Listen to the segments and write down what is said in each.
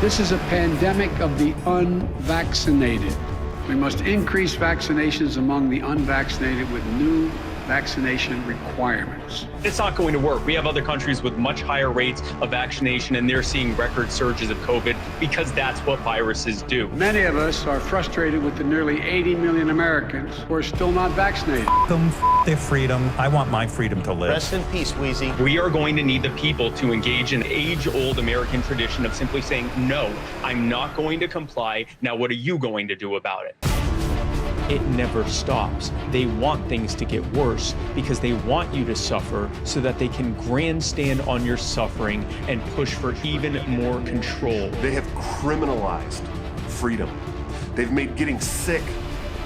This is a pandemic of the unvaccinated. We must increase vaccinations among the unvaccinated with new vaccination requirements. It's not going to work. We have other countries with much higher rates of vaccination, and they're seeing record surges of COVID because that's what viruses do. Many of us are frustrated with the nearly 80 million Americans who are still not vaccinated. Their freedom. I want my freedom to live. Rest in peace, Wheezy. We are going to need the people to engage in age-old American tradition of simply saying, no, I'm not going to comply. Now, what are you going to do about it? It never stops. They want things to get worse because they want you to suffer so that they can grandstand on your suffering and push for even more control. They have criminalized freedom. They've made getting sick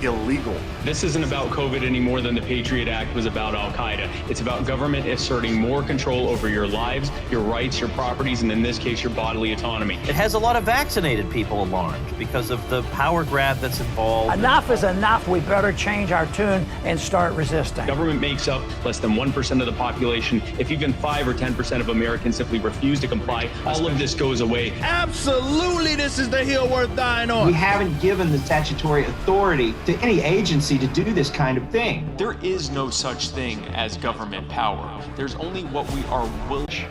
illegal. This isn't about COVID any more than the Patriot Act was about Al-Qaeda. It's about government asserting more control over your lives, your rights, your properties, and in this case, your bodily autonomy. It has a lot of vaccinated people alarmed because of the power grab that's involved. Enough is enough. We better change our tune and start resisting. Government makes up less than 1% of the population. If even 5 or 10% of Americans simply refuse to comply, all of this goes away. Absolutely, this is the hill worth dying on. We haven't given the statutory authority to any agency to do this kind of thing. There is no such thing as government power. There's only what we are willing.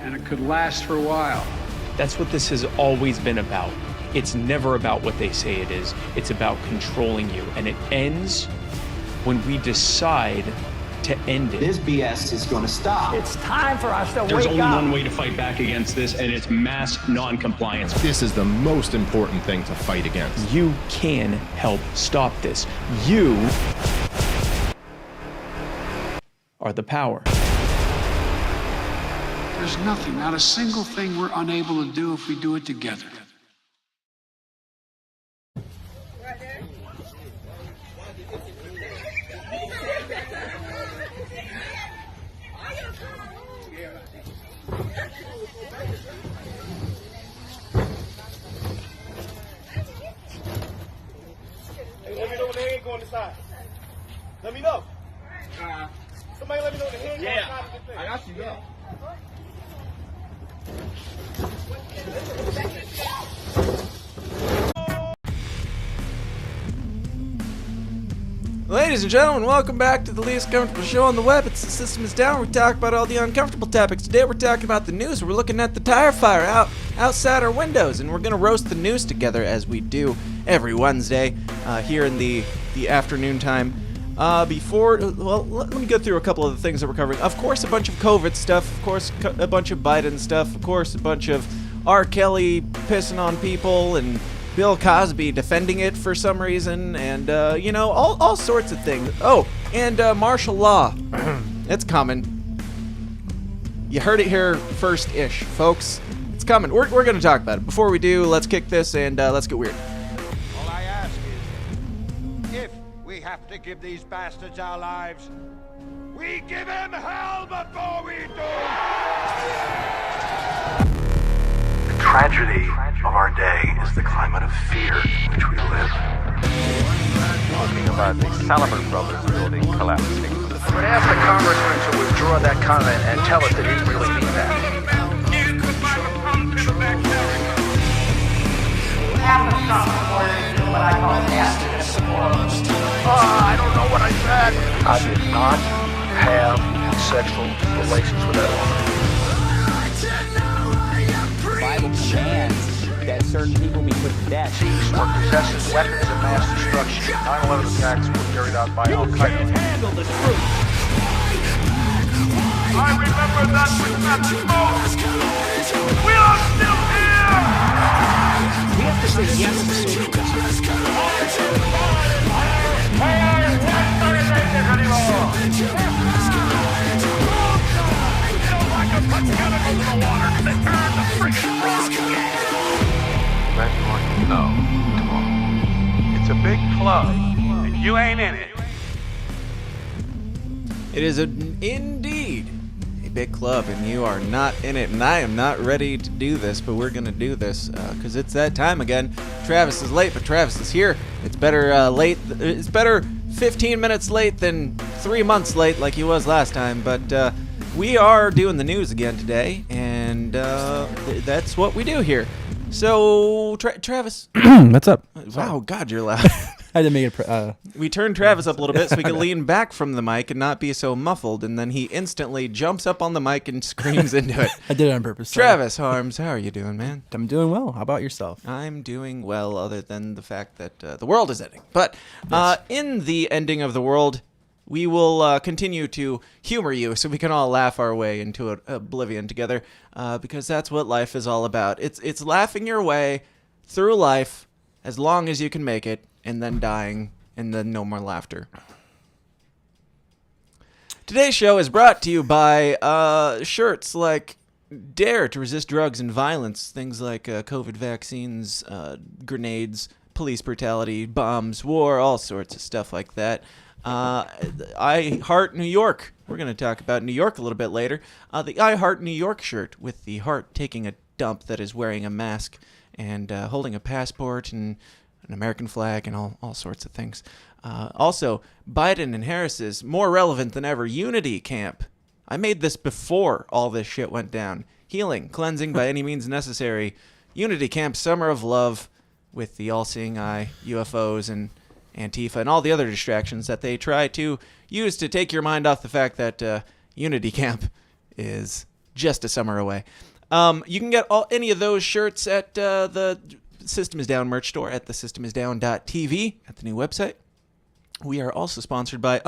And it could last for a while. That's what this has always been about. It's never about what they say it is. It's about controlling you. And it ends when we decide to end it. This BS is going to stop. It's time for us to There's wake only up. one way to fight back against this, and it's mass non-compliance. This is the most important thing to fight against. You can help stop this. You are the power. There's nothing, not a single thing we're unable to do if we do it together. Let me know when the head going inside. Let me know. Somebody let me know when the head going inside of the thing. I got you, yeah. Ladies and gentlemen, welcome back to the least comfortable show on the web. It's The System Is Down. We talk about all the uncomfortable topics. Today we're talking about the news. We're looking at the tire fire outside our windows, and we're going to roast the news together as we do every Wednesday here in the afternoon time. Let me go through a couple of the things that we're covering. Of course, a bunch of COVID stuff. Of course, a bunch of Biden stuff. Of course, a bunch of R. Kelly pissing on people and Bill Cosby defending it for some reason, and all sorts of things. Oh, and martial law. It's coming. You heard it here first-ish, folks. It's coming. We're going to talk about it. Before we do, let's kick this and let's get weird. All I ask is, if we have to give these bastards our lives, we give them hell before we do. The tragedy of our day is the climate of fear in which we live. Talking about the Salomon Brothers building collapsing. I would ask the congressman to withdraw that comment and tell us that he didn't really mean that. I don't know what I said. I did not have sexual relations with that woman. The Bible commands that certain people be put to death. Thieves or possesses weapons of mass destruction. 9/11 attacks were carried out by Al-Qaeda. Handle the truth. I remember that with that smoke. We are still here! We have to say yes to social No, it's a big club, and you ain't in it. It is indeed a big club, and you are not in it, and I am not ready to do this, but we're going to do this because it's that time again. Travis is late, but Travis is here. It's better It's better 15 minutes late than 3 months late like he was last time, but we are doing the news again today, and that's what we do here. So, Travis. What's up? Wow, God, you're loud. I didn't make it. We turned Travis up a little bit so he could lean back from the mic and not be so muffled, and then he instantly jumps up on the mic and screams into it. I did it on purpose. Travis Harms, how are you doing, man? I'm doing well. How about yourself? I'm doing well, other than the fact that the world is ending. But in the ending of the world, we will continue to humor you so we can all laugh our way into oblivion together, because that's what life is all about. It's laughing your way through life as long as you can make it, and then dying, and then no more laughter. Today's show is brought to you by shirts like Dare to Resist Drugs and Violence, things like COVID vaccines, grenades, police brutality, bombs, war, all sorts of stuff like that. I Heart New York. We're going to talk about New York a little bit later. The I Heart New York shirt with the heart taking a dump that is wearing a mask and holding a passport and an American flag and all sorts of things. Also, Biden and Harris's more relevant than ever Unity Camp. I made this before all this shit went down. Healing, cleansing by any means necessary. Unity Camp, Summer of Love, with the all-seeing eye, UFOs, and Antifa, and all the other distractions that they try to use to take your mind off the fact that Unity Camp is just a summer away. You can get any of those shirts at the System is Down merch store at thesystemisdown.tv at the new website. We are also sponsored by,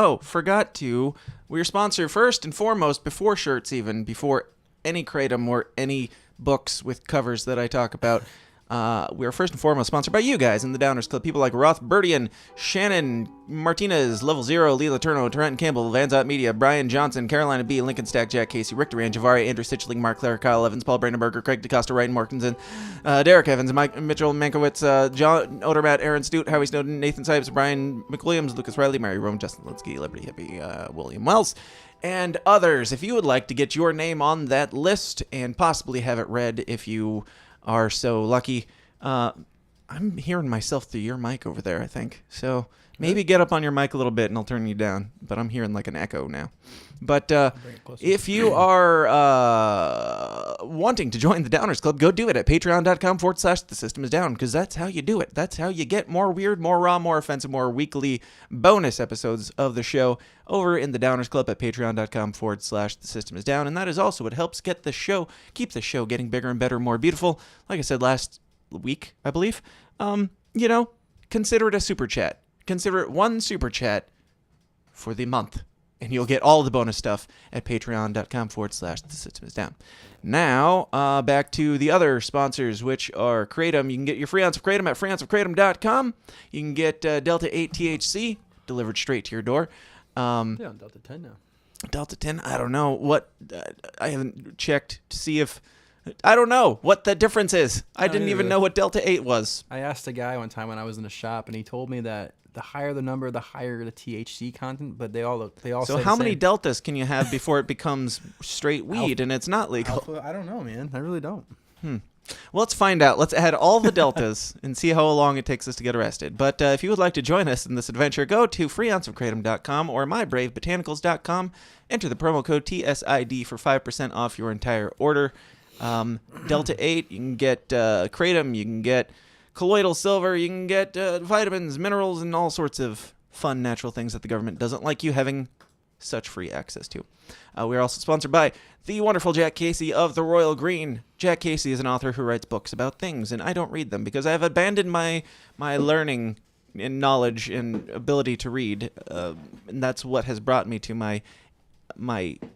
we're sponsored first and foremost, before shirts even, before any kratom or any books with covers that I talk about. We are first and foremost sponsored by you guys in the Downers Club. People like Roth Burdian, Shannon Martinez, Level Zero, Lee Laterno, Trent Campbell, Vanzot Media, Brian Johnson, Carolina B, Lincoln Stack, Jack Casey, Rick Duran, Javari, Andrew Stitchling, Mark Clare, Kyle Evans, Paul Brandenberger, Craig DeCosta, Ryan Morkinson, Derek Evans, Mike Mitchell Mankiewicz, John Odermatt, Aaron Stute, Howie Snowden, Nathan Sipes, Brian McWilliams, Lucas Riley, Mary Rome, Justin Linsky, Liberty Hippie, William Wells, and others. If you would like to get your name on that list and possibly have it read if you are so lucky, I'm hearing myself through your mic over there, I think. So maybe get up on your mic a little bit and I'll turn you down. But I'm hearing like an echo now. But if you are wanting to join the Downers Club, go do it at patreon.com/thesystemisdown, because that's how you do it. That's how you get more weird, more raw, more offensive, more weekly bonus episodes of the show over in the Downers Club at patreon.com/thesystemisdown. And that is also what helps keep the show getting bigger and better, more beautiful. Like I said last week, I believe, consider it a super chat. Consider it one super chat for the month, and you'll get all the bonus stuff at patreon.com/thesystemisdown. Now, back to the other sponsors, which are Kratom. You can get your free ounce of Kratom at freeounceofkratom.com. You can get Delta 8 THC delivered straight to your door. On Delta 10 now. Delta 10? I don't know what. I haven't checked to see if. I don't know what the difference is. I didn't even know what Delta 8 was. I asked a guy one time when I was in a shop, and he told me that the higher the number, the higher the THC content, but they all So how many deltas can you have before it becomes straight weed and it's not legal? I don't know, man. I really don't. Well, let's find out. Let's add all the deltas and see how long it takes us to get arrested. But if you would like to join us in this adventure, go to freeounceofkratom.com or mybravebotanicals.com. Enter the promo code TSID for 5% off your entire order. Delta 8, you can get kratom, you can get colloidal silver, you can get vitamins, minerals, and all sorts of fun natural things that the government doesn't like you having such free access to. We're also sponsored by the wonderful Jack Casey of The Royal Green. Jack Casey is an author who writes books about things, and I don't read them because I've abandoned my learning and knowledge and ability to read, and that's what has brought me to my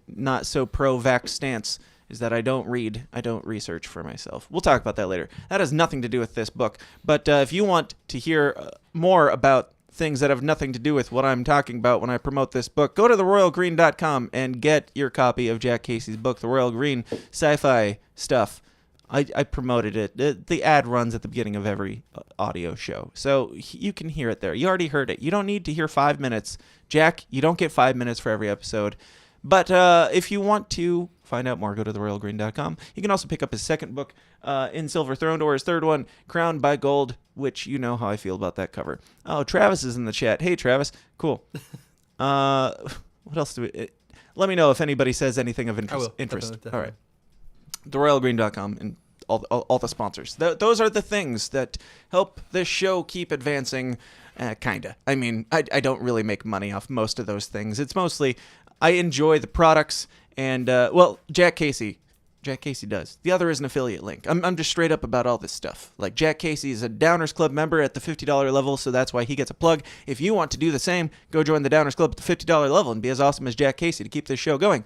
not so pro-vax stance, is that I don't read, I don't research for myself. We'll talk about that later. That has nothing to do with this book. But if you want to hear more about things that have nothing to do with what I'm talking about when I promote this book, go to theroyalgreen.com and get your copy of Jack Casey's book, The Royal Green, sci-fi stuff. I promoted it. The ad runs at the beginning of every audio show, so you can hear it there. You already heard it. You don't need to hear 5 minutes. Jack, you don't get 5 minutes for every episode. But if you want to find out more, go to theroyalgreen.com. You can also pick up his second book, In Silver Throne, or his third one, Crowned by Gold, which you know how I feel about that cover. Oh, Travis is in the chat. Hey, Travis. Cool. What else do we... let me know if anybody says anything of interest. Definitely. All right. Theroyalgreen.com, and all the sponsors. Those are the things that help this show keep advancing. Kinda. I mean, I don't really make money off most of those things. It's mostly I enjoy the products and Jack Casey does. The other is an affiliate link. I'm just straight up about all this stuff. Like Jack Casey is a Downers Club member at the $50 level, so that's why he gets a plug. If you want to do the same, go join the Downers Club at the $50 level and be as awesome as Jack Casey to keep this show going.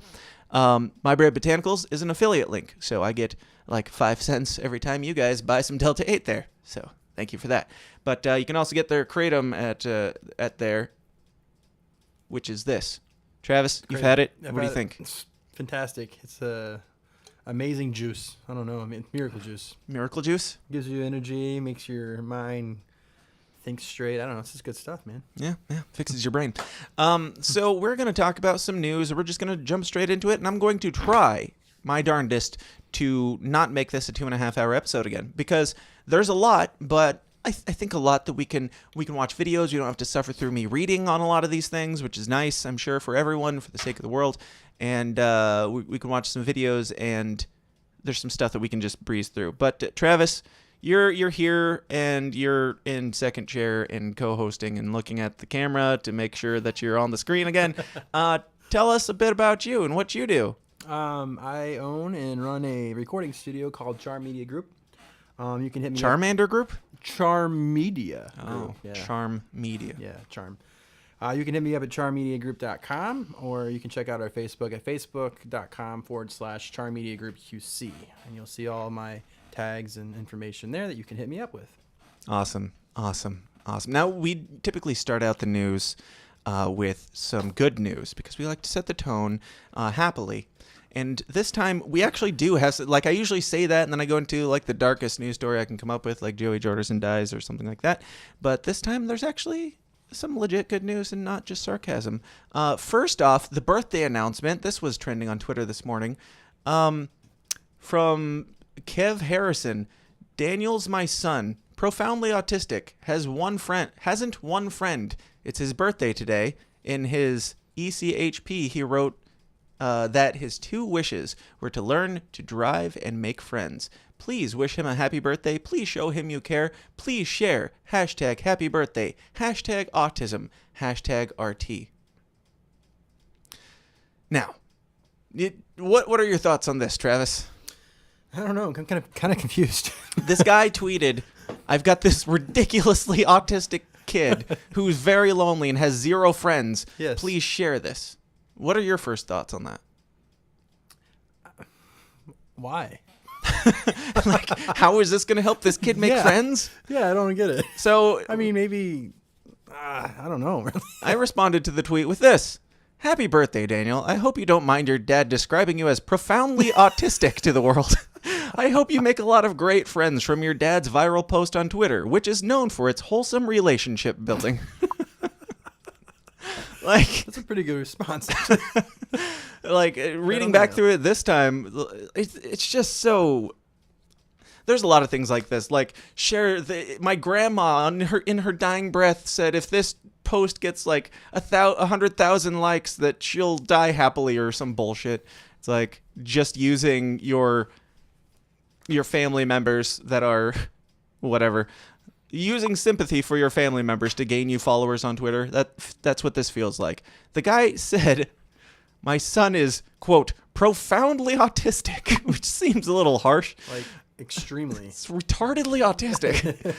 My Brave Botanicals is an affiliate link, so I get like 5 cents every time you guys buy some Delta 8 there. So thank you for that. But you can also get their Kratom at there, which is this. Travis, you've had it. What do you think? It's fantastic. It's amazing juice. I don't know. I mean, miracle juice. Miracle juice? Gives you energy, makes your mind think straight. I don't know. It's just good stuff, man. Yeah. Fixes your brain. So we're going to talk about some news. We're just going to jump straight into it, and I'm going to try my darndest to not make this a 2.5-hour episode again, because there's a lot, but I think a lot that we can watch videos. You don't have to suffer through me reading on a lot of these things, which is nice, I'm sure, for everyone, for the sake of the world. And we can watch some videos, and there's some stuff that we can just breeze through. But Travis, you're here, and you're in second chair and co-hosting and looking at the camera to make sure that you're on the screen again. Tell us a bit about you and what you do. I own and run a recording studio called Charm Media Group. You can hit me Charmander Group? Charm Media. Oh, yeah. Charm Media. Yeah, Charm. You can hit me up at charmmediagroup.com, or you can check out our Facebook at facebook.com/charmmediagroupqc, and you'll see all my tags and information there that you can hit me up with. Awesome. Now, we typically start out the news with some good news because we like to set the tone happily. And this time, we actually do have, like, I usually say that, and then I go into, like, the darkest news story I can come up with, like Joey Jordison dies or something like that. But this time, there's actually some legit good news and not just sarcasm. First off, the birthday announcement. This was trending on Twitter this morning. From Kev Harrison. Daniel's my son. Profoundly autistic. Hasn't one friend. It's his birthday today. In his ECHP, he wrote that his 2 wishes were to learn to drive and make friends. Please wish him a happy birthday. Please show him you care. Please share. #happy birthday. #autism. #RT. Now, what are your thoughts on this, Travis? I don't know. I'm kind of confused. This guy tweeted, I've got this ridiculously autistic kid who's very lonely and has 0 friends. Yes. Please share this. What are your first thoughts on that? Why? Like, how is this going to help this kid make friends? Yeah, I don't get it. So, I mean, maybe, I don't know. Really. I responded to the tweet with this. Happy birthday, Daniel. I hope you don't mind your dad describing you as profoundly autistic to the world. I hope you make a lot of great friends from your dad's viral post on Twitter, which is known for its wholesome relationship building. Like, that's a pretty good response. Like, reading back through it this time, it's just so. There's a lot of things like this. Like, my grandma in her dying breath said if this post gets like 100,000 likes that she'll die happily or some bullshit. It's like just using your family members that are whatever. Using sympathy for your family members to gain you followers on Twitter. That's what this feels like. The guy said, my son is, quote, profoundly autistic, which seems a little harsh. Like, extremely. It's retardedly autistic.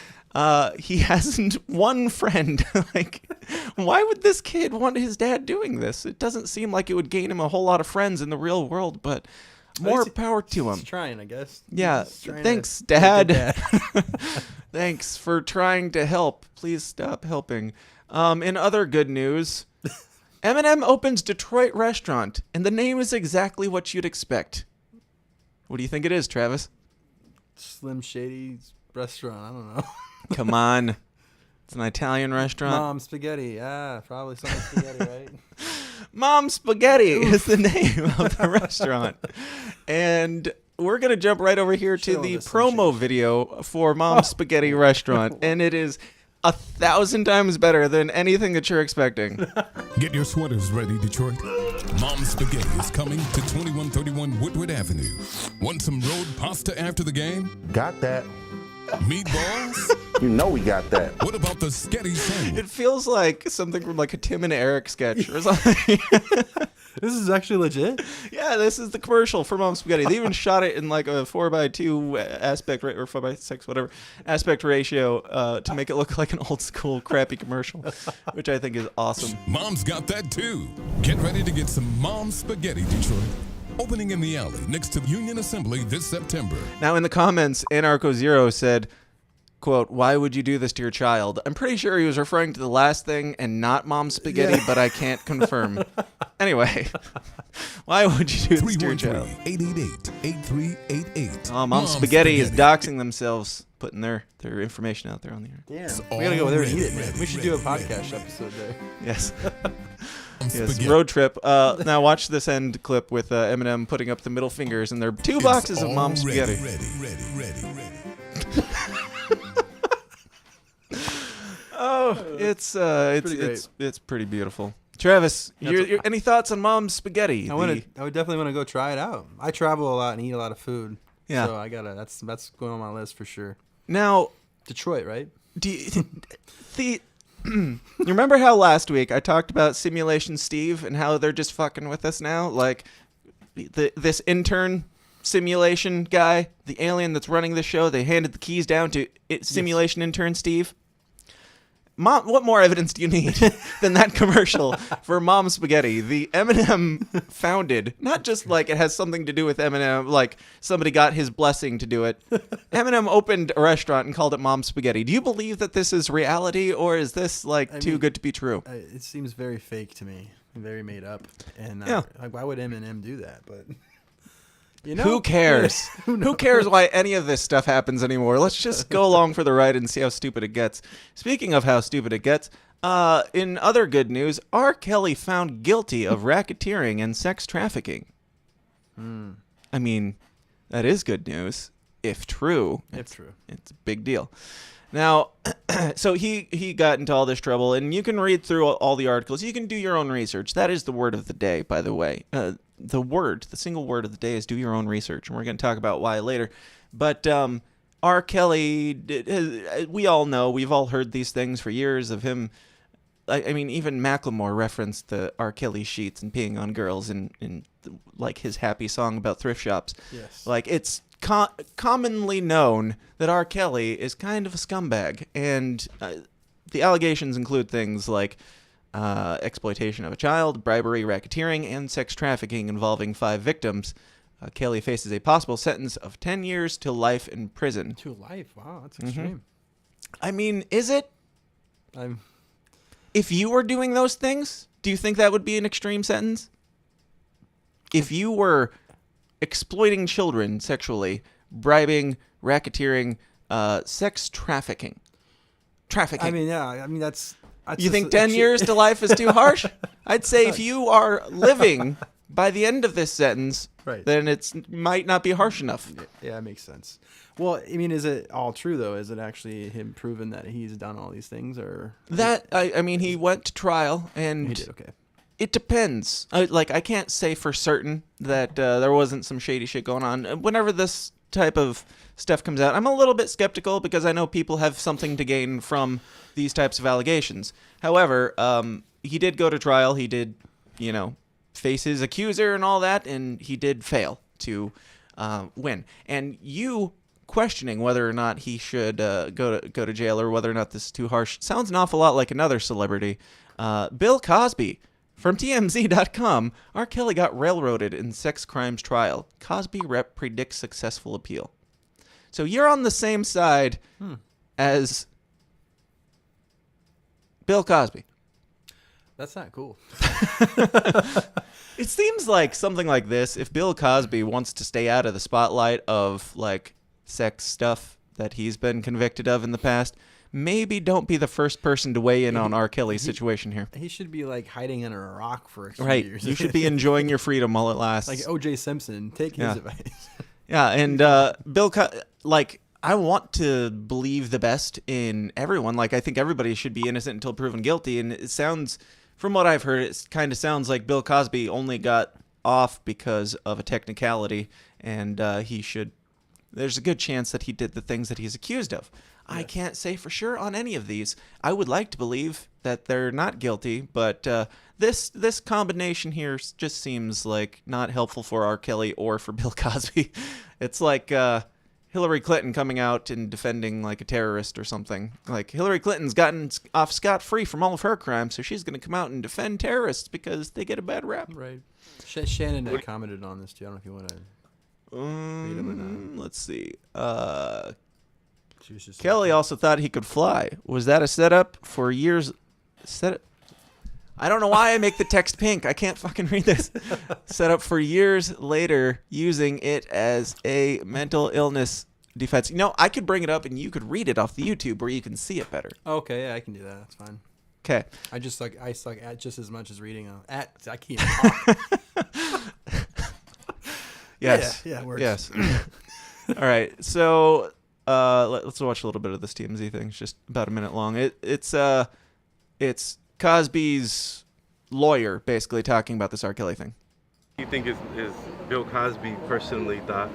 He hasn't one friend. Like, why would this kid want his dad doing this? It doesn't seem like it would gain him a whole lot of friends in the real world, but more power to him. He's trying, I guess. Yeah. Thanks, Dad. Thanks for trying to help. Please stop helping. In other good news, Eminem opens Detroit restaurant, and the name is exactly what you'd expect. What do you think it is, Travis? Slim Shady's restaurant. I don't know. Come on. It's an Italian restaurant. Mom Spaghetti. Probably some spaghetti, right? Mom Spaghetti is the name of the restaurant. And we're going to jump right over here to the promo video for Mom's Spaghetti Restaurant. And it is 1,000 times better than anything that you're expecting. Get your sweaters ready, Detroit. Mom Spaghetti is coming to 2131 Woodward Avenue. Want some road pasta after the game? Got that. Meatballs? You know we got that. What about the Sketty sandwich? It feels like something from like a Tim and Eric sketch or something. This is actually legit? Yeah, this is the commercial for Mom Spaghetti. They even shot it in like a 4:2 aspect or 4:6, whatever aspect ratio to make it look like an old school crappy commercial, which I think is awesome. Mom's got that too. Get ready to get some Mom Spaghetti, Detroit. Opening in the alley next to Union Assembly this September. Now in the comments, Anarcho Zero said, quote, "Why would you do this to your child?" I'm pretty sure he was referring to the last thing and not Mom Spaghetti, but I can't confirm. Anyway, why would you do this to your child? 313-888-8388. Oh, Mom Spaghetti is doxing themselves, putting their information out there on the air. Damn. We gotta go there and eat it, man. We should do a podcast episode there. Yes. Yes, road trip. Now watch this end clip with Eminem putting up the middle fingers, and there are 2 boxes of Mom Spaghetti. Ready. Oh, it's pretty beautiful. Travis, any thoughts on Mom's Spaghetti? I would definitely want to go try it out. I travel a lot and eat a lot of food. Yeah. So that's going on my list for sure. Now, Detroit, right? You remember how last week I talked about Simulation Steve and how they're just fucking with us now? Like this intern simulation guy, the alien that's running the show, they handed the keys down to simulation intern Steve. Mom, what more evidence do you need than that commercial for Mom Spaghetti? The Eminem founded, not just like it has something to do with Eminem, like somebody got his blessing to do it. Eminem opened a restaurant and called it Mom Spaghetti. Do you believe that this is reality, or is this too good to be true? It seems very fake to me, very made up. And Yeah. why would Eminem do that? But who cares? Who cares why any of this stuff happens anymore? Let's just go along for the ride and see how stupid it gets. Speaking of how stupid it gets, in other good news, R. Kelly found guilty of racketeering and sex trafficking. I mean, that is good news. If true. It's a big deal. Now, so he got into all this trouble, and you can read through all the articles. You can do your own research. That is the word of the day, by the way. The single word of the day is do your own research, and we're going to talk about why later. But R. Kelly, we all know, we've all heard these things for years of him. I mean, even Macklemore referenced the R. Kelly sheets and peeing on girls in like his happy song about thrift shops. Yes. Like, it's commonly known that R. Kelly is kind of a scumbag, and the allegations include things like exploitation of a child, bribery, racketeering, and sex trafficking involving 5 victims. Kelly faces a possible sentence of 10 years to life in prison. To life? Wow, that's extreme. I mean, is it? If you were doing those things, do you think that would be an extreme sentence? If you were exploiting children sexually, bribing, racketeering, sex trafficking. I mean, yeah. I mean, that's you think 10 years to life is too harsh? I'd say if you are living by the end of this sentence, then it might not be harsh enough. Yeah, that makes sense. Well, I mean, is it all true, though? Is it actually him proven that he's done all these things? Or I mean, he went to trial, and he did, okay. It depends. I can't say for certain that there wasn't some shady shit going on. Whenever this type of stuff comes out, I'm a little bit skeptical because I know people have something to gain from these types of allegations. However, he did go to trial. He did, face his accuser and all that, and he did fail to win. And you questioning whether or not he should go to jail or whether or not this is too harsh sounds an awful lot like another celebrity, Bill Cosby. From TMZ.com, R. Kelly got railroaded in sex crimes trial. Cosby rep predicts successful appeal. So you're on the same side as Bill Cosby. That's not cool. It seems like something like this, if Bill Cosby wants to stay out of the spotlight of like sex stuff that he's been convicted of in the past, maybe don't be the first person to weigh in on R. Kelly's situation here. He should be like hiding under a rock for a few years. You should be enjoying your freedom while it lasts. Like O.J. Simpson, take his advice. Yeah, and Bill, I want to believe the best in everyone. Like, I think everybody should be innocent until proven guilty, and it sounds From what I've heard, it kind of sounds like Bill Cosby only got off because of a technicality, and there's a good chance that he did the things that he's accused of. I can't say for sure on any of these. I would like to believe that they're not guilty, but this combination here just seems like not helpful for R. Kelly or for Bill Cosby. It's like Hillary Clinton coming out and defending like a terrorist or something. Like Hillary Clinton's gotten off scot-free from all of her crimes, so she's going to come out and defend terrorists because they get a bad rap. Right. Shannon had commented on this too. I don't know if you want to read them or not. Let's see. Kelly also thought he could fly. Was that a setup for years? I don't know why I make the text pink. I can't fucking read this. Set up for years later, using it as a mental illness defense. I could bring it up and you could read it off the YouTube where you can see it better. Okay, yeah, I can do that. That's fine. Okay. I suck at just as much as reading. I can't talk. Yes. Yeah, it works. Yes. All right. So let's watch a little bit of this TMZ thing. It's just about a minute long. It's Cosby's lawyer basically talking about this R. Kelly thing. What do you think is Bill Cosby personally thought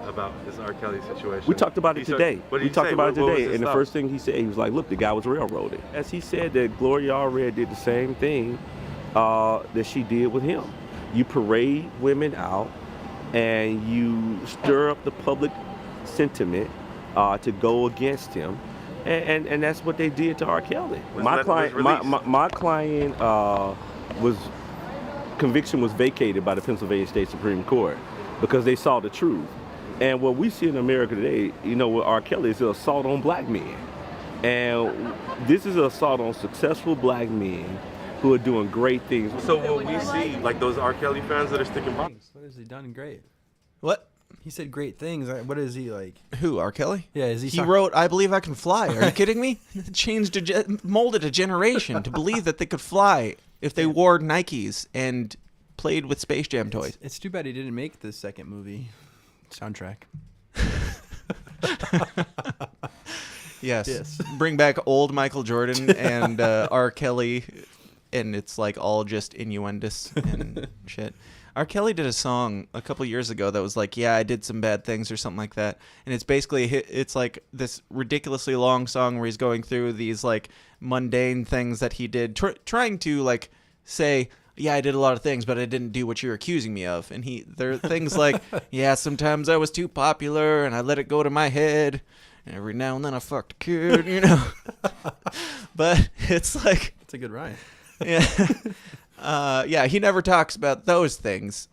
about this R. Kelly situation? We talked about it today. We talked about it today, and the first thing he said, he was like, look, the guy was railroaded. As he said that Gloria Allred did the same thing that she did with him. You parade women out, and you stir up the public sentiment to go against him. And that's what they did to R. Kelly. My client conviction was vacated by the Pennsylvania State Supreme Court because they saw the truth. And what we see in America today, with R. Kelly is an assault on black men. And this is an assault on successful black men who are doing great things. So what we see, like those R. Kelly fans that are sticking by. What has he done great? What? He said great things. What is he like? Who, R. Kelly? Yeah, is he wrote "I Believe I Can Fly." Are you kidding me? Molded a generation to believe that they could fly if they wore Nikes and played with Space Jam toys. It's too bad he didn't make the second movie soundtrack. Yes. Bring back old Michael Jordan and R. Kelly, and it's like all just innuendous and shit. R. Kelly did a song a couple years ago that was like, yeah, I did some bad things or something like that. And it's basically, it's like this ridiculously long song where he's going through these like mundane things that he did, trying to like say, yeah, I did a lot of things, but I didn't do what you're accusing me of. And there are things like, yeah, sometimes I was too popular and I let it go to my head. And every now and then I fucked a kid, But it's like... It's a good rhyme. Yeah. Yeah, he never talks about those things.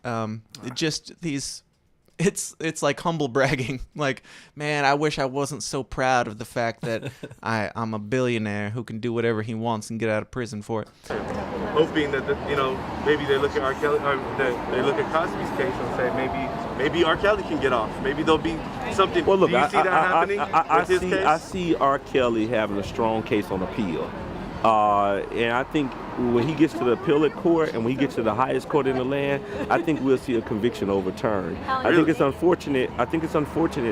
It's like humble bragging. Like, man, I wish I wasn't so proud of the fact that I'm a billionaire who can do whatever he wants and get out of prison for it. Hoping that maybe they look at R. Kelly, or they look at Cosby's case and say maybe R. Kelly can get off. Maybe there'll be something. Well, look, do you see that happening with his case? I see R. Kelly having a strong case on appeal. And I think when he gets to the appellate court and when he gets to the highest court in the land, I think we'll see a conviction overturned. I think it's unfortunate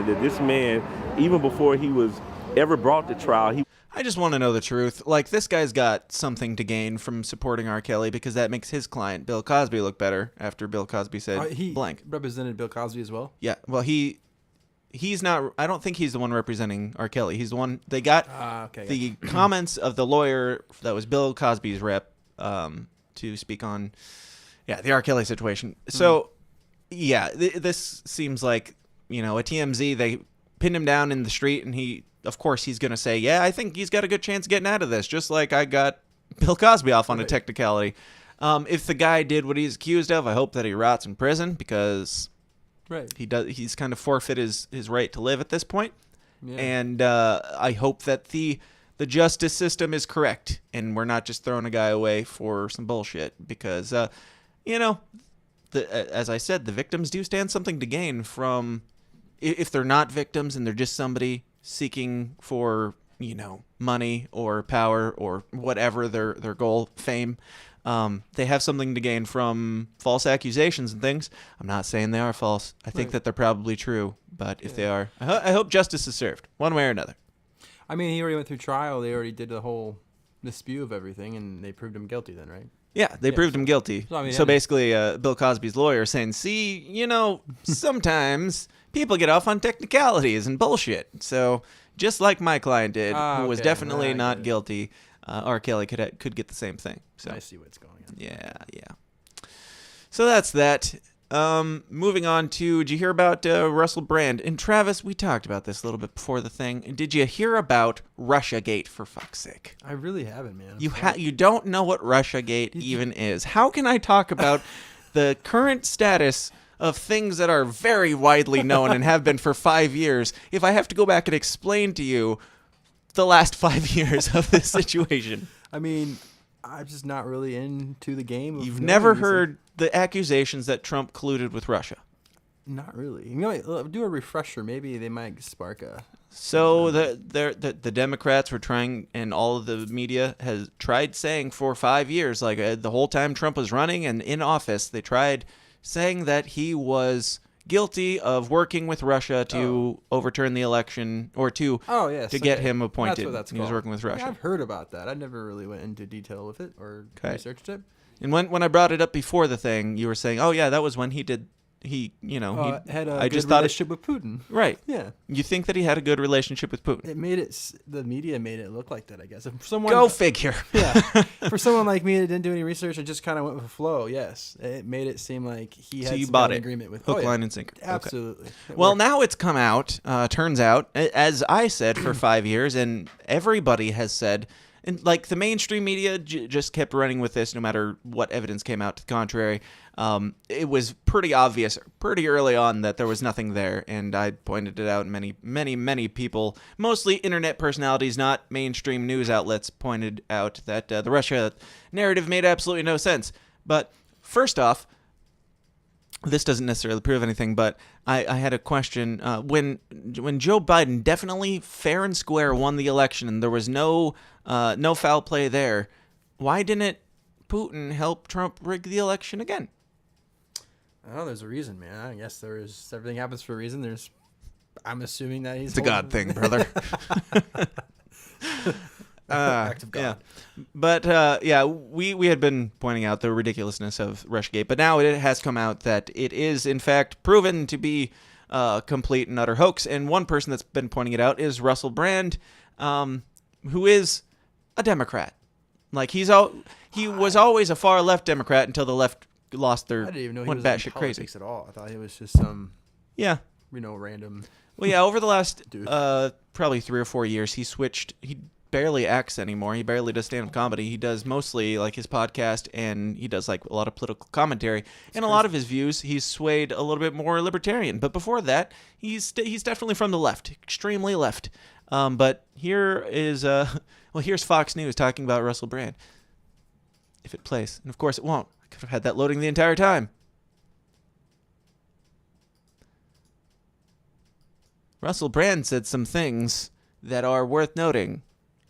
that this man, even before he was ever brought to trial, I just want to know the truth. Like, this guy's got something to gain from supporting R. Kelly because that makes his client, Bill Cosby, look better after Bill Cosby said blank. Represented Bill Cosby as well? Yeah. Well, he's not. I don't think he's the one representing R. Kelly. He's the one. They got the comments of the lawyer that was Bill Cosby's rep to speak on, the R. Kelly situation. So, this seems like a TMZ. They pinned him down in the street, and of course, he's going to say, yeah, I think he's got a good chance of getting out of this, just like I got Bill Cosby off on a technicality. If the guy did what he's accused of, I hope that he rots in prison because he's kind of forfeit his right to live at this point. Yeah. And I hope that the justice system is correct and we're not just throwing a guy away for some bullshit because, as I said, the victims do stand something to gain from if they're not victims and they're just somebody seeking for, money or power or whatever their goal, fame. They have something to gain from false accusations and things. I'm not saying they are false. I think that they're probably true, but if they are, I hope justice is served one way or another. I mean, he already went through trial. They already did the whole spew of everything, and they proved him guilty then, right? Yeah, they proved him guilty. So basically, Bill Cosby's lawyer saying, see, sometimes people get off on technicalities and bullshit. So just like my client did, who was definitely not guilty, R. Kelly could get the same thing. So I see what's going on. Yeah. So that's that. Moving on to, did you hear about Russell Brand? And Travis, we talked about this a little bit before the thing. Did you hear about Russiagate, for fuck's sake? I really haven't, man. You don't know what Russiagate even is. How can I talk about the current status of things that are very widely known and have been for 5 years if I have to go back and explain to you the last 5 years of this situation? I mean, I'm just not really into the game. You've never heard the accusations that Trump colluded with Russia? Not really. Do a refresher. Maybe they might spark a... So the Democrats were trying, and all of the media has tried saying for 5 years, like the whole time Trump was running and in office, they tried saying that he was guilty of working with Russia to overturn the election or to get him appointed. That's what that's called. He was working with Russia. I've heard about that. I never really went into detail with it or researched it. And when I brought it up before the thing, you were saying, "Oh yeah, that was when he did." He had a I good just thought relationship with Putin. Right. Yeah. You think that he had a good relationship with Putin? It made it. The media made it look like that, I guess. If someone, Go figure. Yeah. For someone like me that didn't do any return and just kind of went with the flow, yes, it made it seem like he had some kind of agreement with hook, line, and sinker. Absolutely. Okay. Well, now it's come out. Turns out, as I said for 5 years, and everybody has said. And like the mainstream media just kept running with this no matter what evidence came out to the contrary. It was pretty obvious pretty early on that there was nothing there. And I pointed it out. Many people, mostly internet personalities, not mainstream news outlets, pointed out that the Russia narrative made absolutely no sense. But first off, this doesn't necessarily prove anything, but I had a question. When Joe Biden definitely fair and square won the election and there was no foul play there, why didn't Putin help Trump rig the election again? Oh, there's a reason, man. I guess there is. Everything happens for a reason. I'm assuming that he's. It's a God thing, brother. Act of God. Yeah. But we had been pointing out the ridiculousness of Russiagate, but now it has come out that it is in fact proven to be a complete and utter hoax. And one person that's been pointing it out is Russell Brand, who is a Democrat. Like he was always a far left Democrat until the left lost their I didn't even know he went was in batshit crazy at all. I thought he was just some random. Well, yeah, over the last probably 3 or 4 years, he switched. He barely acts anymore. He barely does stand-up comedy. He does mostly like his podcast, and he does like a lot of political commentary. And a lot of his views, he's swayed a little bit more libertarian. But before that, he's definitely from the left, extremely left. But here is here's Fox News talking about Russell Brand. If it plays, and of course it won't. I could have had that loading the entire time. Russell Brand said some things that are worth noting,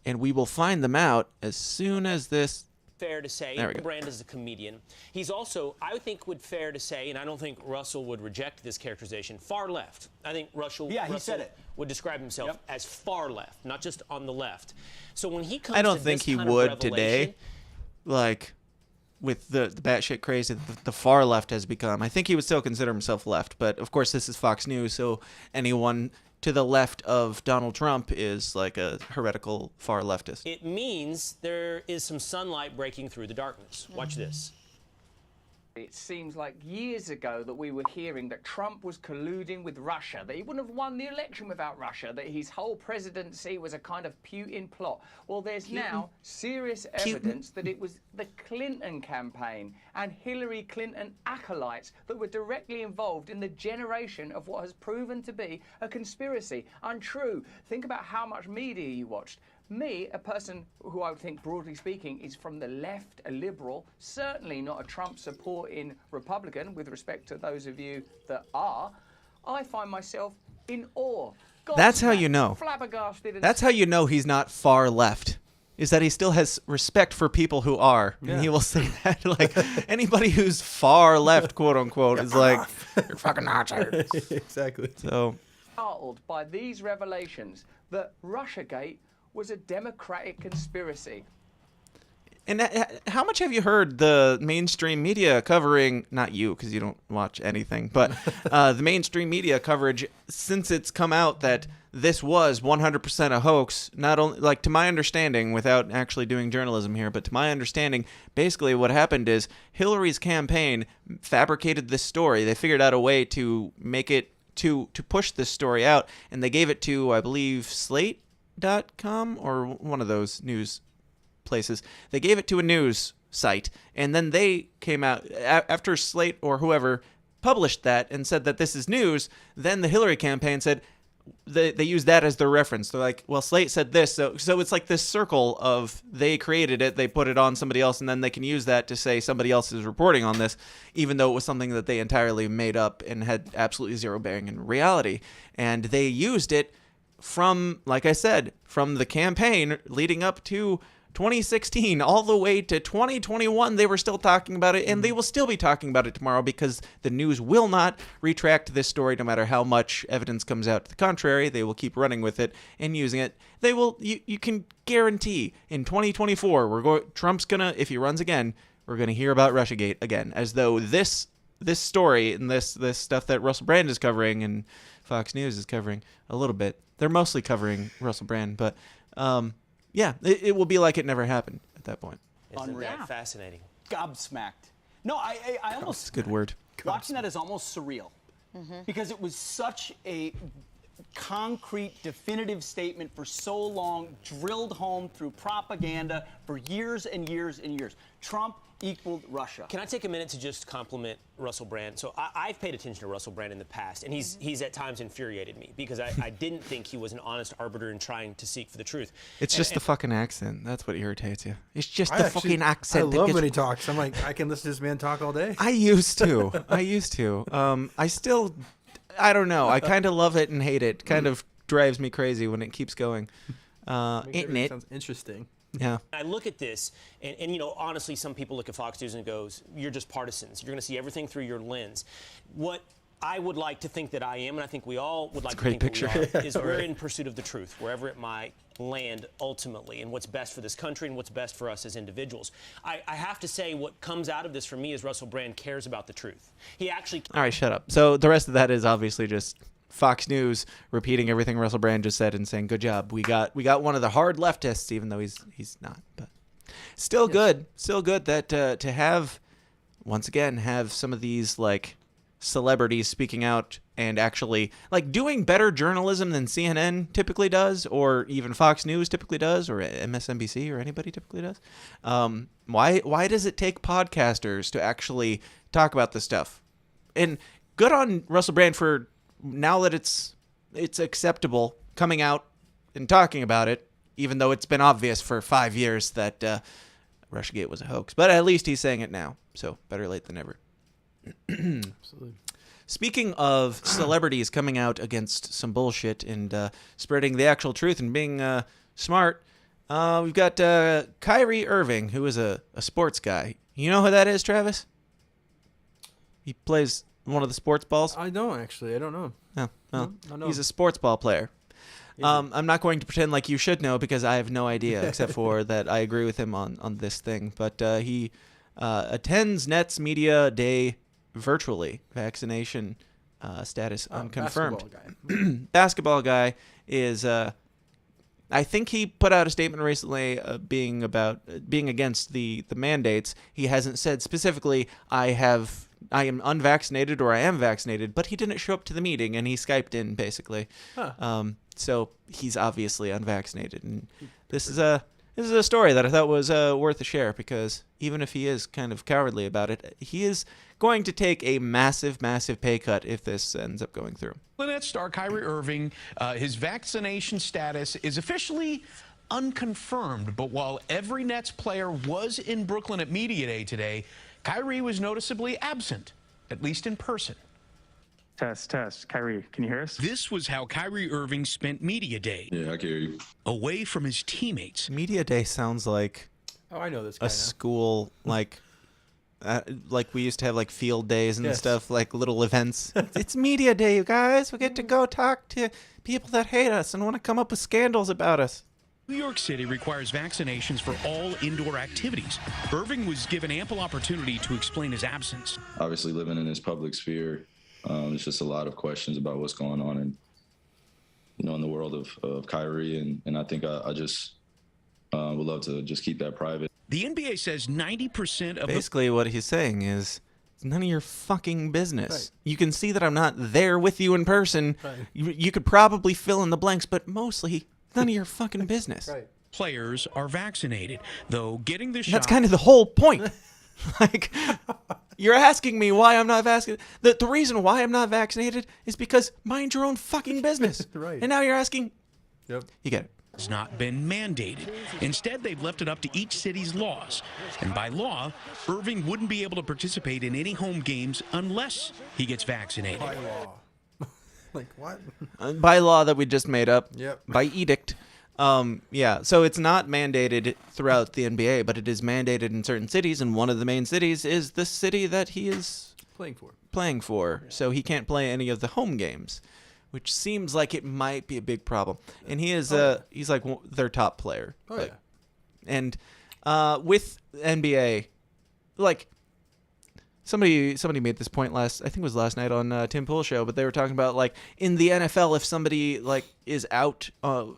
and we will find them out as soon as this. Fair to say, Brand is a comedian. He's also, I think, fair to say, and I don't think Russell would reject this characterization, far left. I think Russell said it. Would describe himself as far left, not just on the left. So when he comes, I don't to think this he kind of would revelation, today, like with the batshit crazy the far left has become. I think he would still consider himself left, but of course this is Fox News, so anyone to the left of Donald Trump is like a heretical far leftist. It means there is some sunlight breaking through the darkness. Watch this. It seems like years ago that we were hearing that Trump was colluding with Russia, that he wouldn't have won the election without Russia, that his whole presidency was a kind of Putin plot. Well, there's now serious evidence that it was the Clinton campaign and Hillary Clinton acolytes that were directly involved in the generation of what has proven to be a conspiracy. Untrue. Think about how much media you watched. Me, a person who I would think, broadly speaking, is from the left, a liberal, certainly not a Trump-supporting Republican, with respect to those of you that are, I find myself in awe. That's how you know. Flabbergasted. That's how you know he's not far left, is that he still has respect for people who are. Yeah. And he will say that, like, anybody who's far left, quote-unquote, is like, you're fucking Nazis. Exactly. So, startled by these revelations that Russiagate was a Democratic conspiracy. And how much have you heard the mainstream media covering, not you because you don't watch anything, but the mainstream media coverage since it's come out that this was 100% a hoax? Not only, like, to my understanding, without actually doing journalism here, but to my understanding, basically what happened is Hillary's campaign fabricated this story. They figured out a way to make it, to push this story out, and they gave it to, I believe, Slate.com or one of those news places. They gave it to a news site, and then they came out after Slate or whoever published that and said that this is news. Then the Hillary campaign said they used that as their reference. They're like, well, Slate said this, so it's like this circle of they created it, they put it on somebody else, and then they can use that to say somebody else is reporting on this, even though it was something that they entirely made up and had absolutely zero bearing in reality. And they used it from, like I said, from the campaign leading up to 2016 all the way to 2021. They were still talking about it, and they will still be talking about it tomorrow because the news will not retract this story no matter how much evidence comes out to the contrary. They will keep running with it and using it. They will, you can guarantee in 2024 Trump's gonna, if he runs again, we're gonna hear about Russiagate again, as though this story and this stuff that Russell Brand is covering and Fox News is covering a little bit. They're mostly covering Russell Brand, but yeah, it will be like it never happened at that point. Isn't that fascinating? Gobsmacked. No, I almost... That's a good word. Watching that is almost surreal. Because it was such a concrete, definitive statement for so long, drilled home through propaganda for years and years and years. Trump equaled Russia. Can I take a minute to just compliment Russell Brand? So I've paid attention to Russell Brand in the past, and he's at times infuriated me because I didn't think he was an honest arbiter in trying to seek for the truth. It's just the fucking accent. That's what irritates you. It's just the fucking accent. I love when he talks. I'm like, I can listen to this man talk all day. I used to. I still, I don't know. I kind of love it and hate it. Kind of drives me crazy when it keeps going. Sounds interesting. Yeah. I look at this, and you know, honestly, some people look at Fox News and goes, you're just partisans. You're going to see everything through your lens. What I would like to think that I am, and I think we all would like to think that we are, is we're in pursuit of the truth, wherever it might land ultimately, and what's best for this country and what's best for us as individuals. I have to say what comes out of this for me is Russell Brand cares about the truth. He actually... All right, shut up. So the rest of that is obviously just Fox News repeating everything Russell Brand just said and saying, good job. We got one of the hard leftists, even though he's not. But still good. Still good that to have, once again, have some of these like celebrities speaking out and actually like doing better journalism than CNN typically does, or even Fox News typically does, or MSNBC or anybody typically does. Why does it take podcasters to actually talk about this stuff? And good on Russell Brand for, now that it's acceptable, coming out and talking about it, even though it's been obvious for 5 years that Russiagate was a hoax. But at least he's saying it now, so better late than never. Absolutely. Speaking of celebrities coming out against some bullshit and spreading the actual truth and being smart, we've got Kyrie Irving, who is a sports guy. You know who that is, Travis? He plays one of the sports balls? I don't actually. I don't know. No. No. He's a sports ball player. I'm not going to pretend like you should know because I have no idea, except for that I agree with him on this thing. But he attends Nets Media Day virtually. Vaccination status unconfirmed. Basketball guy is... I think he put out a statement recently being against the mandates. He hasn't said specifically, I am unvaccinated or I am vaccinated, but he didn't show up to the meeting and he Skyped in basically. So he's obviously unvaccinated. And this is a story that I thought was worth a share because even if he is kind of cowardly about it, he is going to take a massive, massive pay cut if this ends up going through. The Nets star Kyrie Irving, his vaccination status is officially unconfirmed, but while every Nets player was in Brooklyn at Media Day today, Kyrie was noticeably absent, at least in person. Test. Kyrie, can you hear us? This was how Kyrie Irving spent Media Day. Yeah, I can hear you. Away from his teammates. Media Day sounds like I know this guy a school, like we used to have like field days and stuff, like little events. It's Media Day, you guys. We get to go talk to people that hate us and want to come up with scandals about us. New York City requires vaccinations for all indoor activities. Irving was given ample opportunity to explain his absence. Obviously, living in this public sphere, there's just a lot of questions about what's going on in the world of Kyrie, and I think I just would love to just keep that private. The NBA says 90% of Basically, what he's saying is, it's none of your fucking business. Right. You can see that I'm not there with you in person. Right. You could probably fill in the blanks, but mostly none of your fucking business. Right. Players are vaccinated, though getting the shot. That's kind of the whole point. Like, you're asking me why I'm not vaccinated. The reason why I'm not vaccinated is because mind your own fucking business. Right. And now you're asking. Yep. You get it. It's not been mandated. Instead, they've left it up to each city's laws. And by law, Irving wouldn't be able to participate in any home games unless he gets vaccinated. By law. Like what? By law that we just made up. Yep. By edict. Yeah, so it's not mandated throughout the NBA, but it is mandated in certain cities, and one of the main cities is the city that he is playing for. So he can't play any of the home games, which seems like it might be a big problem. And he is he's like their top player. Oh, like, yeah. And with NBA, like somebody made this point I think it was last night on Tim Pool's show, but they were talking about like in the NFL, if somebody like is out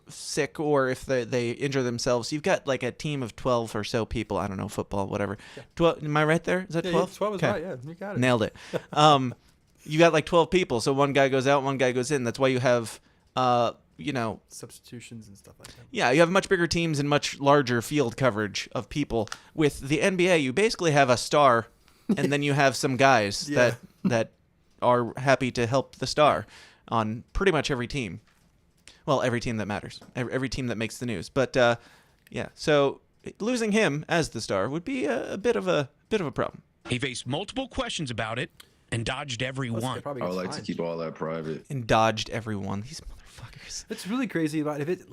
sick or if they injure themselves, you've got like a team of 12 or so people. I don't know, football, whatever. Yeah. 12, am I right there? Is that 12? Yeah, 12 is right. Yeah, you got it. Nailed it. You got like 12 people, so one guy goes out, one guy goes in. That's why you have substitutions and stuff like that. Yeah, you have much bigger teams and much larger field coverage of people. With the NBA, you basically have a star, and then you have some guys that are happy to help the star on pretty much every team. Well, every team that matters, every team that makes the news. But yeah, so losing him as the star would be a bit of a problem. He faced multiple questions about it and dodged every one. I would like to keep all that private. And dodged every one. These motherfuckers. It's really crazy about if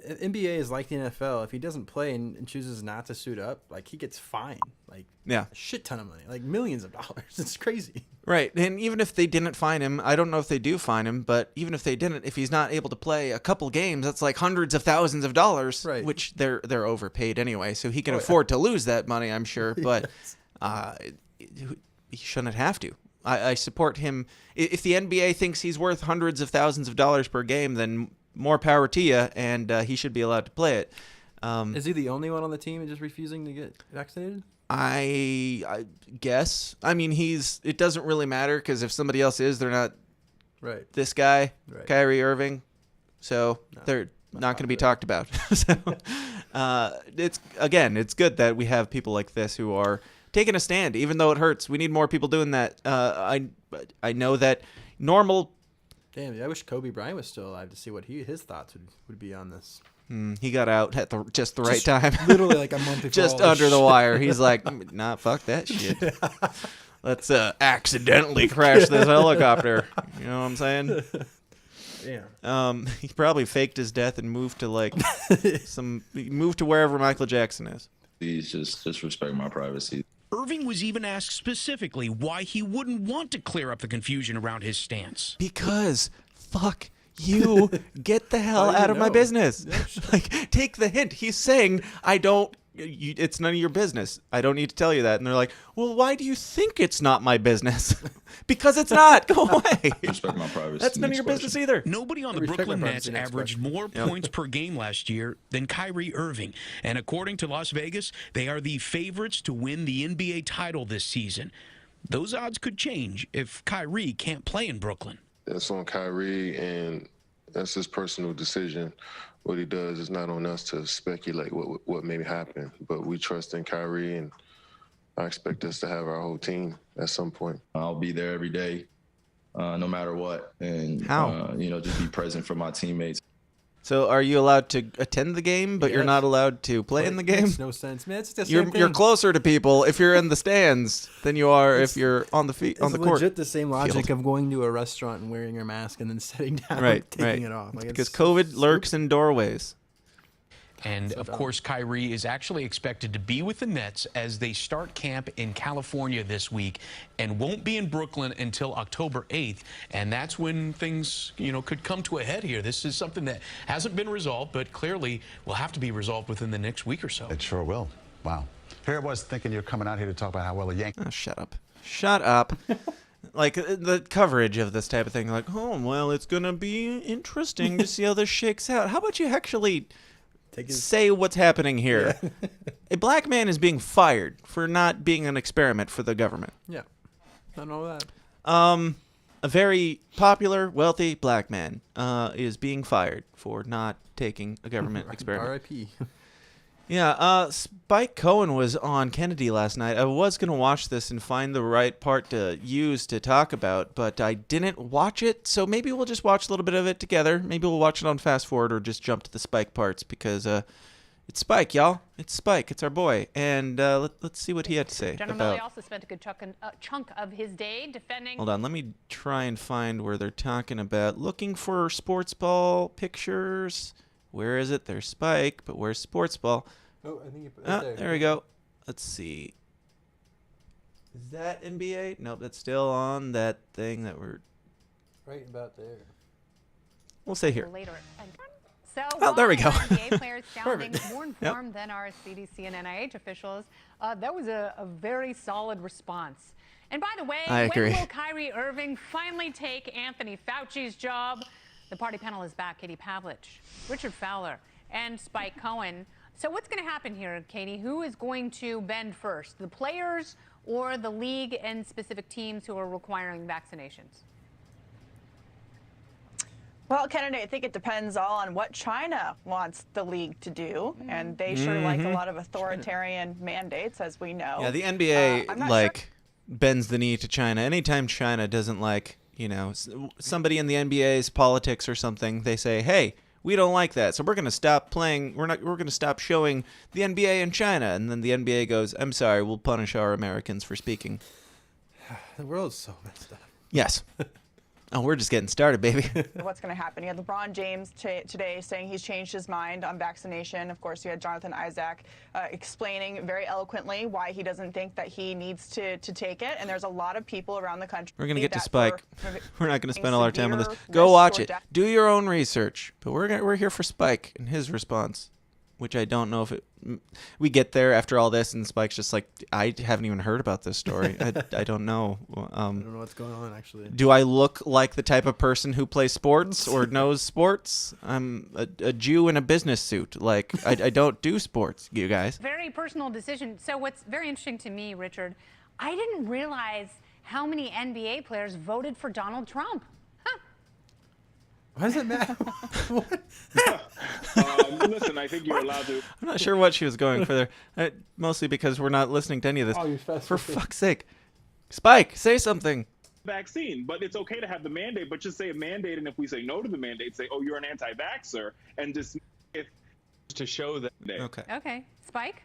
NBA is like the NFL. If he doesn't play and chooses not to suit up, like he gets fined, like a shit ton of money, like millions of dollars. It's crazy. Right, and even if they didn't fine him, I don't know if they do fine him, but even if they didn't, if he's not able to play a couple games, that's like hundreds of thousands of dollars, right. Which they're overpaid anyway, so he can afford to lose that money, I'm sure. But he shouldn't have to. I support him. If the NBA thinks he's worth hundreds of thousands of dollars per game, then more power to you, and he should be allowed to play it. Is he the only one on the team just refusing to get vaccinated? I guess. I mean, it doesn't really matter because if somebody else is, they're not this guy, Kyrie Irving, so they're not going to be talked about. So it's good that we have people like this who are taking a stand, even though it hurts. We need more people doing that. I know that normal. Damn, I wish Kobe Bryant was still alive to see what his thoughts would be on this. He got out at just the right time. Literally like a month before. Just under the wire. He's like, nah, fuck that shit. Let's accidentally crash this helicopter. You know what I'm saying? Yeah. He probably faked his death and moved to moved to wherever Michael Jackson is. Please just respect my privacy. Irving was even asked specifically why he wouldn't want to clear up the confusion around his stance. Because fuck you, get the hell out of my business. Like, take the hint. He's saying, it's none of your business. I don't need to tell you that. And they're like, well, why do you think it's not my business? Because it's not. Go away. Respect my privacy. That's none of your business either. Nobody on the Brooklyn Nets averaged more points per game last year than Kyrie Irving. And according to Las Vegas, they are the favorites to win the NBA title this season. Those odds could change if Kyrie can't play in Brooklyn. That's on Kyrie, and that's his personal decision. What he does is not on us to speculate what may happen. But we trust in Kyrie, and I expect us to have our whole team at some point. I'll be there every day, no matter what, and just be present for my teammates. So are you allowed to attend the game, but you're not allowed to play in the game? Makes no sense, man. It's just you're closer to people if you're in the stands than you are if you're on the court. It's legit the same logic of going to a restaurant and wearing your mask and then sitting down and taking it off. Like because COVID lurks in doorways. And, of course, Kyrie is actually expected to be with the Nets as they start camp in California this week and won't be in Brooklyn until October 8th. And that's when things, could come to a head here. This is something that hasn't been resolved, but clearly will have to be resolved within the next week or so. It sure will. Wow. Here it was thinking you're coming out here to talk about how well the Yankees... Oh, shut up. Shut up. Like, the coverage of this type of thing, like, oh, well, it's going to be interesting to see how this shakes out. How about you actually... say what's happening here. Yeah. A black man is being fired for not being an experiment for the government. Yeah, I know that. A very popular, wealthy black man is being fired for not taking a government experiment. R.I.P. Yeah, Spike Cohen was on Kennedy last night. I was going to watch this and find the right part to use to talk about, but I didn't watch it, so maybe we'll just watch a little bit of it together. Maybe we'll watch it on fast forward or just jump to the Spike parts because it's Spike, y'all. It's Spike. It's our boy. And let's see what he had to say General about... Milley also spent a good chunk of his day defending... Hold on, let me try and find where they're talking about looking for sports ball pictures. Where is it? There's Spike, but where's sports ball? Oh, I think you put it there we go. Let's see. Is that NBA? Nope, that's still on that thing that we're... Right about there. We'll say here. Later. So, oh, there we go. NBA players sounding more informed than our CDC and NIH officials. That was a very solid response. And by the way, when will Kyrie Irving finally take Anthony Fauci's job? The party panel is back. Katie Pavlich, Richard Fowler, and Spike Cohen. So what's going to happen here, Katie? Who is going to bend first, the players or the league and specific teams who are requiring vaccinations? Well, Kennedy, I think it depends all on what China wants the league to do, and they sure like a lot of authoritarian mandates, as we know. Yeah, the NBA bends the knee to China. Anytime China doesn't like, somebody in the NBA's politics or something, they say, hey, we don't like that, so we're going to stop playing. We're going to stop showing the NBA in China. And then the NBA goes, I'm sorry, we'll punish our Americans for speaking. The world's so messed up. Yes. Oh, we're just getting started, baby. What's going to happen? You had LeBron James today saying he's changed his mind on vaccination. Of course, you had Jonathan Isaac explaining very eloquently why he doesn't think that he needs to take it. And there's a lot of people around the country. We're going to get to Spike. We're not going to spend all our time on this. Go watch it. Do your own research. But we're here for Spike and his response, which I don't know if we get there after all this, and Spike's just like, I haven't even heard about this story. I don't know. I don't know what's going on, actually. Do I look like the type of person who plays sports or knows sports? I'm a Jew in a business suit. Like, I don't do sports, you guys. Very personal decision. So what's very interesting to me, Richard, I didn't realize how many NBA players voted for Donald Trump. Why does it matter? Listen, I think you're allowed to. I'm not sure what she was going for there. Mostly because we're not listening to any of this. Oh, you're fast. For fuck's sake. Spike, say something. Vaccine, but it's okay to have the mandate, but just say a mandate, and if we say no to the mandate, say, oh, you're an anti-vaxxer, and just to show that. Okay. Spike?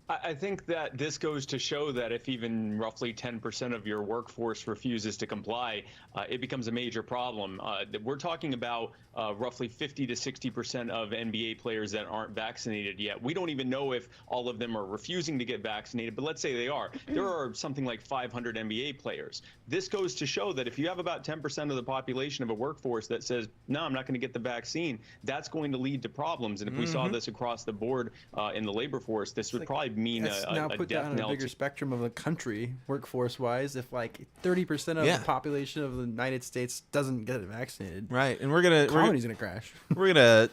I think that this goes to show that if even roughly 10% of your workforce refuses to comply, it becomes a major problem. We're talking about roughly 50 to 60% of NBA players that aren't vaccinated yet. We don't even know if all of them are refusing to get vaccinated, but let's say they are. There are something like 500 NBA players. This goes to show that if you have about 10% of the population of a workforce that says, no, I'm not going to get the vaccine, that's going to lead to problems. And if we saw this across the board in the labor force, this would probably mean now put that on a bigger spectrum of the country, workforce-wise. If like 30% of the population of the United States doesn't get vaccinated, right? And economy's gonna crash. We're gonna,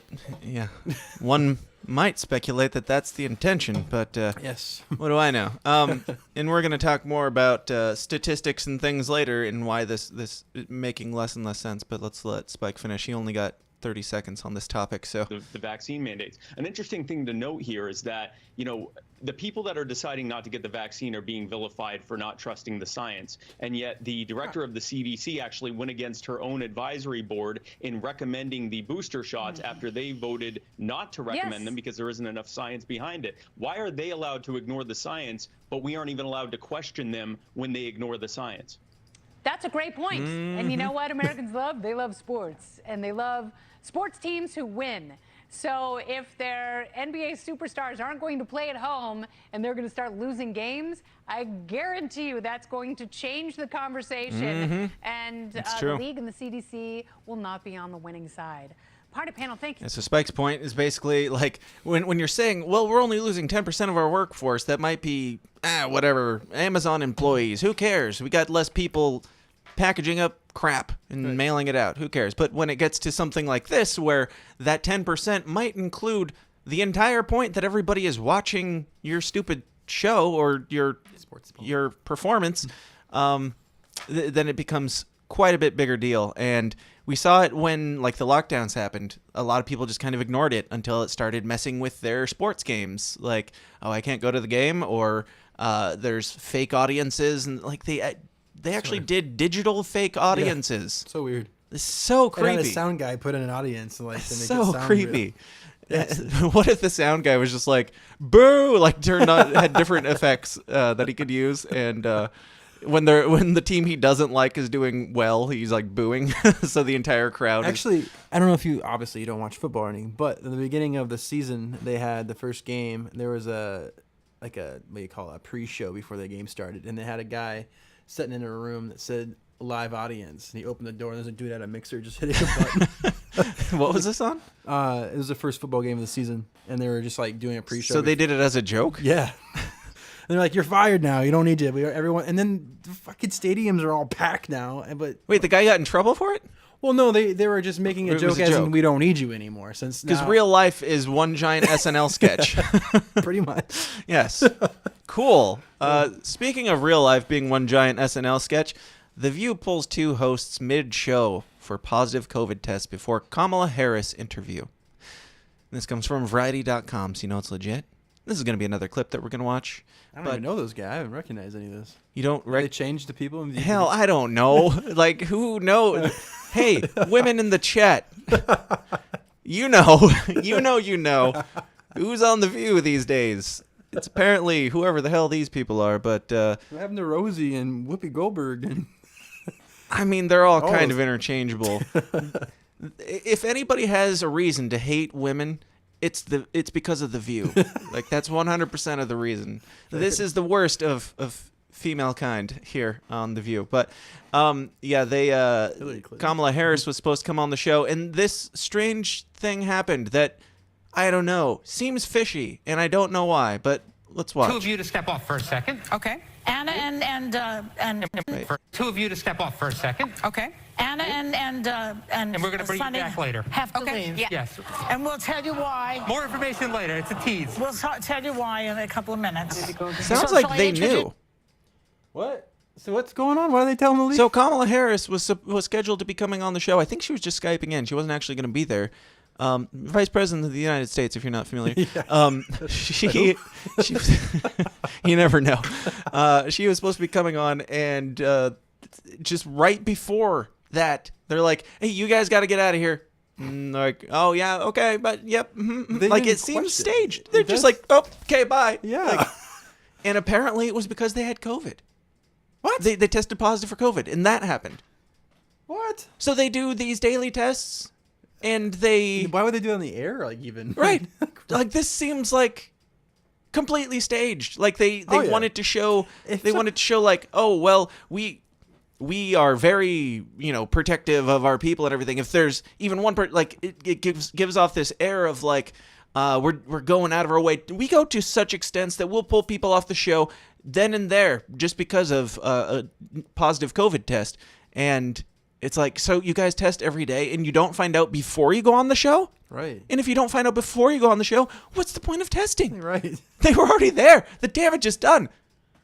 one might speculate that that's the intention, but yes, what do I know? And we're gonna talk more about statistics and things later, and why this is making less and less sense. But let's let Spike finish. He only got 30 seconds on this topic. So the vaccine mandates. An interesting thing to note here is that, the people that are deciding not to get the vaccine are being vilified for not trusting the science. And yet the director of the CDC actually went against her own advisory board in recommending the booster shots after they voted not to recommend them because there isn't enough science behind it. Why are they allowed to ignore the science, but we aren't even allowed to question them when they ignore the science? That's a great point. And you know what Americans love? They love sports, and they love sports teams who win. So if their NBA superstars aren't going to play at home and they're going to start losing games, I guarantee you that's going to change the conversation. And the league and the CDC will not be on the winning side. Party panel, thank you. Yeah, So Spike's point is basically like when you're saying, well, we're only losing 10% of our workforce, that might be, whatever, Amazon employees. Who cares? We got less people packaging up crap and mailing it out. Who cares? But when it gets to something like this, where that 10% might include the entire point that everybody is watching your stupid show or your performance, then it becomes quite a bit bigger deal. And we saw it when, like, the lockdowns happened. A lot of people just kind of ignored it until it started messing with their sports games. Like, oh, I can't go to the game, or there's fake audiences, and like they actually did digital fake audiences. So weird. It's so creepy. And had a sound guy put in an audience, like, to make it so sound creepy. real. What if the sound guy was just like, boo, like turned on, had different effects that he could use, and when the team he doesn't like is doing well, he's like booing, so the entire crowd. Actually, I don't know if you don't watch football or anything, but in the beginning of the season, they had the first game. There was a what do you call it, a pre-show before the game started, and they had a guy sitting in a room that said live audience, and he opened the door, and there's a dude at a mixer just hitting a button. What was this on? It was the first football game of the season, and they were just like doing a pre-show. So they did it as a joke? Yeah. They're like, you're fired now. You don't need you. Everyone, and then the fucking stadiums are all packed now. But wait, the guy got in trouble for it? Well, no, they were just making a joke as in we don't need you anymore. Because real life is one giant SNL sketch. Pretty much. Yes. Cool. Speaking of real life being one giant SNL sketch, The View pulls 2 hosts mid-show for positive COVID tests before Kamala Harris interview. This comes from Variety.com, so you know it's legit. This is going to be another clip that we're going to watch. I don't even know those guys. I haven't recognized any of this. You don't they changed the people in the Hell, I don't know. Like, who knows? Hey, women in the chat. You know. Who's on The View these days? It's apparently whoever the hell these people are, but what happened to Rosie and Whoopi Goldberg? And I mean, they're all kind of interchangeable. If anybody has a reason to hate women, it's because of The View. Like, that's 100% of the reason. This is the worst of female kind here on The View. But Kamala Harris was supposed to come on the show, and this strange thing happened that, I don't know, seems fishy, and I don't know why, but let's watch. 2 of you to step off for a second. Okay. Anna and for 2 of you to step off for a second. Okay. Anna and we're going to bring you back later. Have to leave. Yeah. Yes. And we'll tell you why. More information later. It's a tease. We'll tell you why in a couple of minutes. Sounds like they knew. What? So what's going on? Why are they telling them to leave? So Kamala Harris was scheduled to be coming on the show. I think she was just Skyping in. She wasn't actually going to be there. Vice President of the United States, if you're not familiar. She you never know. She was supposed to be coming on, and just right before that, they're like, hey, you guys got to get out of here. Like, oh, yeah, okay, but yep. Like, it seems staged. They're just like, oh, okay, bye. Yeah. Like, and apparently it was because they had COVID. What? They tested positive for COVID, and that happened. What? So they do these daily tests, and they... Why would they do it on the air, like, even? Right. Like, this seems like completely staged. Like, they wanted to show... wanted to show, like, oh, well, we are very, protective of our people and everything. If there's even one like, it gives off this air of, like, we're going out of our way. We go to such extents that we'll pull people off the show then and there just because of a positive COVID test. And it's like, so you guys test every day and you don't find out before you go on the show? Right. And if you don't find out before you go on the show, what's the point of testing? Right. They were already there. The damage is done.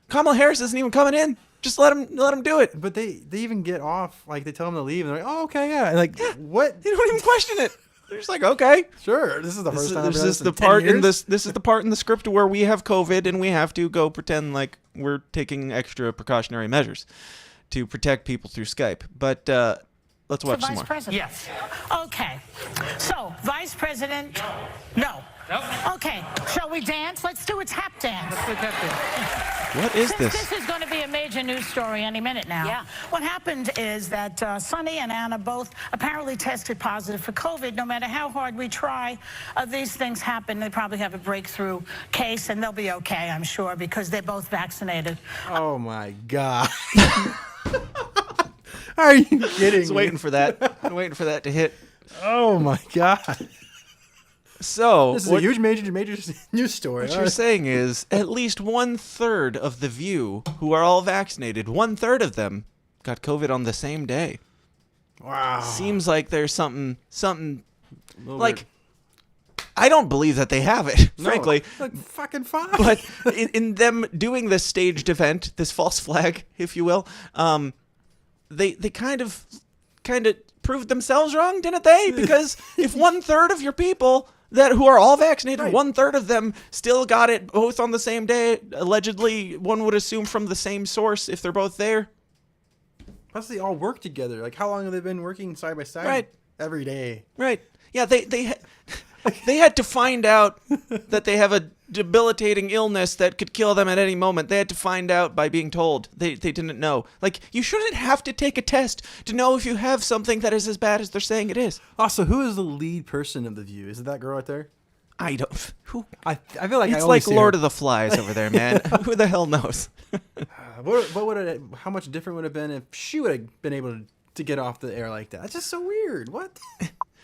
Kamala Harris isn't even coming in. Just let them do it. But they even get off, like, they tell them to leave, and they're like, oh, okay, yeah. And like, what? They don't even question it. They're just like, okay, sure. This is the first time. This is the part in this. This is the part in the script where we have COVID and we have to go pretend like we're taking extra precautionary measures to protect people through Skype. But let's watch some more. Vice President. Yes. Okay. So, Vice President, no. Nope. Okay, shall we dance? Let's do a tap dance. Let's do a tap dance. What is this? This is going to be a major news story any minute now. Yeah. What happened is that Sonny and Anna both apparently tested positive for COVID. No matter how hard we try, these things happen. They probably have a breakthrough case, and they'll be okay, I'm sure, because they're both vaccinated. Oh, my God. Are you kidding me? Waiting for that. I'm waiting for that to hit. Oh, my God. So this is a huge major news story. What you're saying is at least 1/3 of the View who are all vaccinated, 1/3 of them got COVID on the same day. Wow. Seems like there's something like I don't believe that they have it, frankly. Like fucking fine. But in them doing this staged event, this false flag, if you will, they kind of proved themselves wrong, didn't they? Because if 1/3 of your people who are all vaccinated, 1/3 of them still got it both on the same day, allegedly, one would assume from the same source if they're both there. Plus, they all work together. Like, how long have they been working side by side? Right. Every day. Right. Yeah, they had to find out that they have a debilitating illness that could kill them at any moment. They had to find out by being told. They didn't know. Like, you shouldn't have to take a test to know if you have something that is as bad as they're saying it is. Also, who is the lead person of The View? Is it that girl right there? I don't. Who? I feel like it's like Lord of the Flies over there, man. Who the hell knows? What would it? How much different would it have been if she would have been able to get off the air like that? That's just so weird. What?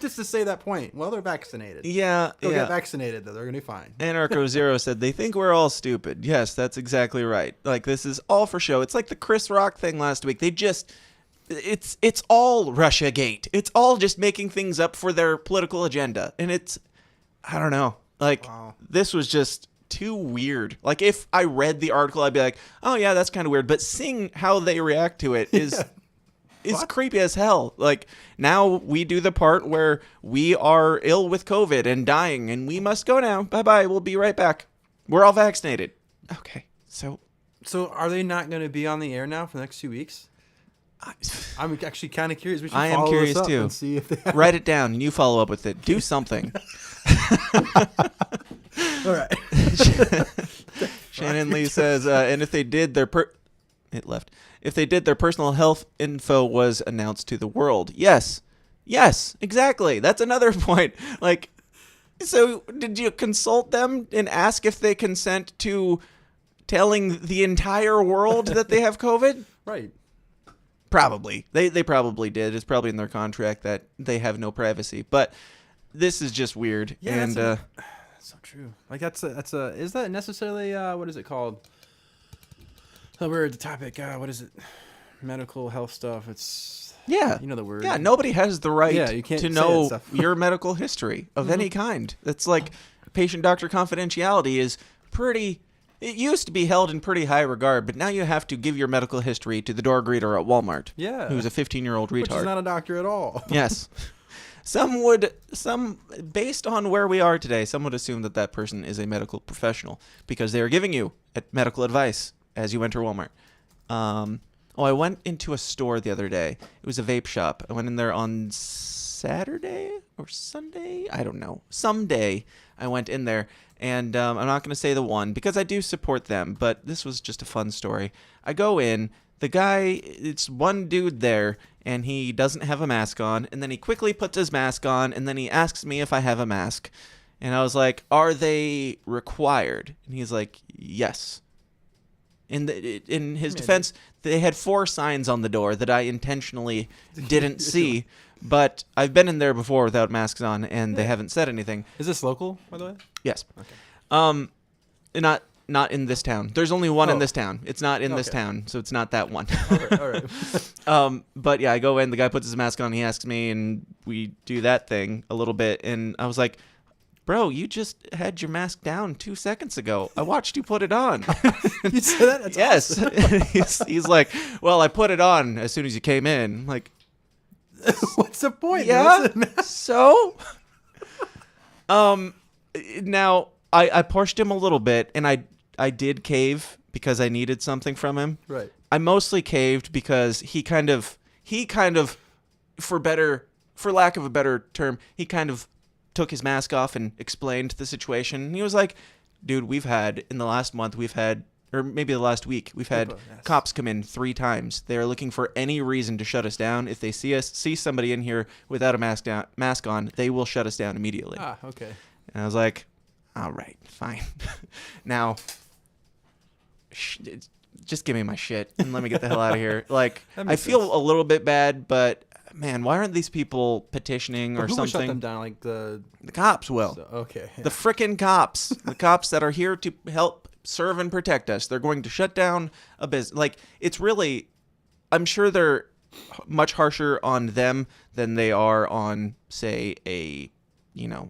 Just to say that point. Well, they're vaccinated. Yeah, They'll get vaccinated, though. They're going to be fine. Anarcho Zero said, they think we're all stupid. Yes, that's exactly right. Like, this is all for show. It's like the Chris Rock thing last week. They just... It's all Russiagate. It's all just making things up for their political agenda. And it's... I don't know. Like, This was just too weird. Like, if I read the article, I'd be like, oh, yeah, that's kind of weird. But seeing how they react to it is... It's creepy as hell. Like, now we do the part where we are ill with COVID and dying, and we must go now. Bye-bye. We'll be right back. We're all vaccinated. Okay, so are they not going to be on the air now for the next 2 weeks? I'm actually kind of curious. We should I am curious too. And see if they write it down, and you follow up with it. Do something. All right. Shannon Lee says, and if they did, If they did, their personal health info was announced to the world. Yes, exactly. That's another point. Like, so did you consult them and ask if they consent to telling the entire world that they have COVID? Right. Probably. They probably did. It's probably in their contract that they have no privacy. But this is just weird. Yeah, and that's so true. Like, is that necessarily, what is it called? Oh, we're at the topic. What is it? Medical health stuff. It's you know the word. Yeah, nobody has the right you can't to say know that stuff. your medical history of any kind. It's like patient-doctor confidentiality is pretty. It used to be held in pretty high regard, but now you have to give your medical history to the door greeter at Walmart. Yeah, who's a 15-year-old retard. Which is not a doctor at all. Yes. Based on where we are today, some would assume that person is a medical professional because they are giving you medical advice as you enter Walmart. I went into a store the other day. It was a vape shop. I went in there on Saturday or Sunday. I don't know. Someday I went in there, and I'm not going to say the one because I do support them, but this was just a fun story. I go in. The guy, it's one dude there, and he doesn't have a mask on, and then he quickly puts his mask on, and then he asks me if I have a mask. And I was like, are they required? And he's like, yes. In his defense, they had 4 signs on the door that I intentionally didn't see, but I've been in there before without masks on, and they haven't said anything. Is this local, by the way? Yes. Okay. Not in this town. There's only one in this town. It's not in this town, so it's not that one. All right. But yeah, I go in. The guy puts his mask on. He asks me, and we do that thing a little bit. And I was like, bro, you just had your mask down 2 seconds ago. I watched you put it on. You said that? That's yes. He's like, well, I put it on as soon as you came in. I'm like, what's the point? Yeah. So, now I pushed him a little bit, and I did cave because I needed something from him. Right. I mostly caved because he kind of, for lack of a better term, he kind of took his mask off and explained the situation. And he was like, dude, in the last month, or maybe the last week, we've had cops come in 3 times. They are looking for any reason to shut us down. If they see somebody in here without a mask on, they will shut us down immediately. Ah, okay. And I was like, all right, fine. Now, just give me my shit and let me get the hell out of here. Like, I feel a little bit bad, but man, why aren't these people petitioning or who something? Who shut them down? Like the cops will. So, okay. The frickin' cops. The cops that are here to help serve and protect us. They're going to shut down a business. Like, it's really, I'm sure they're much harsher on them than they are on, say, a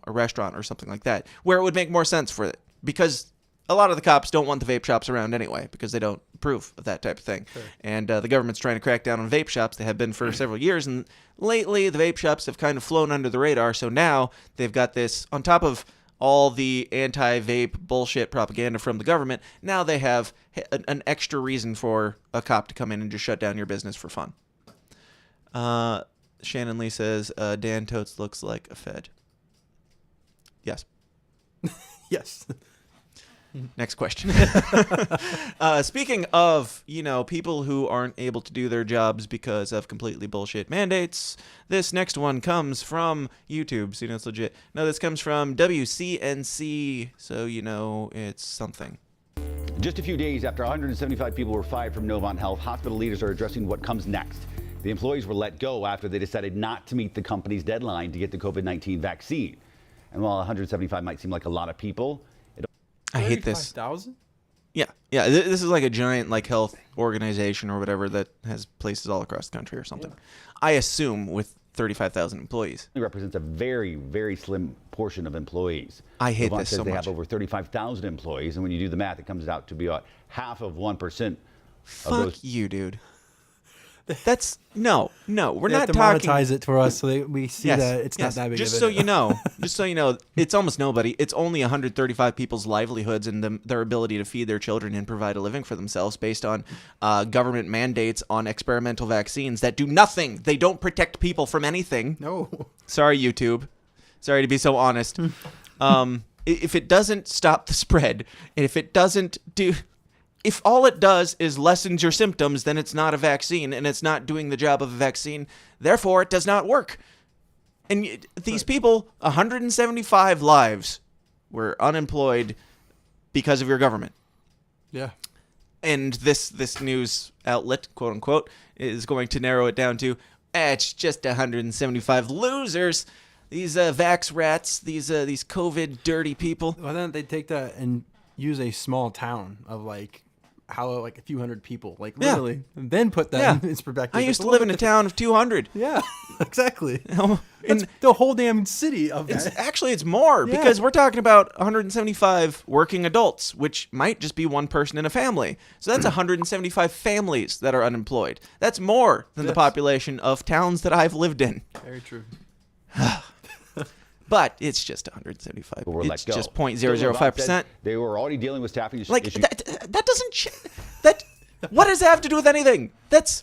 restaurant or something like that, where it would make more sense for it, because a lot of the cops don't want the vape shops around anyway, because they don't approve of that type of thing. Sure. And the government's trying to crack down on vape shops. They have been for several years, and lately the vape shops have kind of flown under the radar. So now they've got this, on top of all the anti-vape bullshit propaganda from the government, now they have an extra reason for a cop to come in and just shut down your business for fun. Shannon Lee says, Dan Totes looks like a Fed. Yes. Yes. Next question. Speaking of, people who aren't able to do their jobs because of completely bullshit mandates, this next one comes from YouTube, so it's legit. No, this comes from WCNC, so it's something. Just a few days after 175 people were fired from Novant Health, hospital leaders are addressing what comes next. The employees were let go after they decided not to meet the company's deadline to get the COVID-19 vaccine. And while 175 might seem like a lot of people, I hate this. 35,000? Yeah. This is like a giant health organization or whatever that has places all across the country or something. Yeah. I assume with 35,000 employees. It represents a very, very slim portion of employees. I hate this so much. They have over 35,000 employees, and when you do the math, it comes out to be about half of 1% of those. Fuck you, dude. That's no. We're they not have to talking. Monetize it for us so we see that it's not that big. Just of so you know, it's almost nobody. It's only 135 people's livelihoods and their ability to feed their children and provide a living for themselves based on government mandates on experimental vaccines that do nothing. They don't protect people from anything. No. Sorry, YouTube. Sorry to be so honest. If it doesn't stop the spread, and if all it does is lessens your symptoms, then it's not a vaccine, and it's not doing the job of a vaccine. Therefore, it does not work. And these people, 175 lives were unemployed because of your government. Yeah. And this news outlet, quote unquote, is going to narrow it down to, it's just 175 losers. These vax rats, these COVID dirty people. Well, then they take that and use a small town of a few hundred people, literally, and then put that in its perspective. I used to live in a town of 200. Yeah, exactly. It's the whole damn city of that. It's more because we're talking about 175 working adults, which might just be one person in a family. So that's 175 families that are unemployed. That's more than the population of towns that I've lived in. Very true. But it's just 175. It's just 0.005%. They were already dealing with staffing issues. That doesn't. What does that have to do with anything? That's.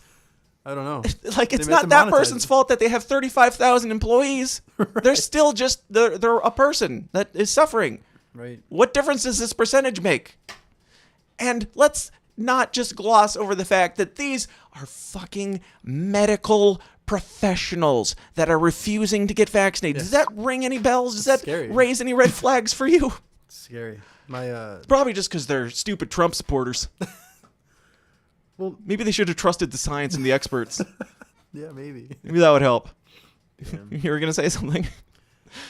I don't know. It's not that person's fault that they have 35,000 employees. Right. They're still just they're a person that is suffering. Right. What difference does this percentage make? And let's not just gloss over the fact that these are fucking medical professionals that are refusing to get vaccinated. Yes. Does that ring any bells? Does that raise any red flags for you? It's scary. Probably just because they're stupid Trump supporters. Well, maybe they should have trusted the science and the experts. Yeah, maybe. Maybe that would help. Yeah. You were gonna say something?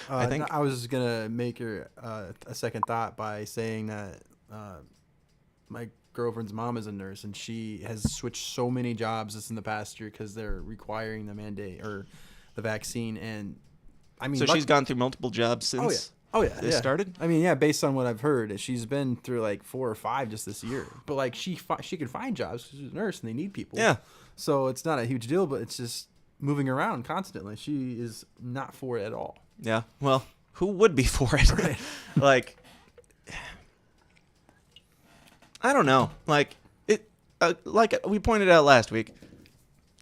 I think I was gonna make a second thought by saying that my girlfriend's mom is a nurse, and she has switched so many jobs just in the past year because they're requiring the mandate or the vaccine. And I mean, so she's gone through multiple jobs since. This started. I mean, based on what I've heard, she's been through 4 or 5 just this year. But she could find jobs because she's a nurse and they need people. Yeah. So it's not a huge deal, but it's just moving around constantly. She is not for it at all. Yeah. Well, who would be for it? Right. I don't know. Like we pointed out last week,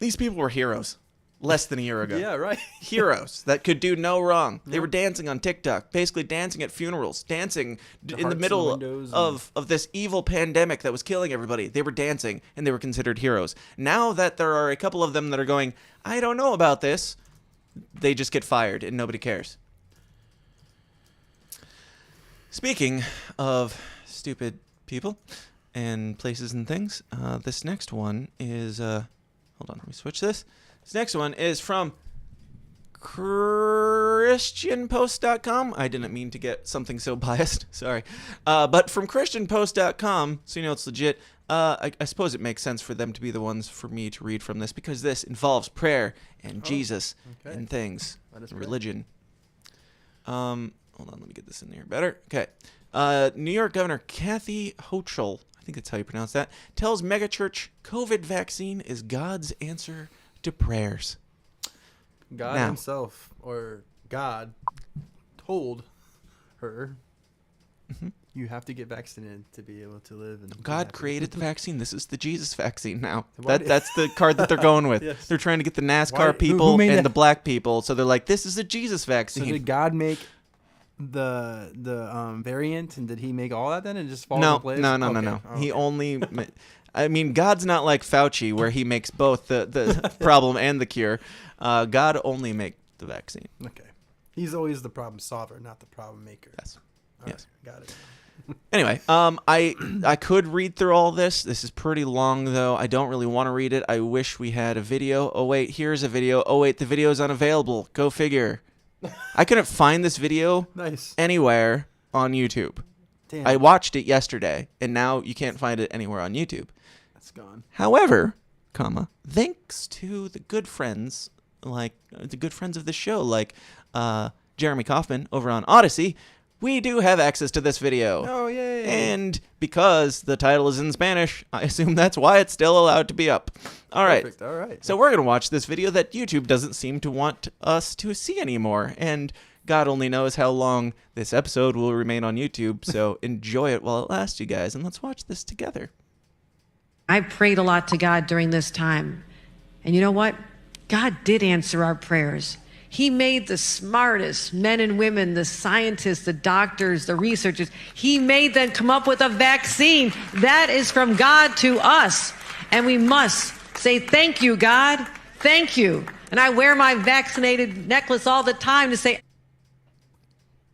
these people were heroes. less than a year ago. Yeah, right. Heroes that could do no wrong. They were dancing on TikTok, basically dancing at funerals, dancing in the middle of this evil pandemic that was killing everybody. They were dancing, and they were considered heroes. Now that there are a couple of them that are going, I don't know about this, they just get fired, and nobody cares. Speaking of stupid people and places and things, this next one is... hold on, let me switch this. This next one is from christianpost.com. I didn't mean to get something so biased. Sorry. But from christianpost.com, so you know it's legit, I suppose it makes sense for them to be the ones for me to read from this, because this involves prayer and Jesus and things, and religion. Hold on, let me get this in here better. Okay. New York Governor Kathy Hochul, I think that's how you pronounce that, tells megachurch COVID vaccine is God's answer to prayers. God himself, or God, told her, you have to get vaccinated to be able to live. And God created the vaccine. This is the Jesus vaccine now. That's the card that they're going with. Yes. They're trying to get the NASCAR people and the black people. So they're like, this is a Jesus vaccine. So did God make the variant, and did he make all that then, and just fall into place? No. Oh, he only... I mean, God's not like Fauci, where he makes both the problem and the cure. God only makes the vaccine. Okay. He's always the problem solver, not the problem maker. Yes. Yes. Got it. Anyway, I could read through all this. This is pretty long, though. I don't really want to read it. I wish we had a video. Oh, wait, here's a video. Oh, wait, the video is unavailable. Go figure. I couldn't find this video anywhere on YouTube. Damn. I watched it yesterday, and now you can't find it anywhere on YouTube. That's gone. However, thanks to the good friends, like the good friends of the show, like Jeremy Kaufman over on Odyssey, we do have access to this video. Oh, yay. And because the title is in Spanish, I assume that's why it's still allowed to be up. All right. Perfect. All right. So we're going to watch this video that YouTube doesn't seem to want us to see anymore. And God only knows how long this episode will remain on YouTube. So enjoy it while it lasts, you guys. And let's watch this together. I prayed a lot to God during this time. And you know what? God did answer our prayers. He made the smartest men and women, the scientists, the doctors, the researchers. He made them come up with a vaccine. That is from God to us. And we must say, thank you, God. Thank you. And I wear my vaccinated necklace all the time to say.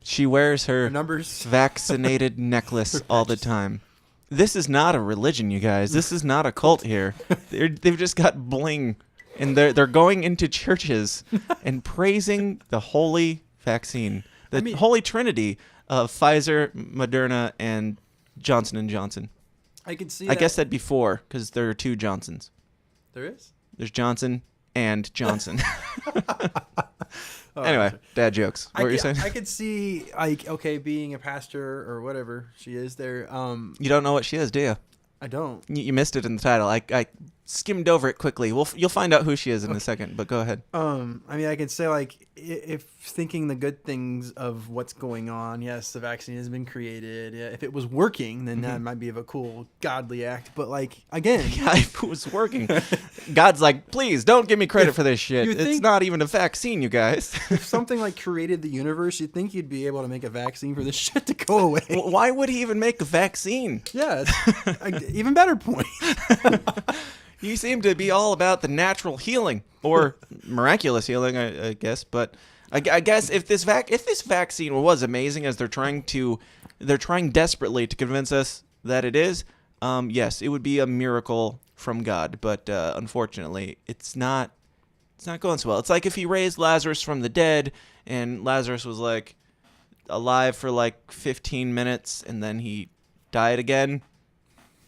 She wears her vaccinated necklace all the time. This is not a religion, you guys. This is not a cult here. They've just got bling. And they're going into churches and praising the holy vaccine, the holy trinity of Pfizer, Moderna, and Johnson & Johnson. I can see I guess that'd be four, because there are two Johnsons. There is? There's Johnson and Johnson. Anyway, dad jokes. What were you saying? I could see, like, okay, being a pastor or whatever she is there. You don't know what she is, do you? I don't. You missed it in the title. I skimmed over it quickly. You'll find out who she is in a second, but go ahead. I mean, I can say, like, if thinking the good things of what's going on, yes, the vaccine has been created. Yeah, if it was working, then that might be of a cool godly act. But, like, again, yeah, if it was working, God's like, please don't give me credit for this shit. It's not even a vaccine, you guys. If something like created the universe, you'd think you'd be able to make a vaccine for this shit to go away. Why would he even make a vaccine? Yeah, it's even better point. You seem to be all about the natural healing, or miraculous healing, I guess. But I guess if this vaccine was amazing, as they're trying desperately to convince us that it is, yes, it would be a miracle from God. But unfortunately, it's not going so well. It's like if he raised Lazarus from the dead, and Lazarus was like alive for like 15 minutes, and then he died again.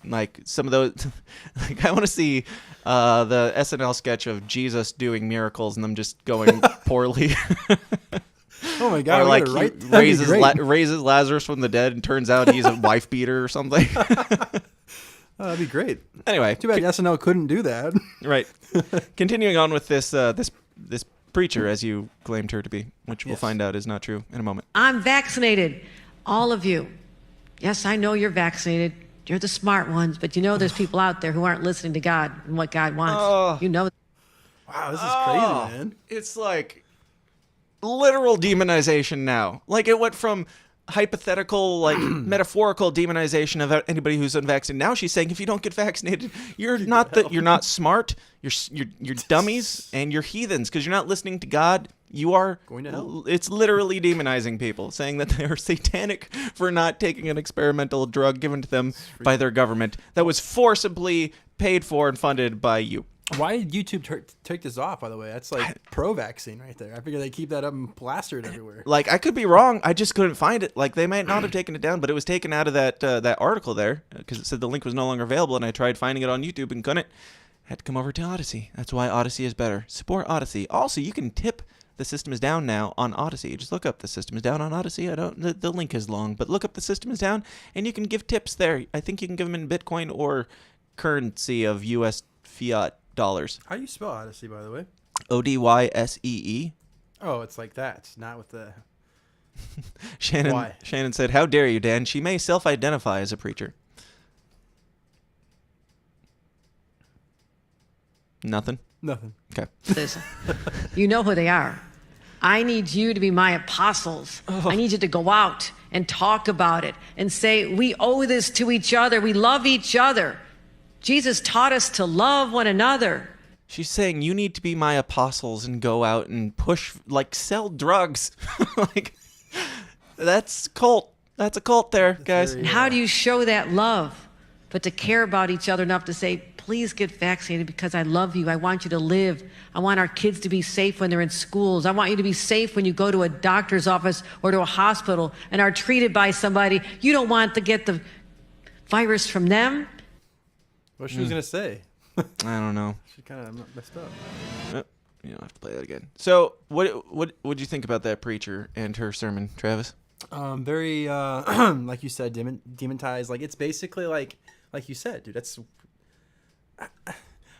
Like some of those, like I want to see the SNL sketch of Jesus doing miracles and them just going poorly. Oh my God! Or like he raises Lazarus from the dead and turns out he's a wife beater or something. That'd be great. Anyway, too bad SNL couldn't do that. Right. Continuing on with this preacher, as you claimed her to be, which we'll find out is not true in a moment. I'm vaccinated, all of you. Yes, I know you're vaccinated. You're the smart ones, but you know there's people out there who aren't listening to God and what God wants. You know. Wow, this is crazy, man. It's like literal demonization now. Like it went from hypothetical, like metaphorical demonization of anybody who's unvaccinated. Now she's saying if you don't get vaccinated, you're not smart, you're dummies, and you're heathens because you're not listening to God. You are going to hell. It's literally demonizing people, saying that they are satanic for not taking an experimental drug given to them by their government that was forcibly paid for and funded by you. Why did YouTube take this off, by the way? That's like pro-vaccine right there. I figure they keep that up and plaster it everywhere. Like, I could be wrong. I just couldn't find it. Like, they might not have taken it down, but it was taken out of that article there because it said the link was no longer available, and I tried finding it on YouTube and couldn't. Had to come over to Odyssey. That's why Odyssey is better. Support Odyssey. Also, you can tip The System Is Down now on Odyssey. Just look up The System Is Down on Odyssey. The link is long, but look up The System Is Down, and you can give tips there. I think you can give them in Bitcoin or currency of U.S. fiat dollars. How do you spell Odyssey, by the way? Odyssee. Oh, it's like that. It's not with the... Shannon said, "How dare you, Dan? She may self-identify as a preacher." Nothing? Nothing. Okay. Listen, you know who they are. I need you to be my apostles. I need you to go out and talk about it and say, we owe this to each other. We love each other. Jesus taught us to love one another. She's saying you need to be my apostles and go out and push, like, sell drugs. Like, that's cult. That's a cult there, guys. And how do you show that love? But to care about each other enough to say, please get vaccinated because I love you. I want you to live. I want our kids to be safe when they're in schools. I want you to be safe when you go to a doctor's office or to a hospital and are treated by somebody. You don't want to get the virus from them. What she was going to say? I don't know. She kind of messed up. Oh, you don't have to play that again. So, what do you think about that preacher and her sermon, Travis? Very, like you said, demonetized. Like, it's basically like you said, dude, that's...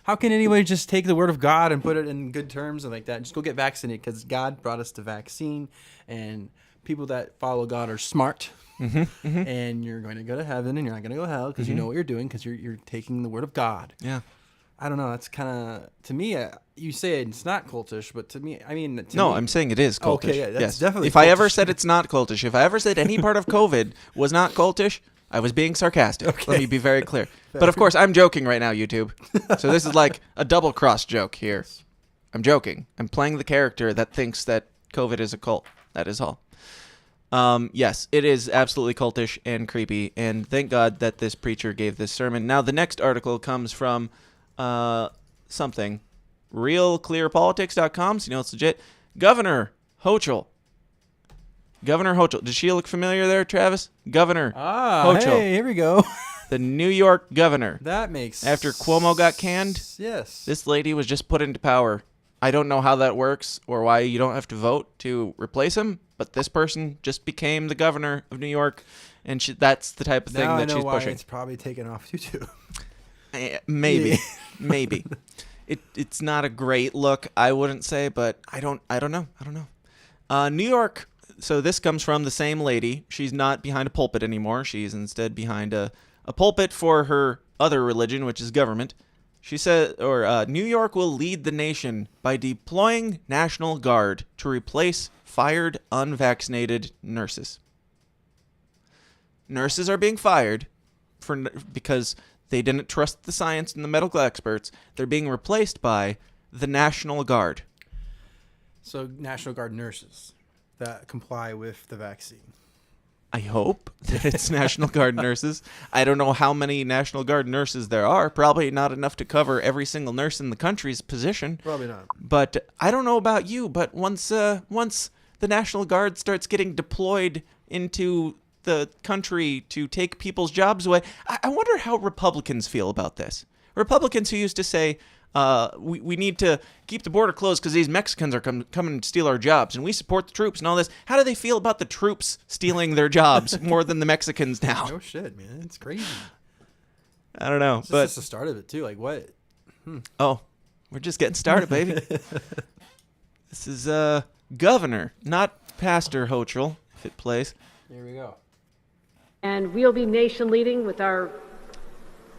How can anybody just take the word of God and put it in good terms and like that? Just go get vaccinated because God brought us the vaccine, and people that follow God are smart. And you're going to go to heaven and you're not going to go to hell because you know what you're doing because you're taking the word of God. Yeah. I don't know. That's kind of, to me, you say it's not cultish, but to me, I mean... I'm saying it is cultish. Okay, yeah, that's definitely If I ever said it's not cultish, if I ever said any part of COVID was not cultish, I was being sarcastic. Okay. Let me be very clear. But of course, I'm joking right now, YouTube. So this is like a double cross joke here. I'm joking. I'm playing the character that thinks that COVID is a cult. That is all. Yes, it is absolutely cultish and creepy, and thank God that this preacher gave this sermon. Now, the next article comes from something, realclearpolitics.com, so you know it's legit. Governor Hochul. Does she look familiar there, Travis? Governor Hochul. Hey, here we go. The New York governor. That makes After Cuomo got canned, yes, this lady was just put into power. I don't know how that works or why you don't have to vote to replace him, but this person just became the governor of New York, and that's the type of thing that she's pushing. It's probably taken off YouTube. Maybe. It's not a great look, I wouldn't say, but I don't know. New York. So this comes from the same lady. She's not behind a pulpit anymore. She's instead behind a pulpit for her other religion, which is government. She said, New York will lead the nation by deploying National Guard to replace fired unvaccinated nurses. Nurses are being fired because they didn't trust the science and the medical experts. They're being replaced by the National Guard. So National Guard nurses that comply with the vaccine. I hope that it's National Guard nurses. I don't know how many National Guard nurses there are. Probably not enough to cover every single nurse in the country's position. Probably not. But I don't know about you, but once the National Guard starts getting deployed into the country to take people's jobs away, I wonder how Republicans feel about this. Republicans who used to say, we need to keep the border closed because these Mexicans are coming to steal our jobs, and we support the troops and all this. How do they feel about the troops stealing their jobs more than the Mexicans now? No shit, man. It's crazy. I don't know. It's just the start of it, too. Like, what? Oh, we're just getting started, baby. This is Governor, not Pastor Hochul, if it plays. Here we go. And we'll be nation leading with our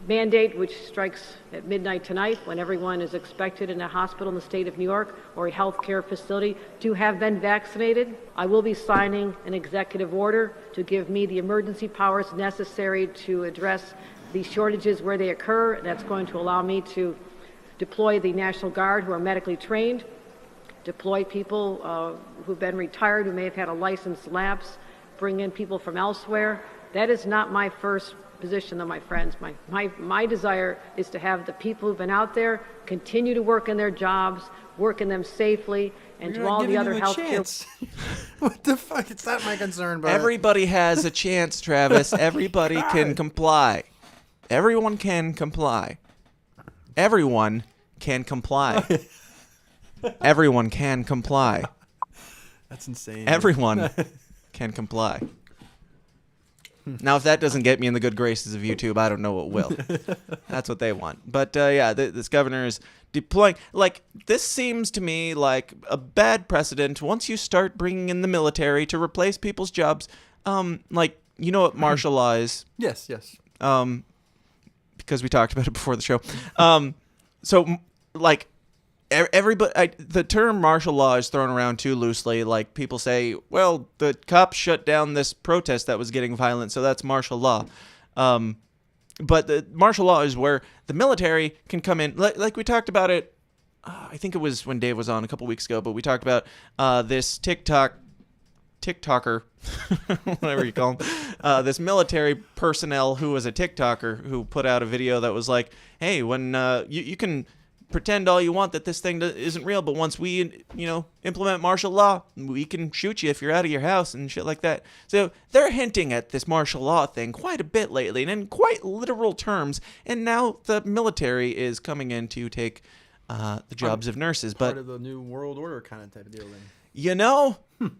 mandate, which strikes at midnight tonight when everyone is expected in a hospital in the state of New York or a healthcare facility to have been vaccinated. I will be signing an executive order to give me the emergency powers necessary to address these shortages where they occur. That's going to allow me to deploy the National Guard, who are medically trained, deploy people who've been retired, who may have had a license lapse, bring in people from elsewhere. That is not my first position, though, my friends. My desire is to have the people who've been out there continue to work in their jobs, work in them safely, and to all the other healthcare. What the fuck? It's not my concern, but Everybody has a chance, Travis. Everybody can comply. Everyone can comply. Everyone can comply. Everyone can comply. That's insane. Everyone can comply. Now, if that doesn't get me in the good graces of YouTube, I don't know what will. That's what they want. But yeah, this governor is deploying. Like, this seems to me like a bad precedent. Once you start bringing in the military to replace people's jobs, like, you know what martial law is? Yes. Because we talked about it before the show. So, like, everybody, the term martial law is thrown around too loosely. Like, people say, well, the cops shut down this protest that was getting violent, so that's martial law. But the martial law is where the military can come in, like we talked about it. I think it was when Dave was on a couple weeks ago, but we talked about this TikToker, whatever you call him, this military personnel who was a TikToker who put out a video that was like, hey, when you can pretend all you want that this thing isn't real, but once we, implement martial law, we can shoot you if you're out of your house and shit like that. So they're hinting at this martial law thing quite a bit lately, and in quite literal terms. And now the military is coming in to take the jobs of nurses. Part of the new world order kind of type of deal then.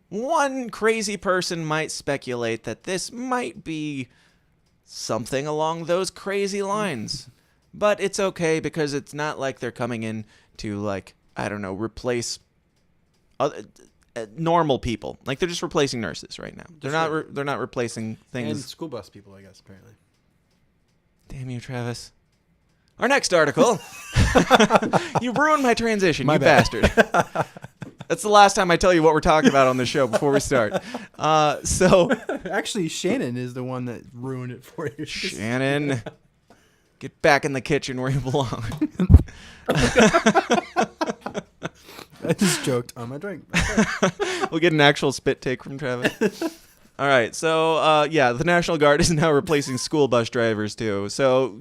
One crazy person might speculate that this might be something along those crazy lines. But it's okay because it's not like they're coming in to, like, I don't know, replace normal people. Like, they're just replacing nurses right now. They're not replacing things. And school bus people, I guess, apparently. Damn you, Travis. Our next article. You ruined my transition, you bastard. That's the last time I tell you what we're talking about on the show before we start. Actually, Shannon is the one that ruined it for you. Shannon. Get back in the kitchen where you belong. I just joked on my drink. We'll get an actual spit take from Travis. All right. So, the National Guard is now replacing school bus drivers, too. So,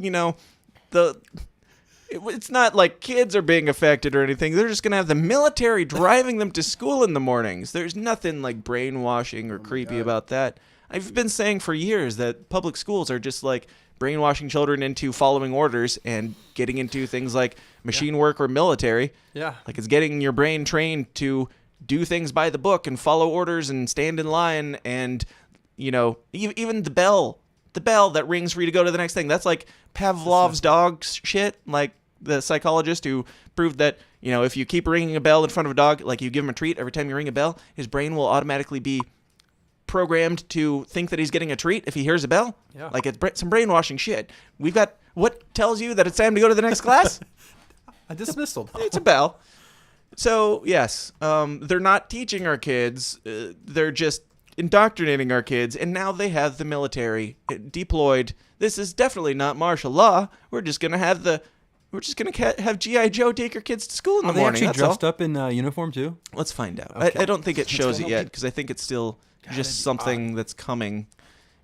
it's not like kids are being affected or anything. They're just going to have the military driving them to school in the mornings. There's nothing like brainwashing or creepy about that. I've been saying for years that public schools are just like brainwashing children into following orders and getting into things like machine work or military. Yeah. Like, it's getting your brain trained to do things by the book and follow orders and stand in line and, even the bell that rings for you to go to the next thing. That's like Pavlov's dog shit. Like, the psychologist who proved that, if you keep ringing a bell in front of a dog, like you give him a treat every time you ring a bell, his brain will automatically be programmed to think that he's getting a treat if he hears a bell. Yeah. Like, it's some brainwashing shit. We've got what tells you that it's time to go to the next class? A dismissal. It's a bell. So, yes, they're not teaching our kids. They're just indoctrinating our kids. And now they have the military deployed. This is definitely not martial law. We're just going to have G.I. Joe take our kids to school in the morning. Are they actually dressed up in uniform, too? Let's find out. Okay. I don't think it shows it yet because I think it's still just something that's coming.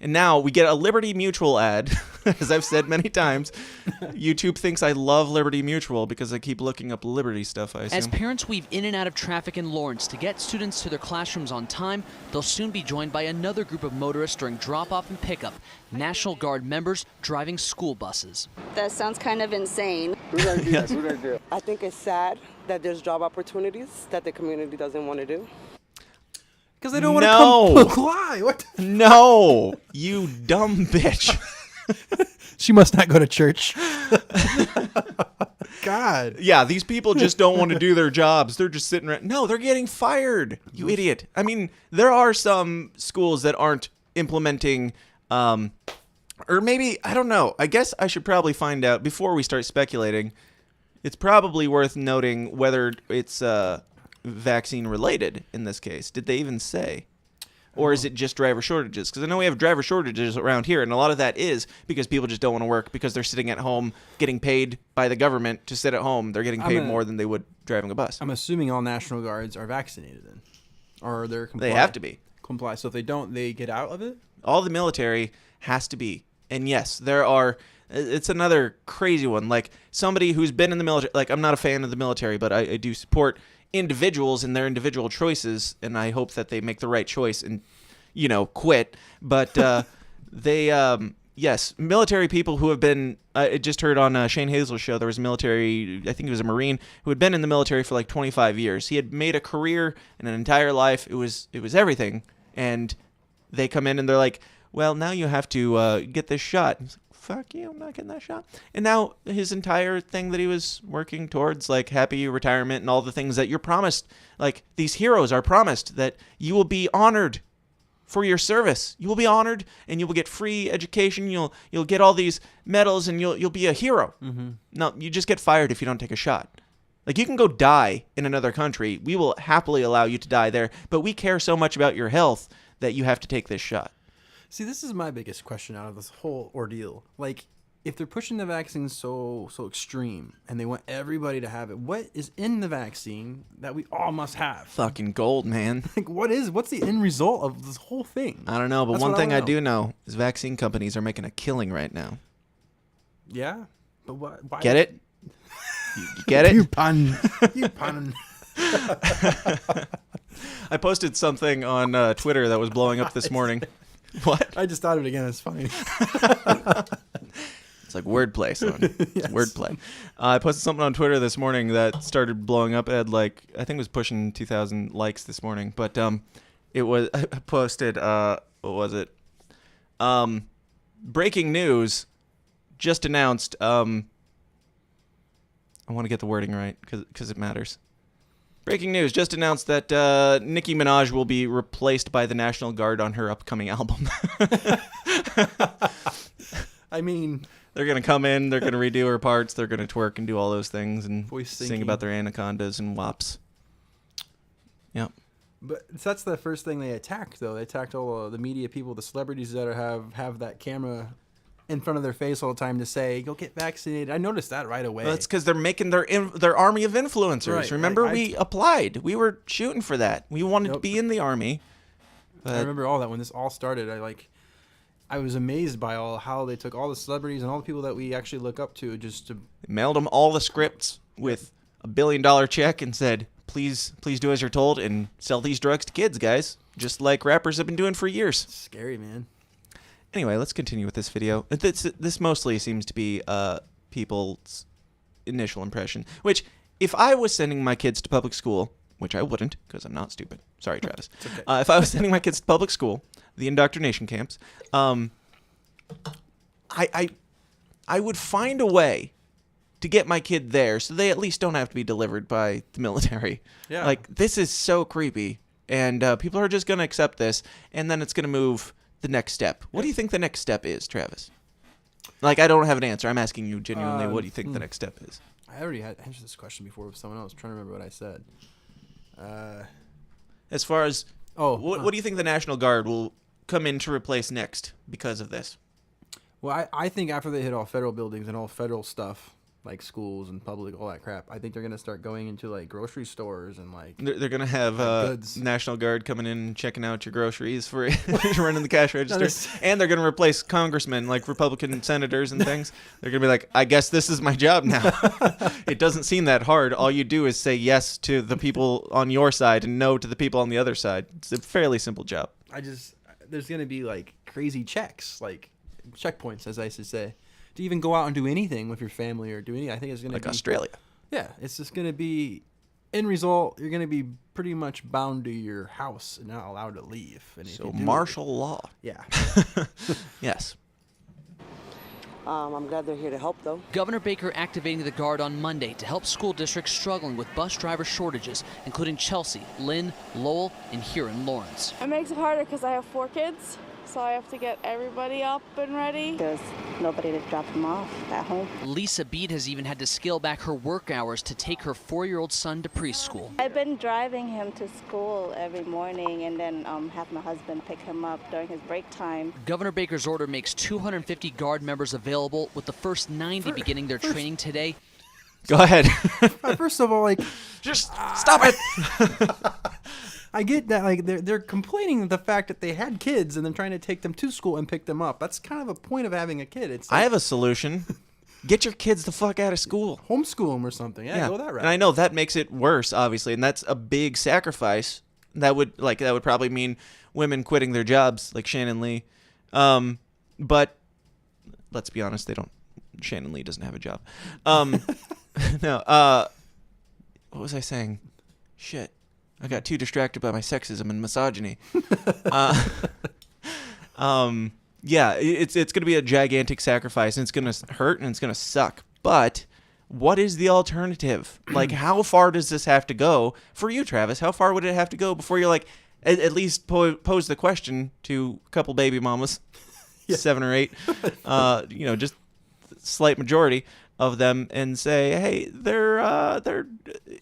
And now we get a Liberty Mutual ad, as I've said many times. YouTube thinks I love Liberty Mutual because I keep looking up Liberty stuff, I assume. As parents weave in and out of traffic in Lawrence to get students to their classrooms on time, they'll soon be joined by another group of motorists during drop-off and pickup, National Guard members driving school buses. That sounds kind of insane. I think it's sad that there's job opportunities that the community doesn't want to do. Because they don't want to comply. What? No, you dumb bitch. She must not go to church. God. Yeah, these people just don't want to do their jobs. They're just sitting around. No, they're getting fired. You idiot. I mean, there are some schools that aren't implementing Or maybe, I don't know. I guess I should probably find out before we start speculating. It's probably worth noting whether it's vaccine related in this case. Did they even say? Or is it just driver shortages? Because I know we have driver shortages around here, and a lot of that is because people just don't want to work because they're sitting at home getting paid by the government to sit at home. They're getting paid more than they would driving a bus. I'm assuming all National Guards are vaccinated then. Or they're They have to be. Comply. So if they don't, they get out of it? All the military has to be. And yes, there are... It's another crazy one. Like, somebody who's been in the military... Like, I'm not a fan of the military, but I do support individuals and their individual choices, and I hope that they make the right choice and, quit. But yes, military people who have been... I just heard on Shane Hazel's show, there was a military... I think he was a Marine, who had been in the military for like 25 years. He had made a career and an entire life. It was everything. And they come in and they're like, well, now you have to get this shot. He's like, fuck you, I'm not getting that shot. And now his entire thing that he was working towards, like happy retirement and all the things that you're promised, like these heroes are promised that you will be honored for your service. You will be honored and you will get free education. You'll get all these medals and you'll be a hero. Mm-hmm. No, you just get fired if you don't take a shot. Like, you can go die in another country. We will happily allow you to die there, but we care so much about your health that you have to take this shot. See, this is my biggest question out of this whole ordeal. Like, if they're pushing the vaccine so extreme and they want everybody to have it, what is in the vaccine that we all must have? Fucking gold, man. Like, what's the end result of this whole thing? I don't know, but one thing I do know is vaccine companies are making a killing right now. Yeah? But why? Get it? You get it? You pun. You pun. I posted something on Twitter that was blowing up this morning. What? I just thought of it again. It's funny. It's like wordplay, son. It's Yes. wordplay. I posted something on Twitter this morning that started blowing up. It had I think it was pushing 2,000 likes this morning. But it was, I posted, what was it? Breaking news, just announced, I want to get the wording right because it matters. Breaking news, just announced that Nicki Minaj will be replaced by the National Guard on her upcoming album. I mean... They're going to come in, they're going to redo her parts, they're going to twerk and do all those things and sing about their anacondas and wops. Yep. But that's the first thing they attacked, though. They attacked all the media people, the celebrities that have that camera in front of their face all the time to say, go get vaccinated. I noticed that right away. Well, that's because they're making their army of influencers. Right. Remember, we applied. We were shooting for that. We wanted to be in the army. I remember all that when this all started. I was amazed by how they took all the celebrities and all the people that we actually look up to just to... Mailed them all the scripts with $1 billion check and said, please do as you're told and sell these drugs to kids, guys. Just like rappers have been doing for years. Scary, man. Anyway, let's continue with this video. This mostly seems to be people's initial impression. Which, if I was sending my kids to public school, which I wouldn't, because I'm not stupid. Sorry, Travis. Okay. If I was sending my kids to public school, the indoctrination camps, I would find a way to get my kid there so they at least don't have to be delivered by the military. Yeah. Like, this is so creepy. And people are just going to accept this, and then it's going to move the next step. What do you think the next step is, Travis? Like, I don't have an answer. I'm asking you genuinely, what do you think the next step is? I already had answered this question before with someone else. I'm trying to remember what I said. As far as, what do you think the National Guard will come in to replace next because of this? Well, I think after they hit all federal buildings and all federal stuff, like schools and public, all that crap, I think they're going to start going into, like, grocery stores and, like... They're going to have goods. National Guard coming in and checking out your groceries for running the cash register. And they're going to replace congressmen, like Republican senators and things. They're going to be like, I guess this is my job now. It doesn't seem that hard. All you do is say yes to the people on your side and no to the people on the other side. It's a fairly simple job. There's going to be, like, crazy checks, like, checkpoints, as I used to say. To even go out and do anything with your family or do anything, I think it's going to be... Like Australia. Yeah, it's just going to be... End result, you're going to be pretty much bound to your house and not allowed to leave. And so martial law. Yeah. Yes. I'm glad they're here to help, though. Governor Baker activating the Guard on Monday to help school districts struggling with bus driver shortages, including Chelsea, Lynn, Lowell, and here in Lawrence. It makes it harder because I have 4 kids. so I have to get everybody up and ready. There's nobody to drop them off at home. Lisa Bead has even had to scale back her work hours to take her 4-year-old son to preschool. I've been driving him to school every morning and then have my husband pick him up during his break time. Governor Baker's order makes 250 Guard members available, with the first 90 beginning their training today. Go ahead. First of all, like, just stop it. I get that, like, they're complaining the fact that they had kids and then trying to take them to school and pick them up. That's kind of a point of having a kid. It's like, I have a solution. Get your kids the fuck out of school. Homeschool them or something. Yeah, go that route. And I know that makes it worse, obviously, and that's a big sacrifice. That would probably mean women quitting their jobs, like Shannon Lee. But let's be honest, they don't. Shannon Lee doesn't have a job. No. What was I saying? Shit. I got too distracted by my sexism and misogyny. Yeah, it's going to be a gigantic sacrifice, and it's going to hurt, and it's going to suck. But what is the alternative? Like, how far does this have to go for you, Travis? How far would it have to go before you're like, at least pose the question to a couple baby mamas, 7 or 8, just slight majority of them, and say, hey,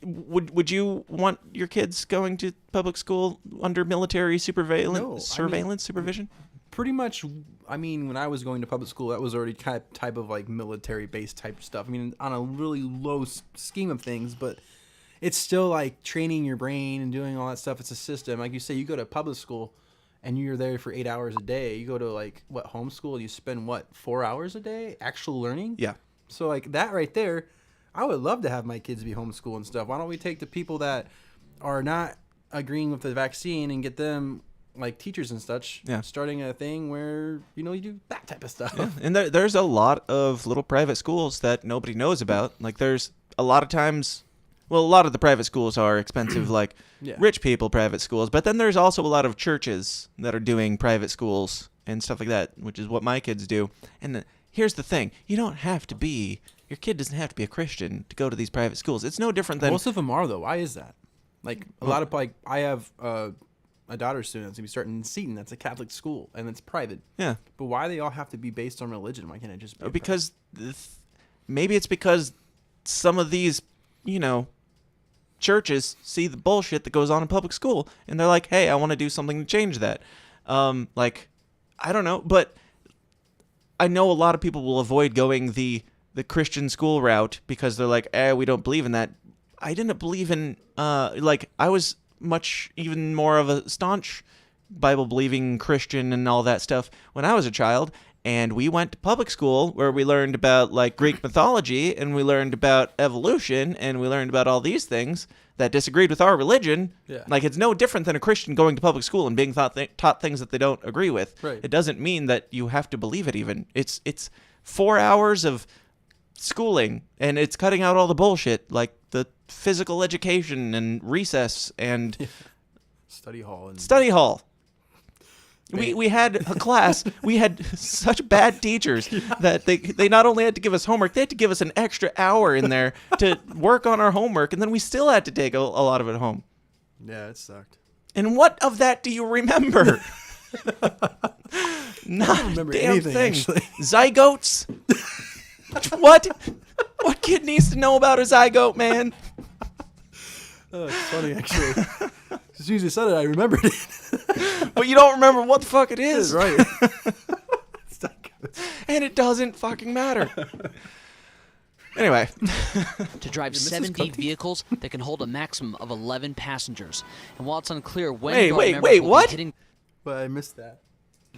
would you want your kids going to public school under military supervision? Pretty much, I mean, when I was going to public school, that was already type of like military-based type stuff. I mean, on a really low scheme of things, but it's still like training your brain and doing all that stuff. It's a system. Like you say, you go to public school and you're there for 8 hours a day. You go to like homeschool, and you spend 4 hours a day actual learning? Yeah. So like that right there, I would love to have my kids be homeschooled and stuff. Why don't we take the people that are not agreeing with the vaccine and get them like teachers and such, starting a thing where, you do that type of stuff. Yeah. And there's a lot of little private schools that nobody knows about. Like there's a lot of times, well, a lot of the private schools are expensive, like rich people private schools. But then there's also a lot of churches that are doing private schools and stuff like that, which is what my kids do. And here's the thing. Your kid doesn't have to be a Christian to go to these private schools. It's no different than... Most of them are, though. Why is that? Like, a lot of, like, I have a daughter soon that's going to be starting in Seton. That's a Catholic school, and it's private. Yeah. But why do they all have to be based on religion? Why can't it just be... Because maybe it's because some of these, churches see the bullshit that goes on in public school, and they're like, hey, I want to do something to change that. I don't know, but... I know a lot of people will avoid going the Christian school route because they're like, we don't believe in that. I didn't believe in, I was much even more of a staunch Bible-believing Christian and all that stuff when I was a child. And we went to public school where we learned about, like, Greek mythology, and we learned about evolution, and we learned about all these things that disagreed with our religion. Yeah. Like, it's no different than a Christian going to public school and being taught things that they don't agree with. Right. It doesn't mean that you have to believe it even. It's 4 hours of schooling, and it's cutting out all the bullshit, like the physical education and recess and... Study hall. We had a class. We had such bad teachers that they not only had to give us homework, they had to give us an extra hour in there to work on our homework, and then we still had to take a lot of it home. Yeah, it sucked. And what of that do you remember? Not I don't remember a damn anything, thing. actually. Zygotes? What? What kid needs to know about a zygote, man? Oh, it's funny, actually. As soon as you said it, I remembered it. But you don't remember what the fuck it is. Right. And it doesn't fucking matter. Anyway. To drive 70 vehicles that can hold a maximum of 11 passengers. And while it's unclear when Guard members will be hitting... But I missed that.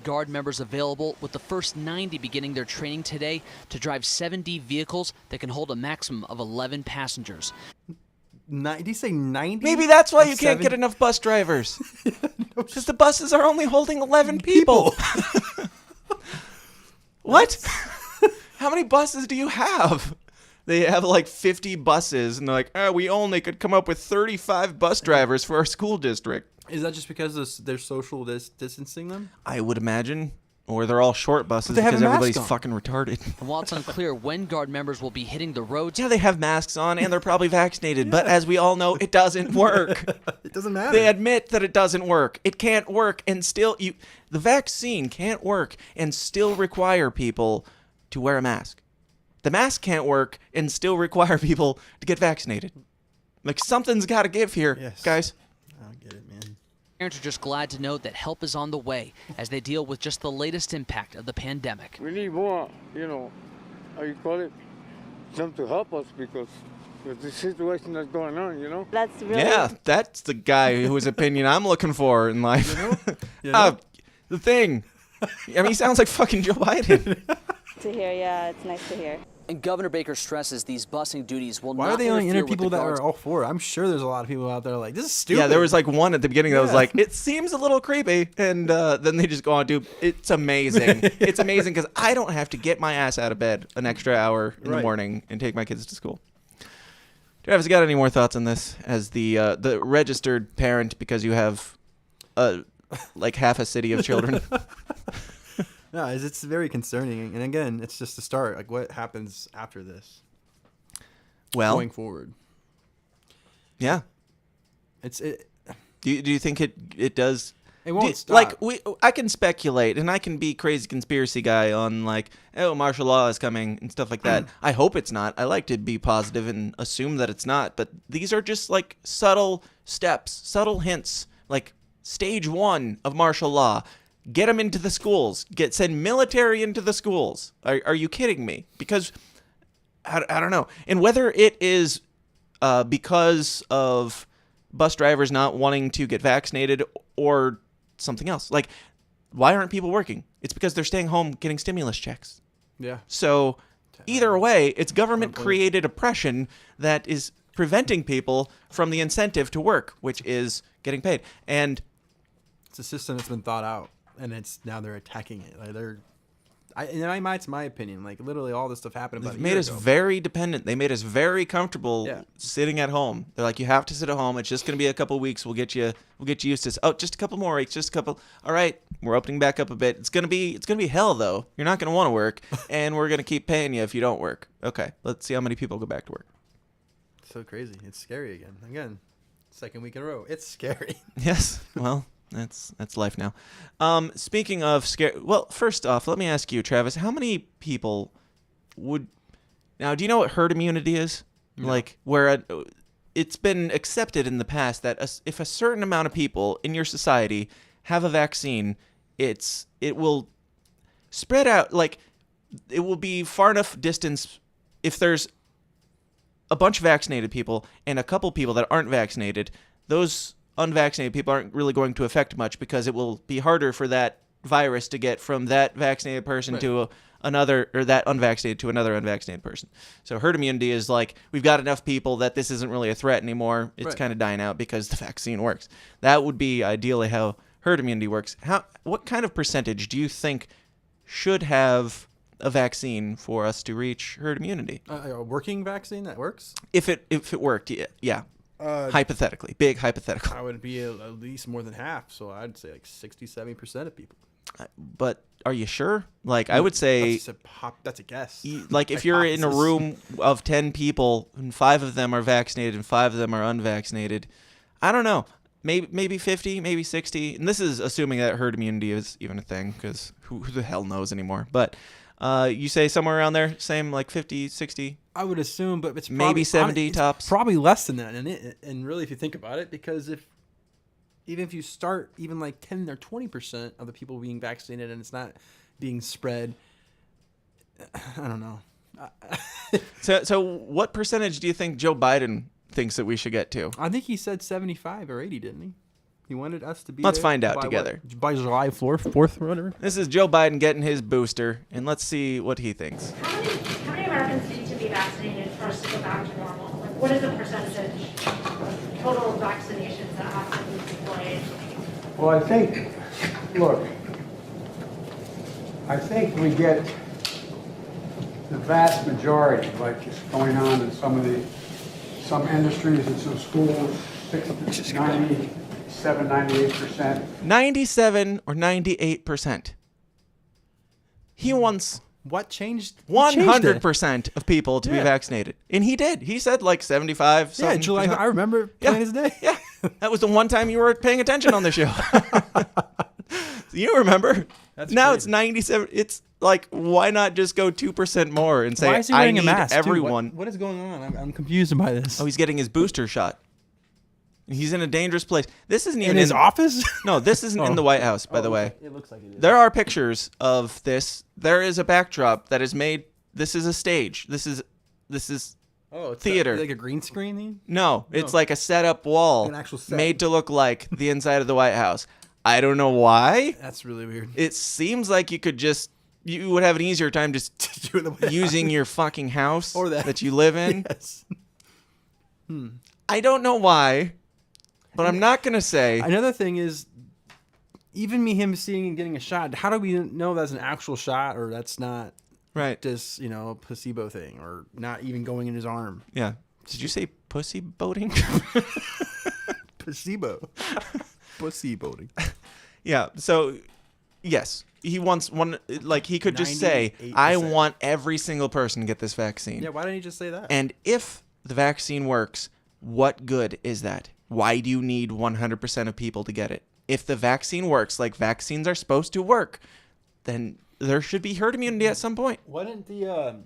Guard members available, with the first 90 beginning their training today to drive 70 vehicles that can hold a maximum of 11 passengers. Did you say 90? Maybe that's why you can't get enough bus drivers. Because the buses are only holding 11 people. What? How many buses do you have? They have like 50 buses, and they're like, we only could come up with 35 bus drivers for our school district. Is that just because they're social distancing them? I would imagine. Or they're all short buses they have because a mask everybody's on. fucking retarded. And while it's unclear when Guard members will be hitting the roads, Yeah, they have masks on and they're probably vaccinated, but as we all know, it doesn't work. It doesn't matter. They admit that it doesn't work. It can't work, and still the vaccine can't work and still require people to wear a mask. The mask can't work and still require people to get vaccinated. Like, something's got to give here, guys. I don't get it, man. parents are just glad to know that help is on the way as they deal with just the latest impact of the pandemic. We need more, how you call it, them to help us because with the situation that's going on, That's really... Yeah, that's the guy whose opinion I'm looking for in life. The thing. I mean, he sounds like fucking Joe Biden. To hear, yeah, it's nice to hear. And Governor Baker stresses these busing duties will Why not are they only interfere interviewing with people the that guards. are all for it? I'm sure there's a lot of people out there like, this is stupid. Yeah, there was like one at the beginning that was Yeah. like, it seems a little creepy. And then they just go on, dude, it's amazing. It's amazing because I don't have to get my ass out of bed an extra hour in the Right. morning and take my kids to school. Travis, you got any more thoughts on this as the registered parent because you have like half a city of children? No, it's very concerning. And again, it's just the start. Like, what happens after this? Well, going forward. Yeah. Do you think it does? It won't stop. Like, I can speculate, and I can be crazy conspiracy guy on like, oh, martial law is coming and stuff like that. I hope it's not. I like to be positive and assume that it's not. But these are just like subtle steps, subtle hints, like stage 1 of martial law. Get them into the schools. Send military into the schools. Are you kidding me? Because I don't know. And whether it is because of bus drivers not wanting to get vaccinated or something else. Like, why aren't people working? It's because they're staying home getting stimulus checks. Yeah. So either way, it's government-created oppression that is preventing people from the incentive to work, which is getting paid. And it's a system that's been thought out. And now they're attacking it. Like it's my opinion. Like, literally, all this stuff happened about they've a made year us ago. very dependent. They made us very comfortable sitting at home. They're like, you have to sit at home. It's just going to be a couple of weeks. We'll get you used to this. Oh, just a couple more weeks. Just a couple. All right, we're opening back up a bit. It's gonna be hell though. You're not gonna want to work, and we're gonna keep paying you if you don't work. Okay, let's see how many people go back to work. So crazy. It's scary again. Again, second week in a row. It's scary. Yes. Well. That's life now. Speaking of scare, well, first off, let me ask you, Travis, how many people do you know what herd immunity is? No. Like, where it's been accepted in the past that if a certain amount of people in your society have a vaccine, it will spread out, like, it will be far enough distance if there's a bunch of vaccinated people and a couple people that aren't vaccinated, those unvaccinated people aren't really going to affect much because it will be harder for that virus to get from that vaccinated person to another, or that unvaccinated to another unvaccinated person. So herd immunity is like, we've got enough people that this isn't really a threat anymore. It's kind of dying out because the vaccine works. That would be ideally how herd immunity works. What kind of percentage do you think should have a vaccine for us to reach herd immunity? A working vaccine that works? If it worked, yeah. Hypothetically, big hypothetical. I would be at least more than half, so I'd say like 60-70% of people. But are you sure? Like, I would say that's a guess. Like, if you're in a room of 10 people and 5 of them are vaccinated and 5 of them are unvaccinated, I don't know. Maybe 50, maybe 60. And this is assuming that herd immunity is even a thing, because who the hell knows anymore? But you say somewhere around there, same, like 50, 60? I would assume, but it's probably, maybe 70 tops. Probably less than that, and really, if you think about it, because even if you start even like 10 or 20% of the people being vaccinated and it's not being spread, I don't know. So what percentage do you think Joe Biden thinks that we should get to? I think he said 75 or 80, didn't he? He wanted us to be. Let's find out together. By July 4th or whatever. This is Joe Biden getting his booster, and let's see what he thinks. How many Americans need to be vaccinated for us to go back to normal? Like, what is the percentage of total vaccinations that have to be deployed? Well, I think we get the vast majority, like is going on in some industries and some schools, 97, 98%. 97 or 98%. He wants what changed? 100% of people to be vaccinated. And he did. He said like 75 something. Yeah, July. I remember plain as day. Yeah. That was the one time you were paying attention on the show. You remember. Now it's 97. It's like, why not just go 2% more and say, why is he wearing I need a mask, everyone. What is going on? I'm confused by this. Oh, he's getting his booster shot. He's in a dangerous place. This isn't even in his office? No, this isn't in the White House, by the way. It looks like it is. There are pictures of this. There is a backdrop that is made. This is a stage. This is it's theater. Like a green screen? No, it's like a set-up wall An actual set. made to look like the inside of the White House. I don't know why. That's really weird. It seems like you would have an easier time just using your fucking house or that you live in. Yes. I don't know why, but I'm not going to say. Another thing is, even him seeing and getting a shot, how do we know that's an actual shot or that's not just, a placebo thing or not even going in his arm? Yeah. Did you say pussy boating? Placebo. Pussy boating. Yeah. So, yes. He wants one, like he could just say, I want every single person to get this vaccine. Yeah, why didn't he just say that? And if the vaccine works, what good is that? Why do you need 100% of people to get it? If the vaccine works like vaccines are supposed to work, then there should be herd immunity at some point. Why didn't the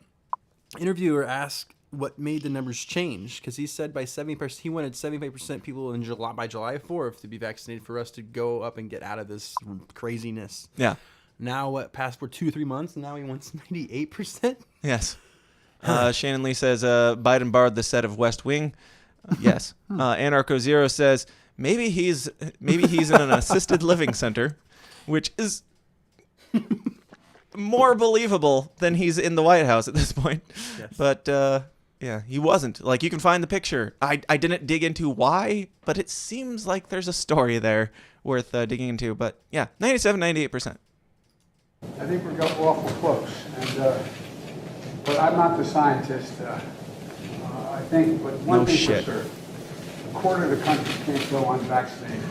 interviewer ask what made the numbers change? Because he said by 70%, he wanted 75% people in by July 4th to be vaccinated for us to go up and get out of this craziness. Yeah. Now past for 2-3 months, and now he wants 98%? Yes. Shannon Lee says Biden borrowed the set of West Wing. Yes. Anarcho Zero says maybe he's in an assisted living center, which is more believable than he's in the White House at this point. Yes. But yeah, he wasn't. Like, you can find the picture. I didn't dig into why, but it seems like there's a story there worth digging into. But yeah, 98%. I think we're getting awful close, but I'm not the scientist. I think, but one thing for sure, a quarter of the country can't go unvaccinated,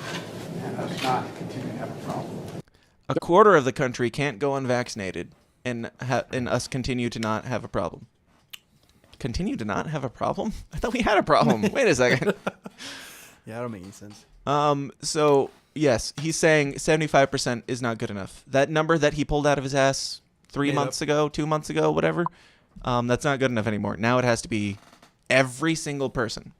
and us not continue to have a problem. A quarter of the country can't go unvaccinated, and us continue to not have a problem. Continue to not have a problem? I thought we had a problem. Wait a second. Yeah, that don't make any sense. So yes, he's saying 75% is not good enough. That number that he pulled out of his ass 2 months ago, whatever, that's not good enough anymore. Now it has to be every single person.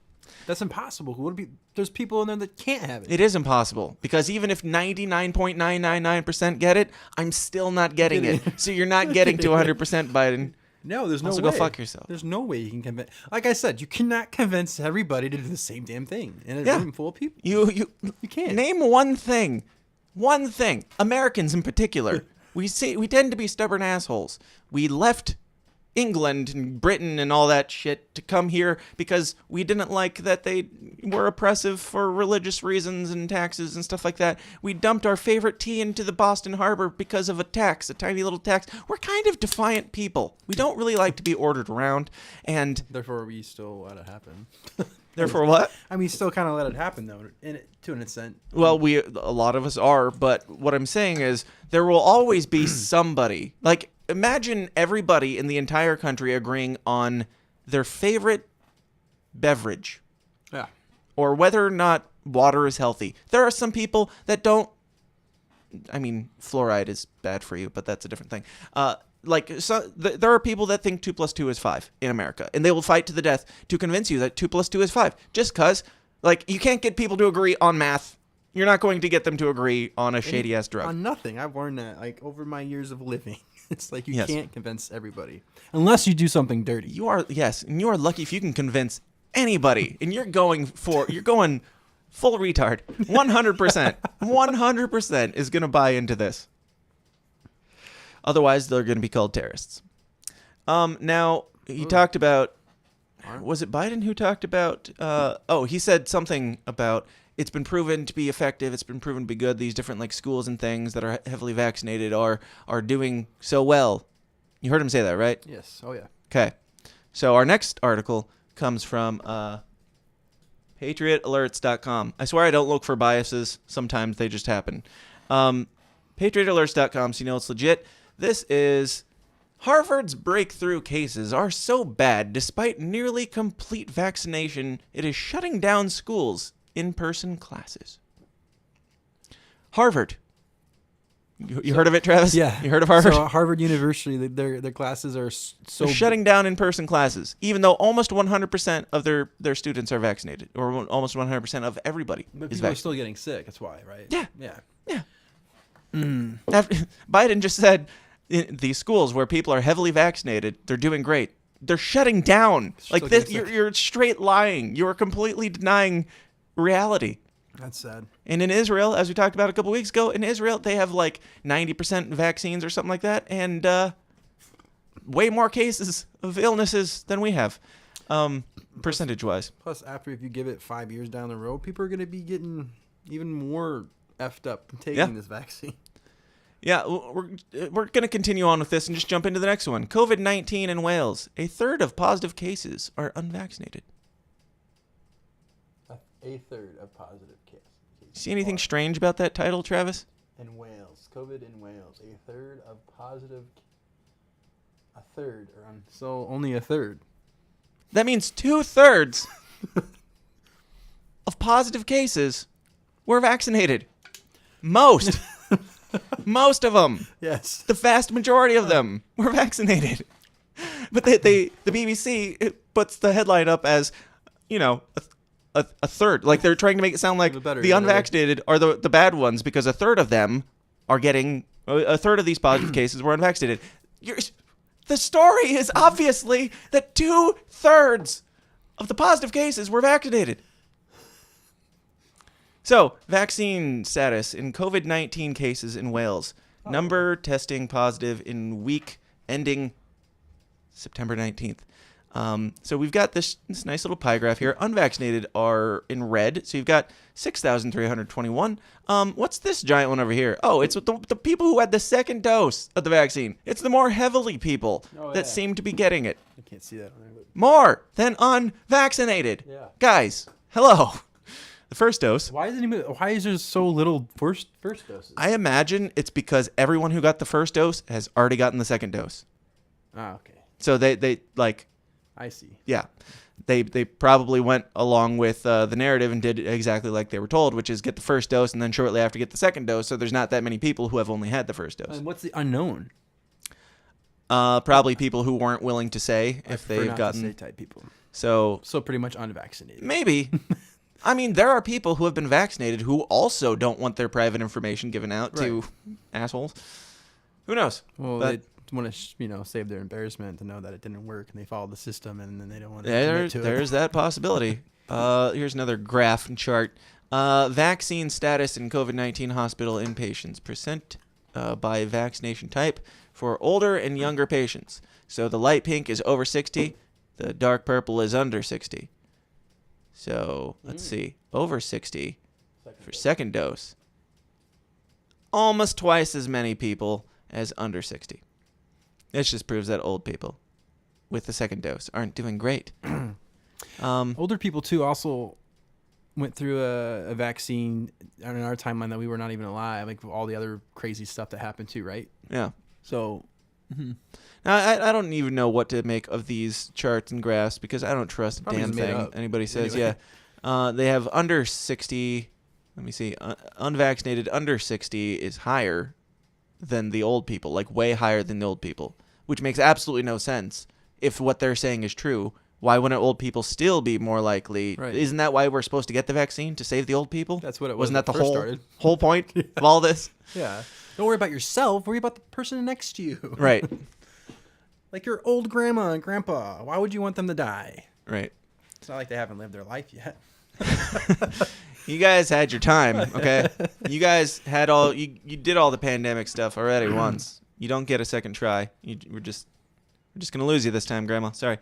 That's impossible. There's people in there that can't have it. It is impossible because even if 99.999% get it, I'm still not getting it. So you're not getting to 100%, Biden. No, there's no way. Also, go fuck yourself. There's no way you can convince. Like I said, you cannot convince everybody to do the same damn thing in a room full of people. You can't. Name one thing. One thing. Americans in particular. We tend to be stubborn assholes. We left England and Britain and all that shit to come here because we didn't like that they were oppressive for religious reasons and taxes and stuff like that. We dumped our favorite tea into the Boston Harbor because of a tax, a tiny little tax. We're kind of defiant people. We don't really like to be ordered around, and therefore we still let it happen. Therefore what? I mean, still kind of let it happen though, to an extent. Well, a lot of us are, but what I'm saying is there will always be somebody. Like, imagine everybody in the entire country agreeing on their favorite beverage. Yeah. Or whether or not water is healthy. There are some people that don't. I mean, fluoride is bad for you, but that's a different thing. There are people that think 2 + 2 is 5 in America, and they will fight to the death to convince you that 2 + 2 is 5. Just because, you can't get people to agree on math. You're not going to get them to agree on a shady-ass drug. On nothing. I've learned that, over my years of living. It's like you can't convince everybody. Unless you do something dirty. You are lucky if you can convince anybody. And you're going full retard. 100%. 100% is going to buy into this. Otherwise, they're going to be called terrorists. Now, he talked about... Was it Biden who talked about... he said something about... It's been proven to be effective. It's been proven to be good. These different schools and things that are heavily vaccinated are doing so well. You heard him say that, right? Yes. Oh, yeah. Okay. So our next article comes from patriotalerts.com. I swear I don't look for biases. Sometimes they just happen. Patriotalerts.com, so you know it's legit. This is Harvard's breakthrough cases are so bad, despite nearly complete vaccination, it is shutting down schools' in-person classes. Harvard. You heard of it, Travis? Yeah. You heard of Harvard? So Harvard University, their classes are so... They're shutting down in-person classes, even though almost 100% of their students are vaccinated, or almost 100% of everybody But is people are vaccinated. still getting sick, that's why, right? Yeah. Yeah. Biden just said in these schools where people are heavily vaccinated, they're doing great. They're shutting down. Like this, you're straight lying. You're completely denying reality. That's sad. And in Israel, as we talked about a couple weeks ago, in Israel, they have like 90% vaccines or something like that, and way more cases of illnesses than we have, percentage-wise. Plus, after if you give it 5 years down the road, people are going to be getting even more effed up from taking this vaccine. Yeah, we're going to continue on with this and just jump into the next one. COVID-19 in Wales. A third of positive cases are unvaccinated. A third of positive cases. See anything strange about that title, Travis? In Wales. COVID in Wales. A third of positive... A third. So only a third. That means 2/3 of positive cases were vaccinated. Most. Most of them. Yes. The vast majority of them were vaccinated. But the BBC puts the headline up as, you know, a third. Like they're trying to make it sound like the unvaccinated are the bad ones because a third of them are getting, a third of these positive cases were unvaccinated. The story is obviously that 2/3 of the positive cases were vaccinated. So, vaccine status in COVID-19 cases in Wales. Number testing positive in week ending September 19th. So we've got this nice little pie graph here. Unvaccinated are in red. So you've got 6,321. What's this giant one over here? Oh, it's the people who had the second dose of the vaccine. It's the more heavily people that seem to be getting it. I can't see that on there. But... More than unvaccinated. Yeah. Guys, hello. The first dose. Why is there so little first doses? I imagine it's because everyone who got the first dose has already gotten the second dose. Ah, okay. So they like... I see. Yeah. They probably went along with the narrative and did exactly like they were told, which is get the first dose and then shortly after get the second dose. So there's not that many people who have only had the first dose. And what's the unknown? Probably people who weren't willing to say if they've gotten... to say type people. So pretty much unvaccinated. Maybe. I mean, there are people who have been vaccinated who also don't want their private information given out to assholes. Who knows? Well, but, they want to, save their embarrassment to know that it didn't work, and they followed the system, and then they don't want to there's admit to it. There's that possibility. Here's another graph and chart. Vaccine status in COVID-19 hospital inpatients. Percent by vaccination type for older and younger patients. So the light pink is over 60. The dark purple is under 60. So let's see. Over 60 for second dose. Almost twice as many people as under 60. This just proves that old people with the second dose aren't doing great. Older people, too, also went through a vaccine in our timeline that we were not even alive, like all the other crazy stuff that happened, too, right? Yeah. So... Now, I don't even know what to make of these charts and graphs because I don't trust a damn thing anybody says. Anyway. Yeah. They have under 60. Let me see. Unvaccinated under 60 is higher than the old people, like way higher than the old people, which makes absolutely no sense. If what they're saying is true, why wouldn't old people still be more likely? Right. Isn't that why we're supposed to get the vaccine, to save the old people? That's what it was. Wasn't that the when it first started. whole point of all this? Yeah. Don't worry about yourself. Worry about the person next to you. Right. Like your old grandma and grandpa. Why would you want them to die? Right. It's not like they haven't lived their life yet. You guys had your time, okay? You guys had you did all the pandemic stuff already once. You don't get a second try. We're just gonna lose you this time, Grandma. Sorry.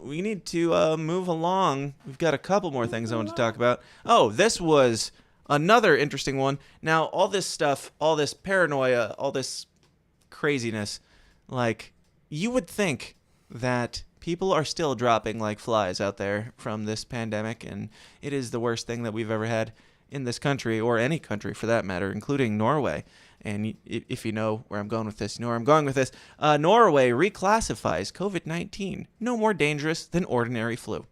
We need to move along. We've got a couple more things I want to talk about. Oh, this was another interesting one. Now, all this stuff, all this paranoia, all this craziness, like, you would think that people are still dropping like flies out there from this pandemic, and it is the worst thing that we've ever had. in this country, or any country for that matter, including Norway. And if you know where I'm going with this, you know where I'm going with this. Norway reclassifies COVID-19 no more dangerous than ordinary flu.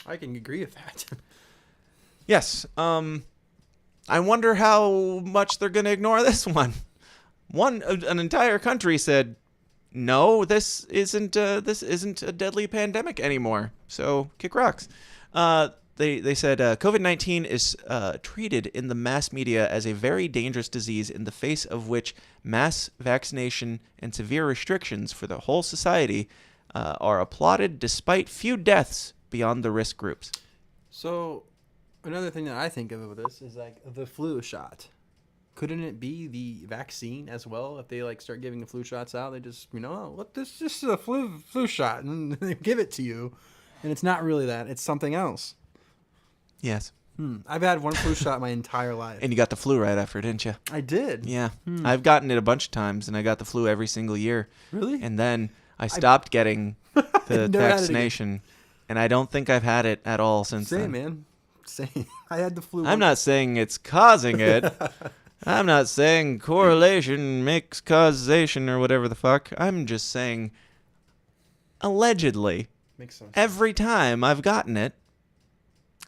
I can agree with that. Yes. I wonder how much they're going to ignore this one. An entire country said, no, this isn't a deadly pandemic anymore. So kick rocks. They said COVID-19 is treated in the mass media as a very dangerous disease in the face of which mass vaccination and severe restrictions for the whole society are applauded despite few deaths beyond the risk groups. So another thing that I think of with this is like the flu shot. Couldn't it be the vaccine as well? If they like start giving the flu shots out, they just, this is a flu shot, and they give it to you, and it's not really that. It's something else. Yes. I've had one flu shot my entire life. And you got the flu right after, didn't you? I did. Yeah. I've gotten it a bunch of times, and I got the flu every single year. Really? And then I stopped getting the vaccination, and I don't think I've had it at all since then. Same, man. Same. I had the flu. I'm not saying it's causing it. I'm not saying correlation makes causation or whatever the fuck. I'm just saying, allegedly, makes sense. Every time I've gotten it,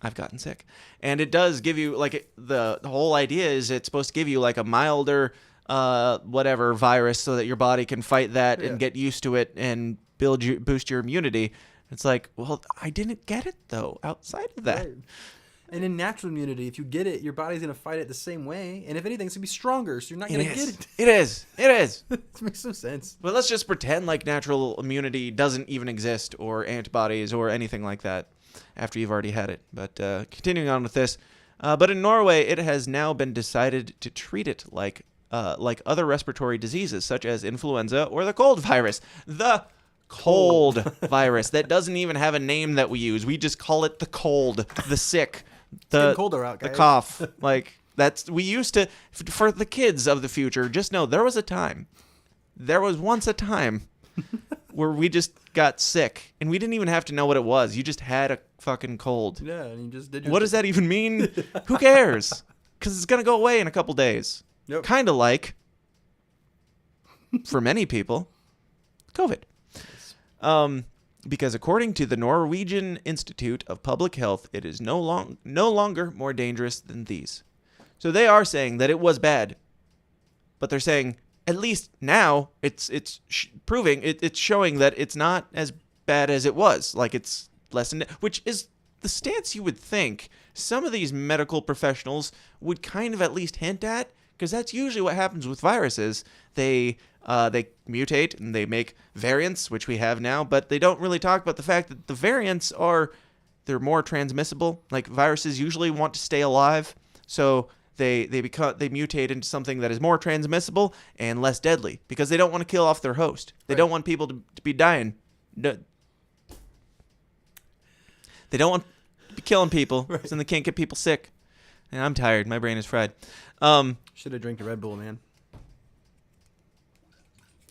I've gotten sick. And it does give you, like, the whole idea is it's supposed to give you, like, a milder, whatever virus so that your body can fight that and get used to it and boost your immunity. It's like, well, I didn't get it, though, outside of that. Right. And in natural immunity, if you get it, your body's going to fight it the same way. And if anything, it's going to be stronger, so you're not going to get it. It is. It is. It makes no sense. But let's just pretend like natural immunity doesn't even exist, or antibodies or anything like that after you've already had it. But continuing on with this. But in Norway, it has now been decided to treat it like other respiratory diseases, such as influenza or the cold virus. The cold virus that doesn't even have a name that we use. We just call it the cold, the sick, the colder out, guys. The cough. Like we used to, for the kids of the future, just know there was once a time where we just got sick and we didn't even have to know what it was. You just had a fucking cold. Yeah, and you just did. What does that even mean? Who cares? Because it's gonna go away in a couple days. Yep. Kind of like, for many people, COVID. Because according to the Norwegian Institute of Public Health, it is no longer more dangerous than these. So they are saying that it was bad, but they're saying at least now it's showing that it's not as bad as it was. Like it's lessened, which is the stance you would think some of these medical professionals would kind of at least hint at, because that's usually what happens with viruses. They mutate and they make variants, which we have now, but they don't really talk about the fact that the variants they're more transmissible. Like viruses usually want to stay alive, so they mutate into something that is more transmissible and less deadly because they don't want to kill off their host. They don't want people to be dying. They don't want to be killing people, so they can't get people sick. And I'm tired. My brain is fried. Should have drank the Red Bull, man.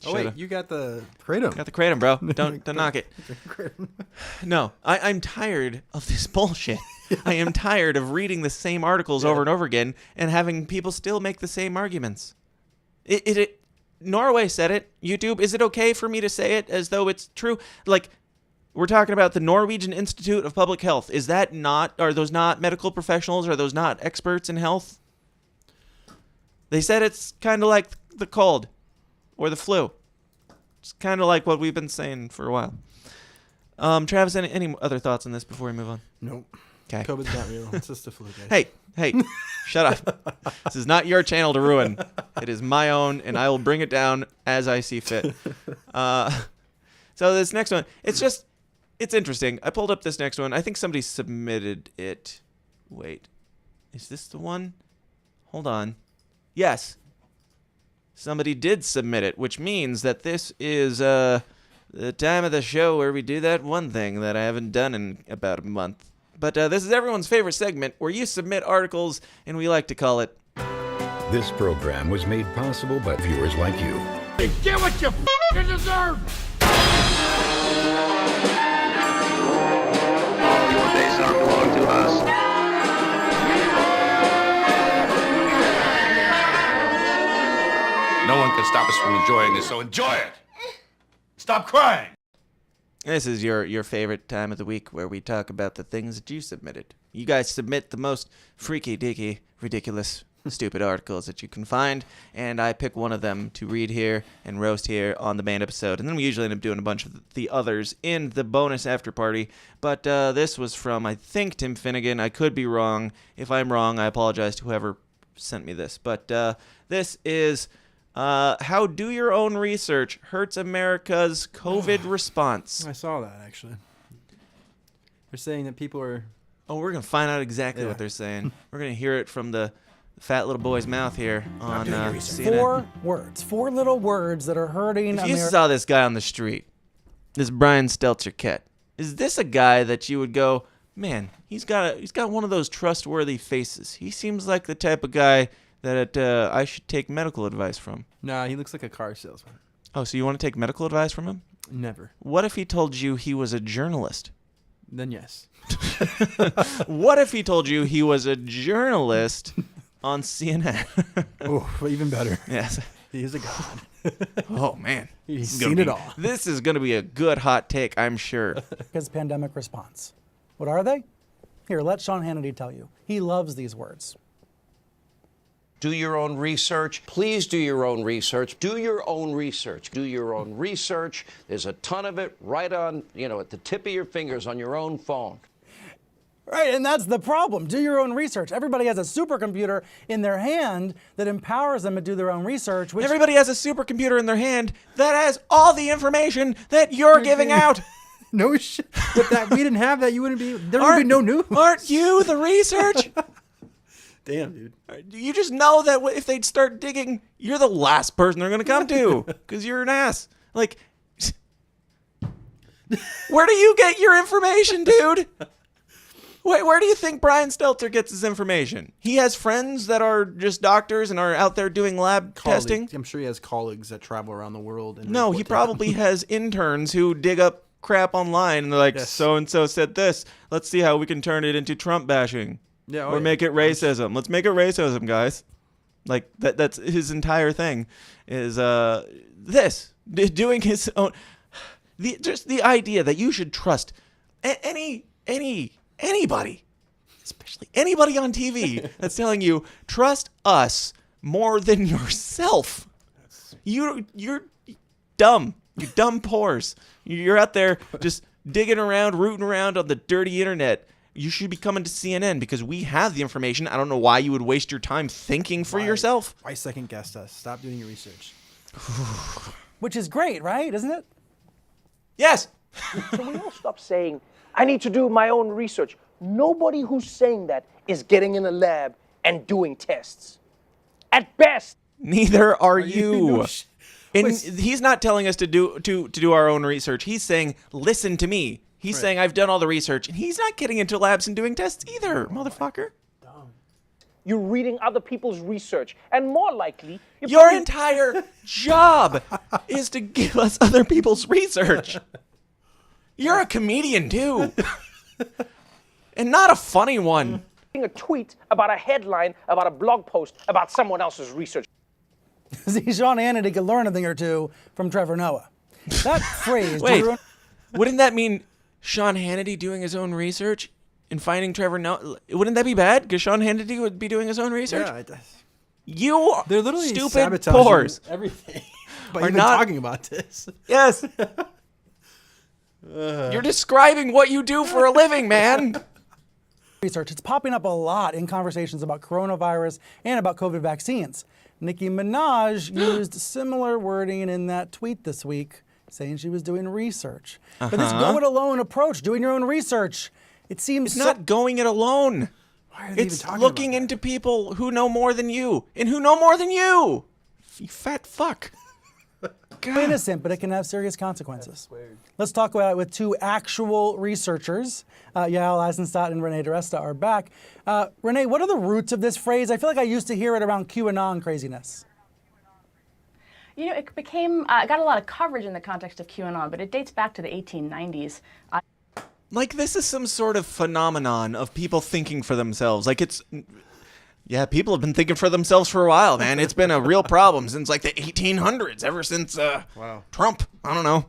Oh, wait, you got the Kratom. Got the Kratom, bro. Don't knock it. No, I'm tired of this bullshit. I am tired of reading the same articles over and over again and having people still make the same arguments. Norway said it. YouTube, is it okay for me to say it as though it's true? Like, we're talking about the Norwegian Institute of Public Health. Are those not medical professionals? Are those not experts in health? They said it's kind of like the cold. Or the flu. It's kind of like what we've been saying for a while. Travis, any other thoughts on this before we move on? Nope. Okay. COVID's not real. It's just the flu, guys. Hey, shut up. This is not your channel to ruin. It is my own, and I will bring it down as I see fit. So this next one, it's interesting. I pulled up this next one. I think somebody submitted it. Wait. Is this the one? Hold on. Yes. Somebody did submit it, which means that this is the time of the show where we do that one thing that I haven't done in about a month. But this is everyone's favorite segment where you submit articles, and we like to call it... This program was made possible by viewers like you. Get what you f***ing deserve! Your days are belong to us. can stop us from enjoying this, so enjoy it. Stop crying. This is your favorite time of the week where we talk about the things that you submitted. You guys submit the most freaky, deaky, ridiculous, stupid articles that you can find, and I pick one of them to read here and roast here on the main episode, and then we usually end up doing a bunch of the others in the bonus after party. But this was from, I think, Tim Finnegan. I could be wrong. If I'm wrong, I apologize to whoever sent me this. But this is how do your own research hurts America's COVID response. I saw that, actually. They're saying that people are... Oh, we're going to find out exactly what they're saying. We're going to hear it from the fat little boy's mouth here on CNN. 4 words. 4 little words that are hurting If you saw this guy on the street, this Brian Stelter-Kett, is this a guy that you would go, man, he's got one of those trustworthy faces. He seems like the type of guy that I should take medical advice from. Nah, he looks like a car salesman. Oh, so you want to take medical advice from him? Never. What if he told you he was a journalist? Then yes. What if he told you he was a journalist on CNN? Oh, even better. Yes. He is a god. Oh, man. He's seen it all. This is going to be a good hot take, I'm sure. His pandemic response. What are they? Here, let Sean Hannity tell you. He loves these words. Do your own research. Please do your own research. Do your own research. Do your own research. There's a ton of it right on, at the tip of your fingers on your own phone. Right, and that's the problem. Do your own research. Everybody has a supercomputer in their hand that empowers them to do their own research. Everybody has a supercomputer in their hand that has all the information that you're giving out. No shit. With that, we didn't have that. You wouldn't be. There would be no news. Aren't you the research? Damn, dude. You just know that if they'd start digging, you're the last person they're going to come to because you're an ass. Like, where do you get your information, dude? Wait, where do you think Brian Stelter gets his information? He has friends that are just doctors and are out there doing lab testing? I'm sure he has colleagues that travel around the world. And no, he probably has interns who dig up crap online and they're like, so-and-so said this. Let's see how we can turn it into Trump bashing. Yeah, or make it racism. Let's make it racism, guys. Like, that's his entire thing is doing his own. Just the idea that you should trust anybody, especially anybody on TV that's telling you, trust us more than yourself. You're dumb. You dumb pores. You're out there just digging around, rooting around on the dirty internet. You should be coming to CNN because we have the information. I don't know why you would waste your time thinking for yourself. Why second guess us? Stop doing your research. Which is great, right? Isn't it? Yes. Can we all stop saying, I need to do my own research? Nobody who's saying that is getting in a lab and doing tests. At best. Neither are you. And he's not telling us to do our own research. He's saying, listen to me. He's saying, I've done all the research, and he's not getting into labs and doing tests either, motherfucker. You're reading other people's research, and more likely... Your entire job is to give us other people's research. You're a comedian, too. And not a funny one. A tweet about a headline, about a blog post, about someone else's research. See, Sean Hannity could learn a thing or two from Trevor Noah. That phrase... Wait, wouldn't that mean... Sean Hannity doing his own research and finding Trevor Noah? Wouldn't that be bad? Because Sean Hannity would be doing his own research? Yeah, it does. They're literally stupid pores. Everything. But you've been talking about this. Yes. You're describing what you do for a living, man. Research. It's popping up a lot in conversations about coronavirus and about COVID vaccines. Nicki Minaj used similar wording in that tweet this week, saying she was doing research. But this go-it-alone approach, doing your own research, it seems... It's not going it alone. Why are they it's even talking looking about into people who know more than you. And who know more than you. You fat fuck. Innocent, but it can have serious consequences. Let's talk about it with 2 actual researchers. Yael Eisenstadt and Renee DiResta are back. Renee, what are the roots of this phrase? I feel like I used to hear it around QAnon craziness. You know, it became, got a lot of coverage in the context of QAnon, but it dates back to the 1890s. Like, this is some sort of phenomenon of people thinking for themselves. Like, Yeah, people have been thinking for themselves for a while, man. It's been a real problem since like the 1800s, ever since Trump. I don't know.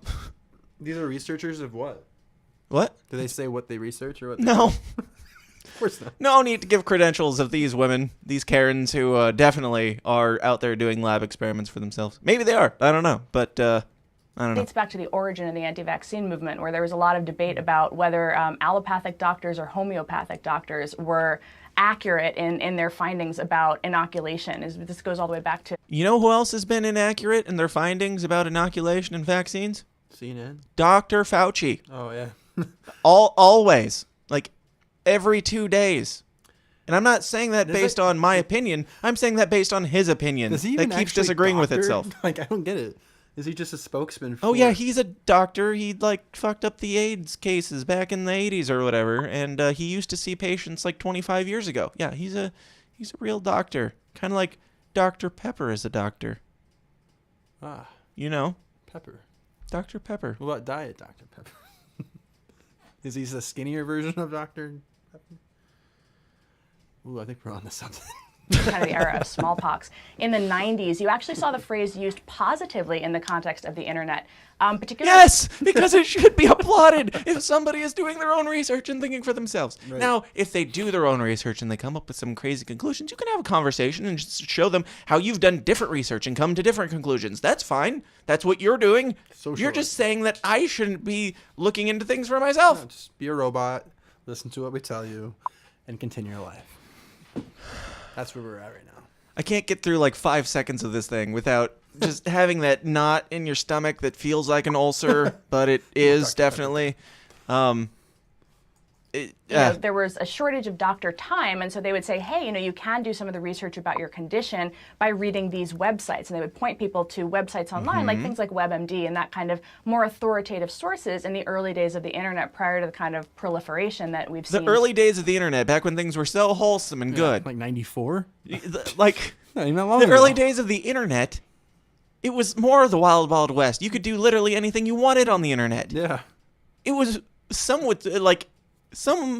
These are researchers of what? What? Do they say what they research or what? No. Of course not. No need to give credentials of these women, these Karens who definitely are out there doing lab experiments for themselves. Maybe they are. I don't know. But I don't know. It dates back to the origin of the anti-vaccine movement, where there was a lot of debate about whether allopathic doctors or homeopathic doctors were accurate in their findings about inoculation. This goes all the way back to... You know who else has been inaccurate in their findings about inoculation and vaccines? CNN. Dr. Fauci. Oh, yeah. Always. Like, every 2 days. And I'm not saying that based on my opinion. I'm saying that based on his opinion. Does he even that keeps actually disagreeing with doctor? itself. Like, I don't get it. Is he just a spokesman for... Oh, yeah, he's a doctor. He, like, fucked up the AIDS cases back in the 80s or whatever. And he used to see patients, like, 25 years ago. Yeah, he's a real doctor. Kind of like Dr. Pepper is a doctor. Ah. You know? Pepper. Dr. Pepper. What about Diet Dr. Pepper? Is he the skinnier version of Dr. Pepper? Ooh, I think we're on to something. kind of the era of smallpox. In the 90s, you actually saw the phrase used positively in the context of the internet. Particularly yes, because it should be applauded if somebody is doing their own research and thinking for themselves. Right. Now, if they do their own research and they come up with some crazy conclusions, you can have a conversation and just show them how you've done different research and come to different conclusions. That's fine. That's what you're doing. You're just saying that I shouldn't be looking into things for myself. No, just be a robot, listen to what we tell you, and continue your life. That's where we're at right now. I can't get through like 5 seconds of this thing without just having that knot in your stomach that feels like an ulcer, but it is definitely. There was a shortage of doctor time, and so they would say, hey, you can do some of the research about your condition by reading these websites. And they would point people to websites online, like things like WebMD and that kind of more authoritative sources in the early days of the internet prior to the kind of proliferation that we've seen. The early days of the internet, back when things were so wholesome and good. Like 94? Like, not even that long the ago. early days of the internet, it was more the wild, wild west. You could do literally anything you wanted on the internet. Yeah. It was, some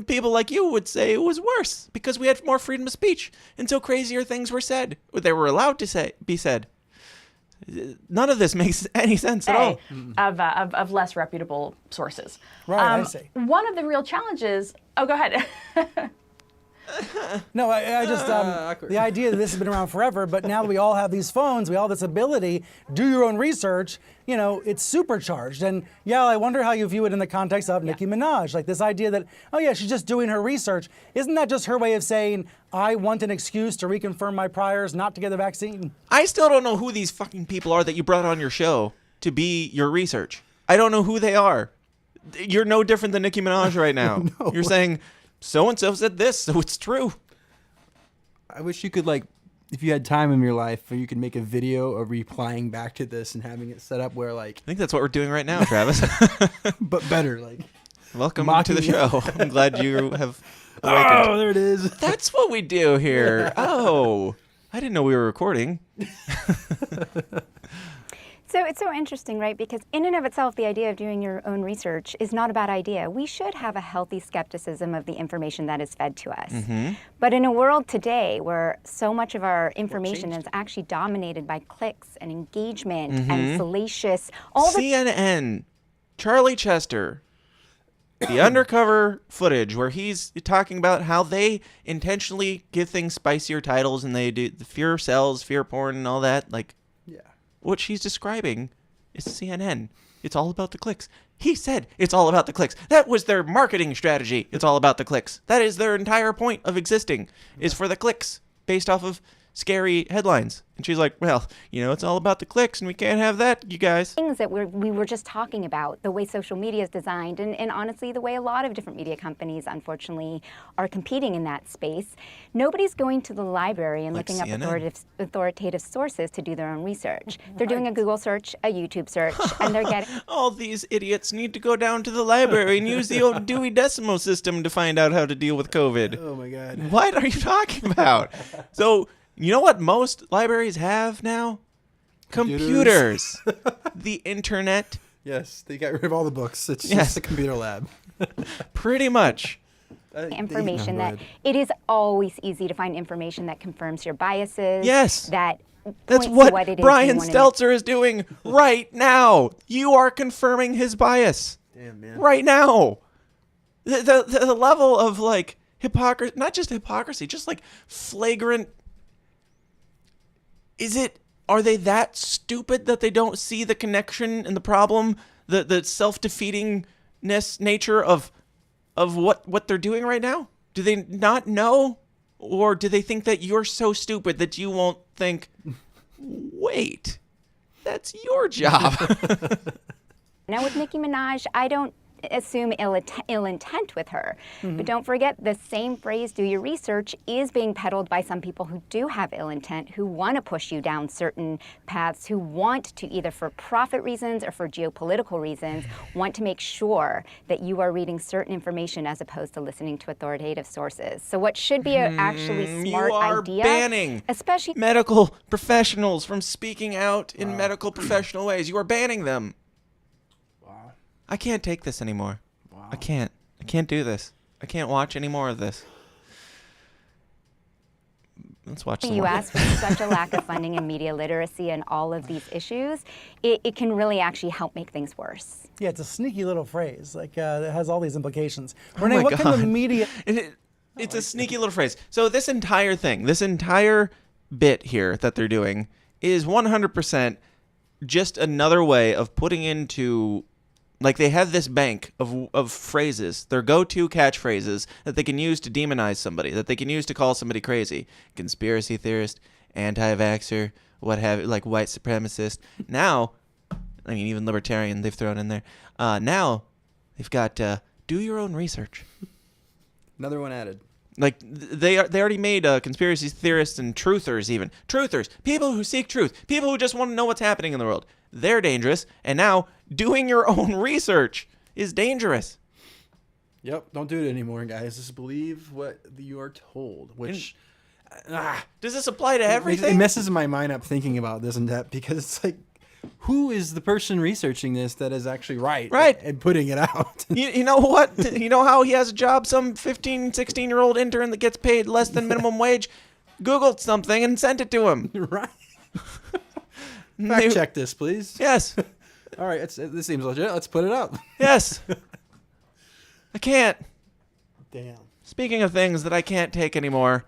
people like you would say it was worse because we had more freedom of speech and so crazier things were said. They were allowed to be said. None of this makes any sense at all. Of less reputable sources. Right, I see. One of the real challenges... Oh, go ahead. No, I just, the idea that this has been around forever, but now that we all have these phones, we all have this ability, do your own research, it's supercharged. And yeah, I wonder how you view it in the context of Nicki Minaj. Like this idea that, oh yeah, she's just doing her research. Isn't that just her way of saying, I want an excuse to reconfirm my priors not to get the vaccine? I still don't know who these fucking people are that you brought on your show to be your research. I don't know who they are. You're no different than Nicki Minaj right now. No. You're saying... so-and-so said this, so it's true. I wish you could, if you had time in your life, you could make a video of replying back to this and having it set up where, I think that's what we're doing right now, Travis. But better, Welcome to the show. I'm glad you have awakened. Oh, there it is. That's what we do here. Oh, I didn't know we were recording. So it's so interesting, right? Because in and of itself, the idea of doing your own research is not a bad idea. We should have a healthy skepticism of the information that is fed to us. Mm-hmm. But in a world today where so much of our information is actually dominated by clicks and engagement and salacious, CNN, Charlie Chester, the undercover footage where he's talking about how they intentionally give things spicier titles and they do the fear sells, fear porn and all that, what she's describing is CNN. It's all about the clicks. He said it's all about the clicks. That was their marketing strategy. It's all about the clicks. That is their entire point of existing, is for the clicks, based off of scary headlines. And she's like, well, it's all about the clicks, and we can't have that, you guys. Things that we were just talking about, the way social media is designed, and honestly, the way a lot of different media companies, unfortunately, are competing in that space. Nobody's going to the library and looking CNN. Up authoritative sources to do their own research. They're doing a Google search, a YouTube search, and they're getting... All these idiots need to go down to the library and use the old Dewey Decimal System to find out how to deal with COVID. Oh, my God. What are you talking about? So... You know what most libraries have now? Computers. The internet. Yes, they got rid of all the books. It's just a computer lab. Pretty much. information that it is always easy to find information that confirms your biases. Yes. That That's points to what it is Brian you wanna Stelter is doing right now. You are confirming his bias. Damn, man. Right now. The level of like hypocrisy, not just hypocrisy, just like flagrant. Are they that stupid that they don't see the connection and the problem, the self-defeatingness nature of what they're doing right now? Do they not know? Or do they think that you're so stupid that you won't think, wait, that's your job? Now with Nicki Minaj, I don't assume ill intent with her. But don't forget, the same phrase, do your research, is being peddled by some people who do have ill intent, who want to push you down certain paths, who want to, either for profit reasons or for geopolitical reasons, want to make sure that you are reading certain information as opposed to listening to authoritative sources. So what should be an actually smart you are idea, banning especially medical professionals from speaking out in medical professional ways. You are banning them. I can't take this anymore. Wow. I can't do this. I can't watch any more of this. Let's watch some more. U.S. with such a lack of funding and media literacy and all of these issues, it can really actually help make things worse. Yeah, it's a sneaky little phrase. Like, it has all these implications. Oh Renee, my what can the God. media... It's a sneaky little phrase. So this entire bit here that they're doing is 100% just another way of putting into... Like, they have this bank of phrases, their go-to catchphrases that they can use to demonize somebody, that they can use to call somebody crazy. Conspiracy theorist, anti-vaxxer, what have you, like white supremacist. Now, I mean, even libertarian they've thrown in there. Now, they've got do your own research. Another one added. Like, they already made conspiracy theorists and truthers even. Truthers, people who seek truth, people who just want to know what's happening in the world. They're dangerous, and now doing your own research is dangerous. Yep, don't do it anymore, guys. Just believe what you are told, which... Does this apply to everything? It messes my mind up thinking about this and that, because it's like, who is the person researching this that is actually right and putting it out? You know what? You know how he has a job, some 15, 16-year-old intern that gets paid less than minimum wage Googled something and sent it to him. Right. Fact check this, please. Yes. All right, this seems legit. Let's put it up. Yes. I can't. Damn. Speaking of things that I can't take anymore,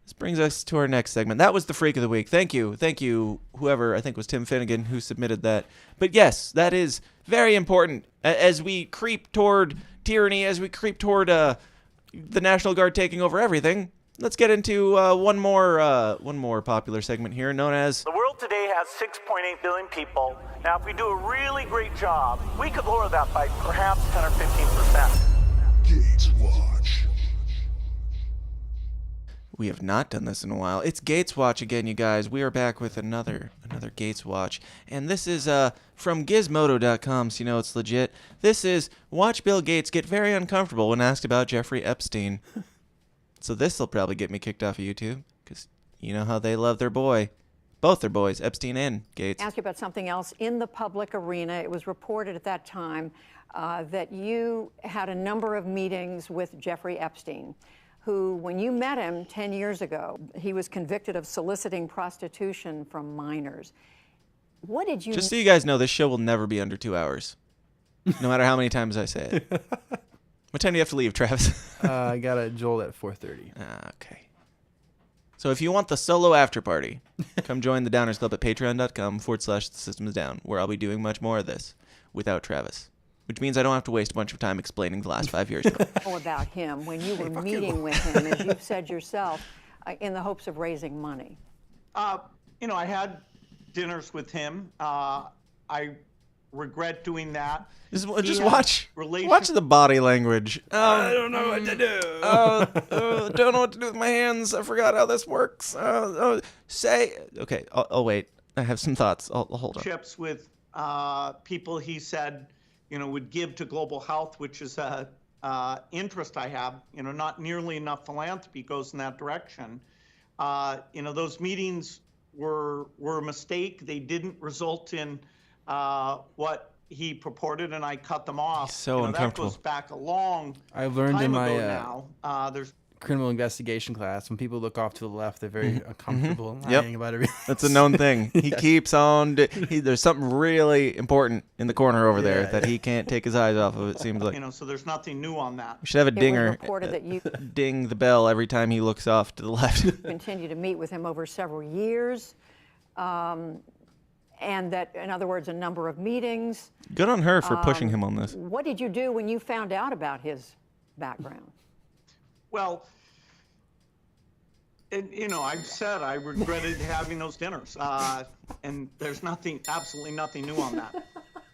this brings us to our next segment. That was the Freak of the Week. Thank you, whoever, I think was Tim Finnegan who submitted that. But yes, that is very important as we creep toward tyranny, as we creep toward the National Guard taking over everything. Let's get into one more popular segment here, known as... The world today has 6.8 billion people. Now, if we do a really great job, we could lower that by perhaps 10 or 15%. Gates Watch. We have not done this in a while. It's Gates Watch again, you guys. We are back with another Gates Watch. And this is from Gizmodo.com, so you know it's legit. This is Watch Bill Gates get very uncomfortable when asked about Jeffrey Epstein. So this will probably get me kicked off of YouTube, because you know how they love their boy. Both their boys, Epstein and Gates. Ask you about something else. In the public arena, it was reported at that time that you had a number of meetings with Jeffrey Epstein, who, when you met him 10 years ago, he was convicted of soliciting prostitution from minors. What did you... Just so you guys know, this show will never be under 2 hours, no matter how many times I say it. What time do you have to leave, Travis? I got a Joel at 4:30. Okay. So if you want the solo after party, come join the Downers Club at patreon.com/thesystemsdown, where I'll be doing much more of this without Travis. Which means I don't have to waste a bunch of time explaining the last 5 years. about him when you were meeting with him, as you've said yourself, in the hopes of raising money? You know, I had dinners with him. I regret doing that. Just watch the body language. I don't know what to do. Don't know what to do with my hands. I forgot how this works. Okay, I'll wait. I have some thoughts. I'll hold on. Chips with people he said, you know, would give to global health, which is a interest I have. You know, not nearly enough philanthropy goes in that direction. You know, those meetings were a mistake. They didn't result in what he purported, and I cut them off. He's so uncomfortable. That goes back a long I learned in time my ago now. There's criminal investigation class, when people look off to the left, they're very uncomfortable Yep. lying about everything. That's a known thing. He keeps on. There's something really important in the corner over there that he can't take his eyes off of. It seems like. so there's nothing new on that. We should have a It was dinger. reported that you Ding the bell every time he looks off to the left. continue to meet with him over several years, and that, in other words, a number of meetings. Good on her for pushing him on this. What did you do when you found out about his background? Well, and, I've said I regretted having those dinners, and there's absolutely nothing new on that.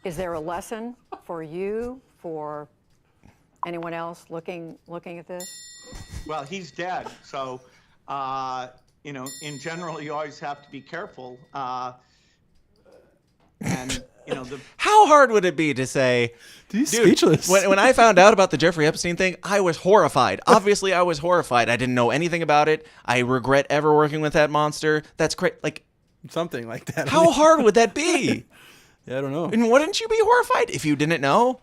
Is there a lesson for you, for anyone else looking at this? Well, he's dead, so, in general, you always have to be careful. How hard would it be to say, dude, speechless. When I found out about the Jeffrey Epstein thing, I was horrified. Obviously, I was horrified. I didn't know anything about it. I regret ever working with that monster. That's crazy. Like, something like that. How hard would that be? Yeah, I don't know. And wouldn't you be horrified if you didn't know?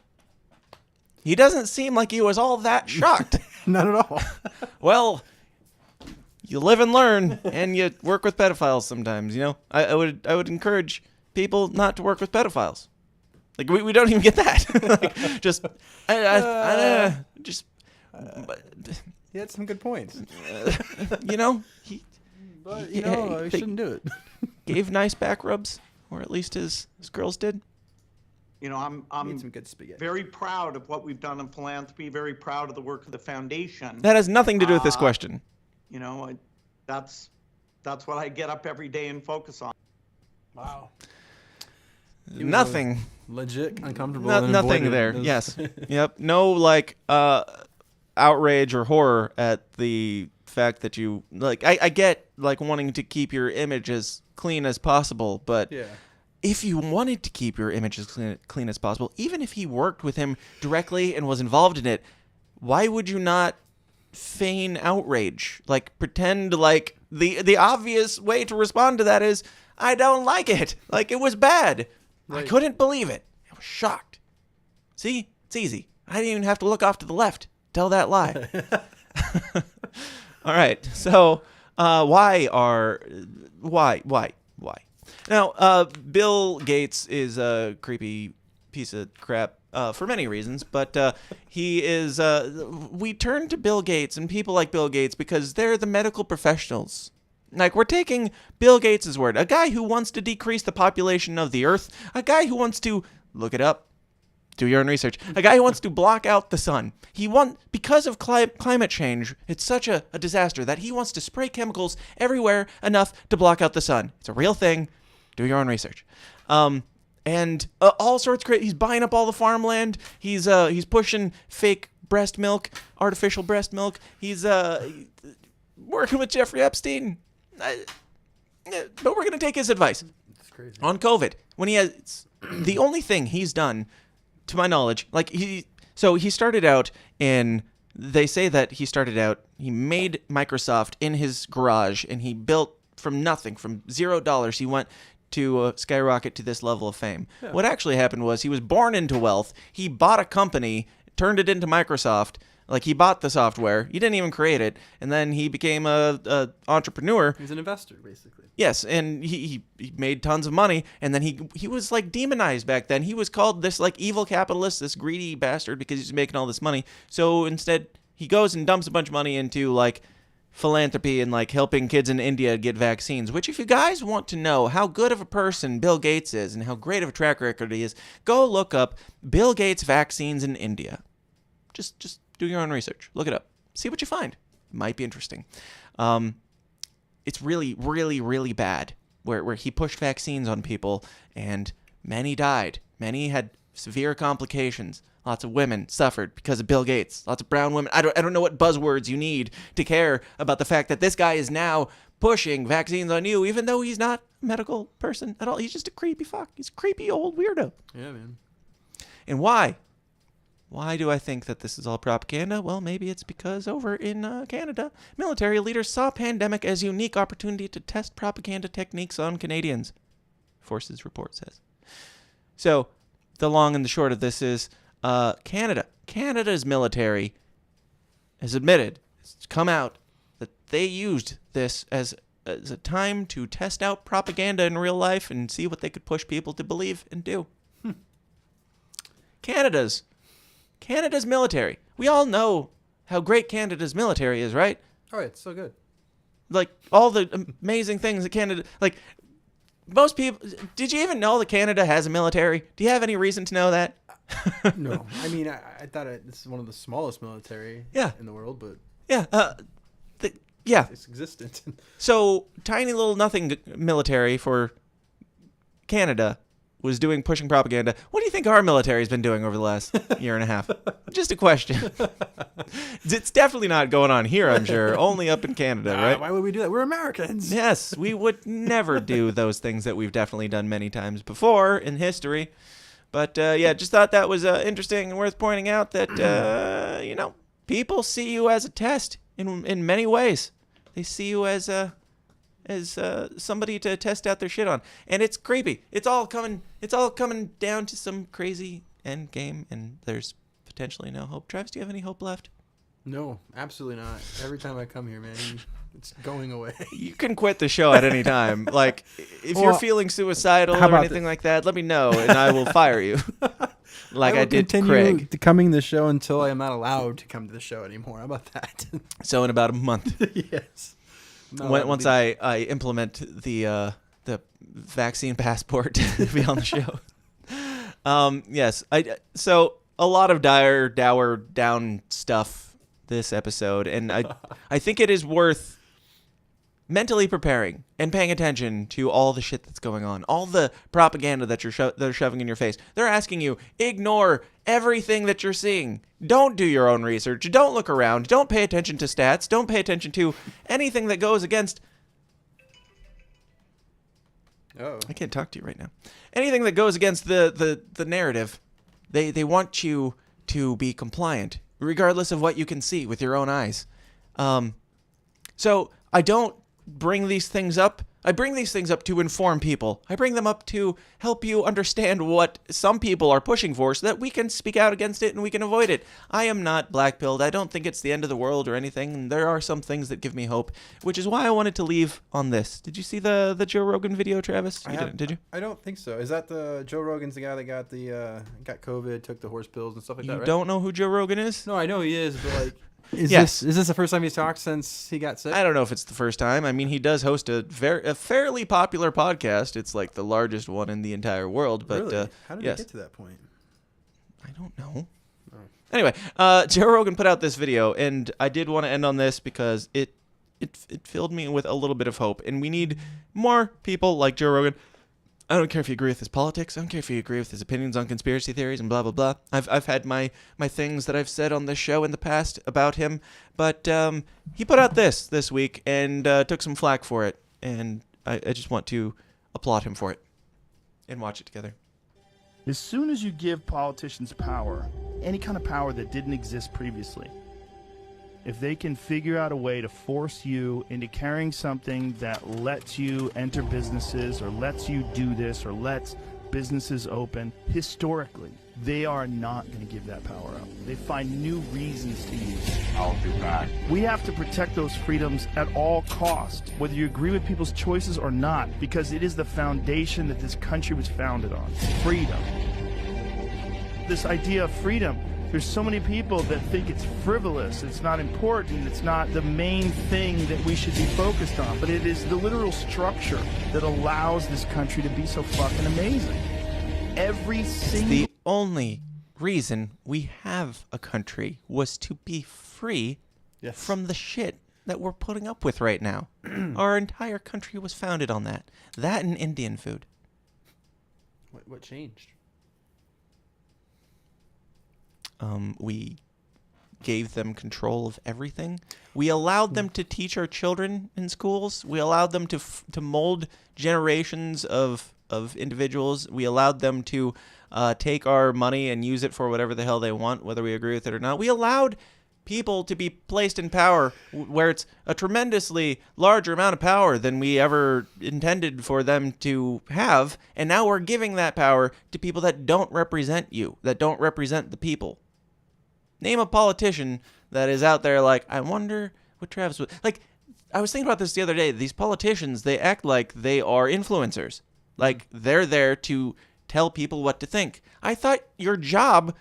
He doesn't seem like he was all that shocked. Not at all. Well, you live and learn, and you work with pedophiles sometimes. I would encourage people not to work with pedophiles. Like we don't even get that. He had some good points. They shouldn't do it. Gave nice back rubs, or at least his girls did. I'm some good spaghetti. Very proud of what we've done in philanthropy. Very proud of the work of the foundation. That has nothing to do with this question. That's what I get up every day and focus on. Wow. Nothing. Legit uncomfortable. Nothing there. Yes. Yep. No outrage or horror at the fact that you I get wanting to keep your image as clean as possible, but if you wanted to keep your image as clean as possible, even if he worked with him directly and was involved in it, why would you not feign outrage? Pretend like the obvious way to respond to that is, I don't like it. It was bad. Right. I couldn't believe it. I was shocked. See? It's easy. I didn't even have to look off to the left. Tell that lie. All right. So, why? Now, Bill Gates is a creepy piece of crap for many reasons, but he is. We turn to Bill Gates and people like Bill Gates because they're the medical professionals. We're taking Bill Gates' word, a guy who wants to decrease the population of the Earth, a guy who wants to look it up, do your own research, a guy who wants to block out the sun. Because of climate change, it's such a disaster that he wants to spray chemicals everywhere enough to block out the sun. It's a real thing. Do your own research. And all sorts of crazy. He's buying up all the farmland. He's pushing fake breast milk, artificial breast milk. He's working with Jeffrey Epstein. But we're going to take his advice on COVID. When he has the only thing he's done, to my knowledge, he started out they say that he made Microsoft in his garage, and he built from nothing, from $0. He went to skyrocket to this level of fame. Yeah. What actually happened was he was born into wealth. He bought a company, turned it into Microsoft. He bought the software. He didn't even create it. And then he became a entrepreneur. He's an investor, basically. Yes, and he made tons of money. And then he was demonized back then. He was called this evil capitalist, this greedy bastard, because he's making all this money. So instead, he goes and dumps a bunch of money into philanthropy and helping kids in India get vaccines. Which, if you guys want to know how good of a person Bill Gates is and how great of a track record he is, go look up Bill Gates vaccines in India. Just do your own research. Look it up. See what you find. It might be interesting. It's really, really, really bad where he pushed vaccines on people and many died. Many had severe complications. Lots of women suffered because of Bill Gates. Lots of brown women. I don't know what buzzwords you need to care about the fact that this guy is now pushing vaccines on you, even though he's not a medical person at all. He's just a creepy fuck. He's a creepy old weirdo. Yeah, man. And why? Why do I think that this is all propaganda? Well, maybe it's because over in Canada, military leaders saw pandemic as a unique opportunity to test propaganda techniques on Canadians, Forces report says. So the long and the short of this is Canada. Canada's military has admitted, it's come out, that they used this as a time to test out propaganda in real life and see what they could push people to believe and do. Canada's military. We all know how great Canada's military is, right? Oh, it's so good. Like, all the amazing things that Canada... Like, most people... Did you even know that Canada has a military? Do you have any reason to know that? No. I mean, I thought this is one of the smallest military in the world, but... Yeah. Yeah. It's existent. So, tiny little nothing military for Canada was pushing propaganda. What do you think our military has been doing over the last year and a half? Just a question. It's definitely not going on here, I'm sure. Only up in Canada, right? Why would we do that? We're Americans. Yes, we would never do those things that we've definitely done many times before in history. But, yeah, just thought that was interesting and worth pointing out that, you know, people see you as a test in many ways. They see you as somebody to test out their shit on, and it's creepy. It's all coming down to some crazy end game, and there's potentially no hope. Travis, do you have any hope left? No, absolutely not. Every time I come here, man, it's going away. You can quit the show at any time. Like, if you're feeling suicidal or anything like that, let me know, and I will fire you. Like I did Craig. I will continue coming to the show until I am not allowed to come to the show anymore. How about that? So in about a month. Yes. Once I implement the vaccine passport to be on the show. Yes. So a lot of dour down stuff this episode, and I think it is worth mentally preparing and paying attention to all the shit that's going on, all the propaganda that they're shoving in your face. They're asking you, ignore everything that you're seeing. Don't do your own research. Don't look around. Don't pay attention to stats. Don't pay attention to anything that goes against... I can't talk to you right now. Anything that goes against the narrative. They want you to be compliant, regardless of what you can see with your own eyes. So I don't bring these things up. I bring these things up to inform people. I bring them up to help you understand what some people are pushing for so that we can speak out against it and we can avoid it. I am not black-pilled. I don't think it's the end of the world or anything. There are some things that give me hope, which is why I wanted to leave on this. Did you see the Joe Rogan video, Travis? You didn't, did you? I don't think so. Is that the Joe Rogan's the guy that got COVID, took the horse pills and stuff like that, right? You don't know who Joe Rogan is? No, I know he is, but like... Is this the first time he's talked since he got sick? I don't know if it's the first time. I mean, he does host a fairly popular podcast. It's like the largest one in the entire world. But really? How did he get to that point? I don't know. Oh. Anyway, Joe Rogan put out this video, and I did want to end on this because it filled me with a little bit of hope. And we need more people like Joe Rogan. I don't care if you agree with his politics. I don't care if you agree with his opinions on conspiracy theories and blah, blah, blah. I've had my things that I've said on this show in the past about him. But he put out this week and took some flack for it. And I just want to applaud him for it and watch it together. As soon as you give politicians power, any kind of power that didn't exist previously, if they can figure out a way to force you into carrying something that lets you enter businesses or lets you do this or lets businesses open, historically, they are not going to give that power up. They find new reasons to use it. I'll be back. We have to protect those freedoms at all costs, whether you agree with people's choices or not, because it is the foundation that this country was founded on, freedom. This idea of freedom, there's so many people that think it's frivolous, it's not important, it's not the main thing that we should be focused on, but it is the literal structure that allows this country to be so fucking amazing. The only reason we have a country was to be free from the shit that we're putting up with right now. Our entire country was founded on that. That and Indian food. What changed? We gave them control of everything. We allowed them to teach our children in schools. We allowed them to mold generations of individuals. We allowed them to take our money and use it for whatever the hell they want, whether we agree with it or not. We allowed people to be placed in power where it's a tremendously larger amount of power than we ever intended for them to have. And now we're giving that power to people that don't represent you, that don't represent the people. Name a politician that is out there like, I wonder what Travis would... Like, I was thinking about this the other day. These politicians, they act like they are influencers. Like, they're there to tell people what to think. I thought your job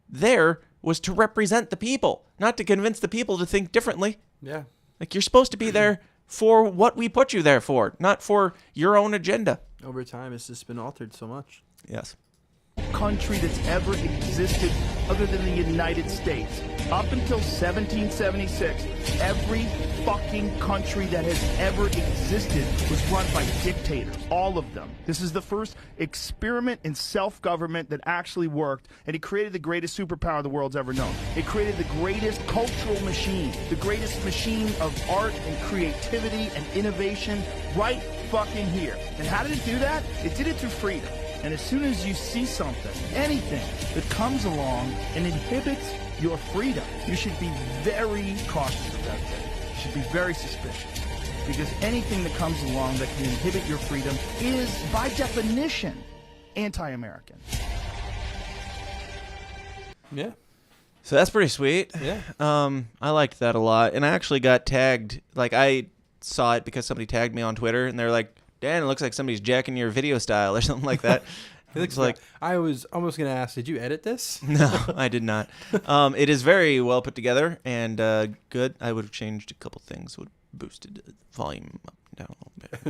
there was to represent the people, not to convince the people to think differently. Yeah. Like, you're supposed to be there for what we put you there for, not for your own agenda. Over time, it's just been altered so much. Yes. Country that's ever existed other than the United States. Up until 1776, every fucking country that has ever existed was run by dictators. All of them. This is the first experiment in self-government that actually worked, and it created the greatest superpower the world's ever known. It created the greatest cultural machine, the greatest machine of art and creativity and innovation right fucking here. And how did it do that? It did it through freedom. And as soon as you see something, anything that comes along and inhibits your freedom, you should be very cautious about that. You should be very suspicious. Because anything that comes along that can inhibit your freedom is, by definition, anti-American. Yeah. So that's pretty sweet. Yeah. I liked that a lot. And I actually got tagged. Like, I saw it because somebody tagged me on Twitter, and they're like, Dan, it looks like somebody's jacking your video style or something like that. It looks like I was almost going to ask, did you edit this? No, I did not. It is very well put together and good. I would have changed a couple things. Would have boosted the volume up and down a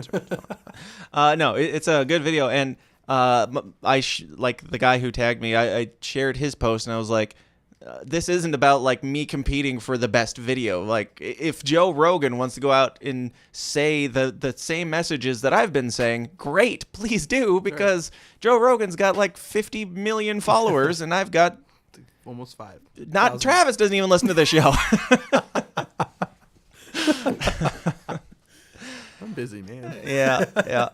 little bit. No, it's a good video. And like the guy who tagged me, I shared his post and I was like, this isn't about like me competing for the best video. Like if Joe Rogan wants to go out and say the same messages that I've been saying, great, please do, because Joe Rogan's got like 50 million followers and I've got almost 5. Not Travis doesn't even listen to this show. I'm busy, man. Yeah.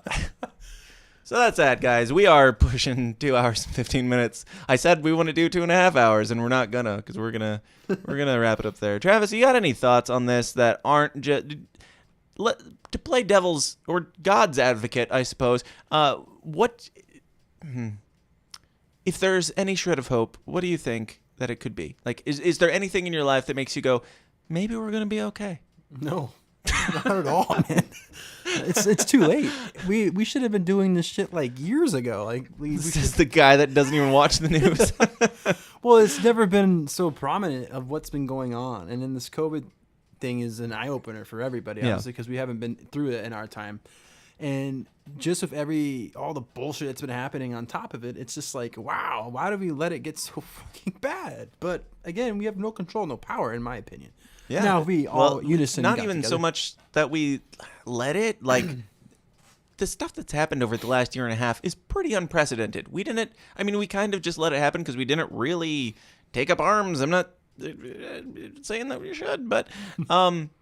So that's that, guys. We are pushing 2 hours and 15 minutes. I said we want to do 2.5 hours, and we're not gonna, because we're gonna wrap it up there. Travis, you got any thoughts on this that aren't just to play devil's or God's advocate? I suppose. If there's any shred of hope, what do you think that it could be? Like, is there anything in your life that makes you go, maybe we're gonna be okay? No. Not at all, man. It's too late. We should have been doing this shit like years ago. Like this is the guy that doesn't even watch the news. Well, it's never been so prominent of what's been going on, and then this COVID thing is an eye opener for everybody, obviously, because we haven't been through it in our time. And just with all the bullshit that's been happening on top of it, it's just like, wow, why do we let it get so fucking bad? But again, we have no control, no power, in my opinion. Yeah. Now we all unison. Not got even together. so much that we let it. Like the stuff that's happened over the last year and a half is pretty unprecedented. We kind of just let it happen because we didn't really take up arms. I'm not saying that we should, but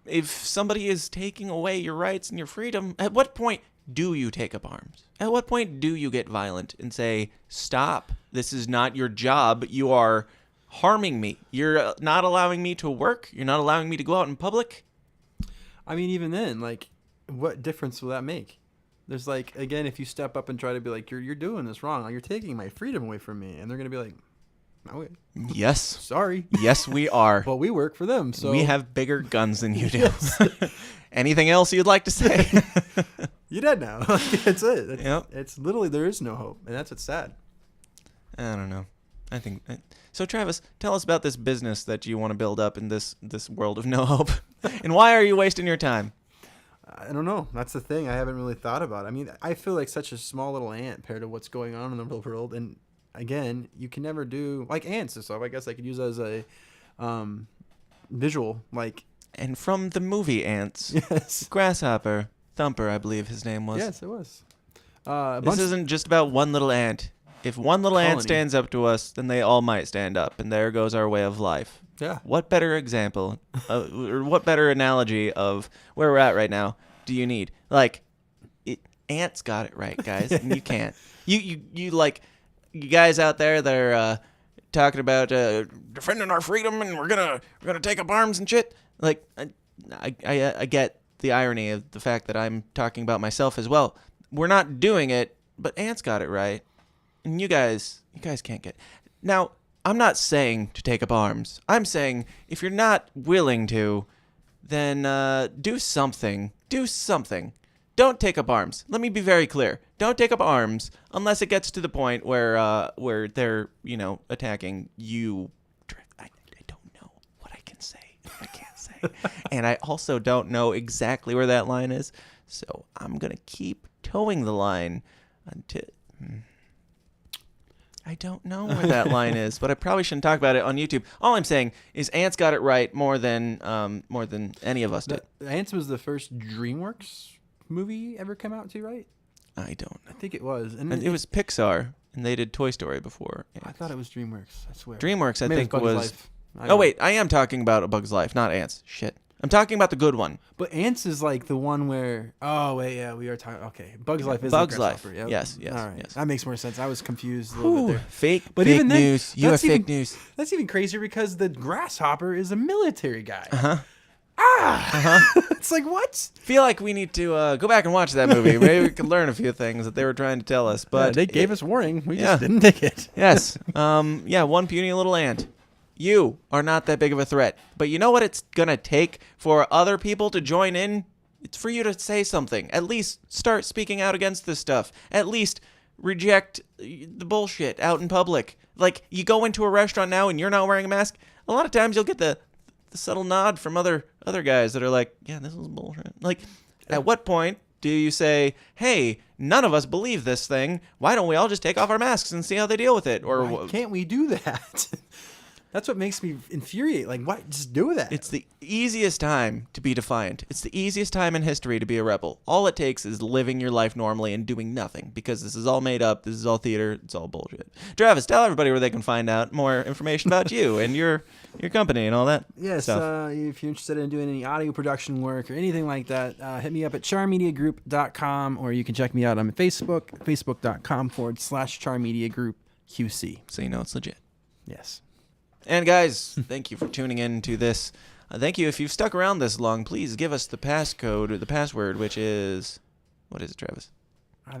if somebody is taking away your rights and your freedom, at what point do you take up arms? At what point do you get violent and say, stop, this is not your job, you are harming me, you're not allowing me to work, you're not allowing me to go out in public? I mean, even then, like, what difference will that make? There's like, again, if you step up and try to be like, you're doing this wrong, like, you're taking my freedom away from me, and they're gonna be like, okay. Yes. Sorry. Yes, we are. Well, we work for them, so we have bigger guns than you do. Anything else you'd like to say? You're dead now. That's it. Yep. It's literally, there is no hope, and that's what's sad. I don't know. I think so. Travis, tell us about this business that you want to build up in this world of no hope, and why are you wasting your time? I don't know. That's the thing. I haven't really thought about. I mean, I feel like such a small little ant compared to what's going on in the real world, and again, you can never do like ants and stuff. I guess I could use as a visual, like. And from the movie Ants, yes, Grasshopper, Thumper, I believe his name was. Yes, it was. This isn't just about one little ant. If one little ant stands up to us, then they all might stand up, and there goes our way of life. Yeah. What better example, or what better analogy of where we're at right now do you need? Like, ants got it right, guys, and you can't. You guys out there that are talking about defending our freedom and we're gonna take up arms and shit. Like, I get the irony of the fact that I'm talking about myself as well. We're not doing it, but Ant's got it right, and you guys can't get. Now, I'm not saying to take up arms. I'm saying if you're not willing to, then do something. Do something. Don't take up arms. Let me be very clear. Don't take up arms unless it gets to the point where they're, attacking you. I don't know what I can say. I can't say. And I also don't know exactly where that line is. So I'm going to keep towing the line until... I don't know where that line is, but I probably shouldn't talk about it on YouTube. All I'm saying is Ants got it right more than any of us did. Ants was the first DreamWorks movie ever come out too, right? I don't know. I think it was. And it was Pixar, and they did Toy Story before. I thought it was DreamWorks, I swear. DreamWorks, I think, Bug's was... Life. Oh, wait, I am talking about A Bug's Life, not Ants. Shit. I'm talking about the good one. But Ants is like the one where... Oh, wait, yeah, we are talking... Okay, Bug's Life is Bug's the Life. Yep. Yes, All right. yes. That makes more sense. I was confused a little bit there. Fake even then, news. You have fake news. That's even crazier because the grasshopper is a military guy. Uh-huh. It's like, what? Feel like we need to go back and watch that movie. Maybe we could learn a few things that they were trying to tell us. But they gave us warning. We just didn't take it. Yes. One puny little ant. You are not that big of a threat. But you know what it's going to take for other people to join in? It's for you to say something. At least start speaking out against this stuff. At least reject the bullshit out in public. Like, you go into a restaurant now and you're not wearing a mask. A lot of times you'll get the subtle nod from other guys that are like, yeah, this is bullshit. Like, at what point do you say, hey, none of us believe this thing. Why don't we all just take off our masks and see how they deal with it? Or why can't we do that? That's what makes me infuriate. Like, why? Just do that. It's the easiest time to be defiant. It's the easiest time in history to be a rebel. All it takes is living your life normally and doing nothing, because this is all made up. This is all theater. It's all bullshit. Travis, tell everybody where they can find out more information about you and your company and all that Yes, stuff. if you're interested in doing any audio production work or anything like that, hit me up at charmediagroup.com, or you can check me out on Facebook, facebook.com/charmediagroupqc. So you know it's legit. Yes. And guys, thank you for tuning in to this. Thank you. If you've stuck around this long, please give us the passcode or the password, which is... What is it, Travis?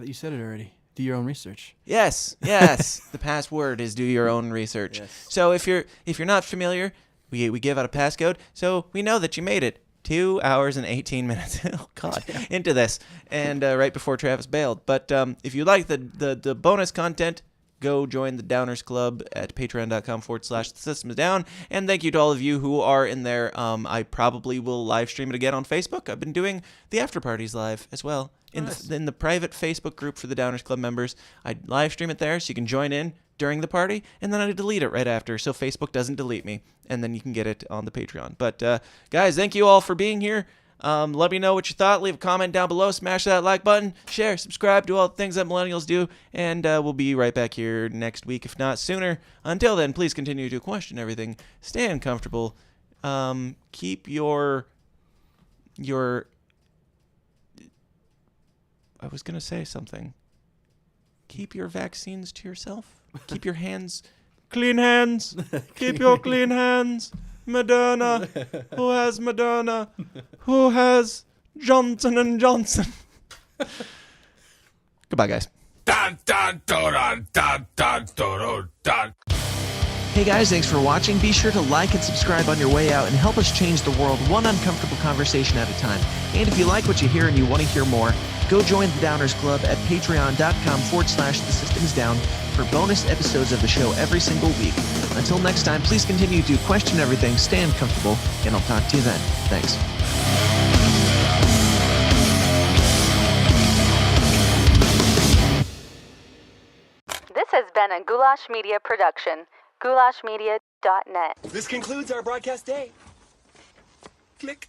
You said it already. Do your own research. Yes. The password is do your own research. Yes. So if you're not familiar, we give out a passcode, so we know that you made it 2 hours and 18 minutes. Oh God, into this, and right before Travis bailed. But if you like the bonus content, go join the Downers Club at patreon.com/thesystemsdown. And thank you to all of you who are in there. I probably will live stream it again on Facebook. I've been doing the after parties live as well. In the private Facebook group for the Downers Club members. I live stream it there so you can join in during the party, and then I delete it right after so Facebook doesn't delete me, and then you can get it on the Patreon. But guys, thank you all for being here. Let me know what you thought. Leave a comment down below. Smash that like button. Share, subscribe, do all the things that millennials do. And we'll be right back here next week, if not sooner. Until then, please continue to question everything. Stay uncomfortable. Keep your... I was going to say something. Keep your vaccines to yourself. Keep your hands... Clean hands. Keep your clean hands. Moderna. Who has Moderna? Who has Johnson & Johnson? Goodbye, guys. Hey guys, thanks for watching. Be sure to like and subscribe on your way out and help us change the world one uncomfortable conversation at a time. And if you like what you hear and you want to hear more, go join the Downers Club at patreon.com/thesystemsdown for bonus episodes of the show every single week. Until next time, please continue to question everything, stay uncomfortable, and I'll talk to you then. Thanks. This has been a Goulash Media production. goulashmedia.net. This concludes our broadcast day. Click.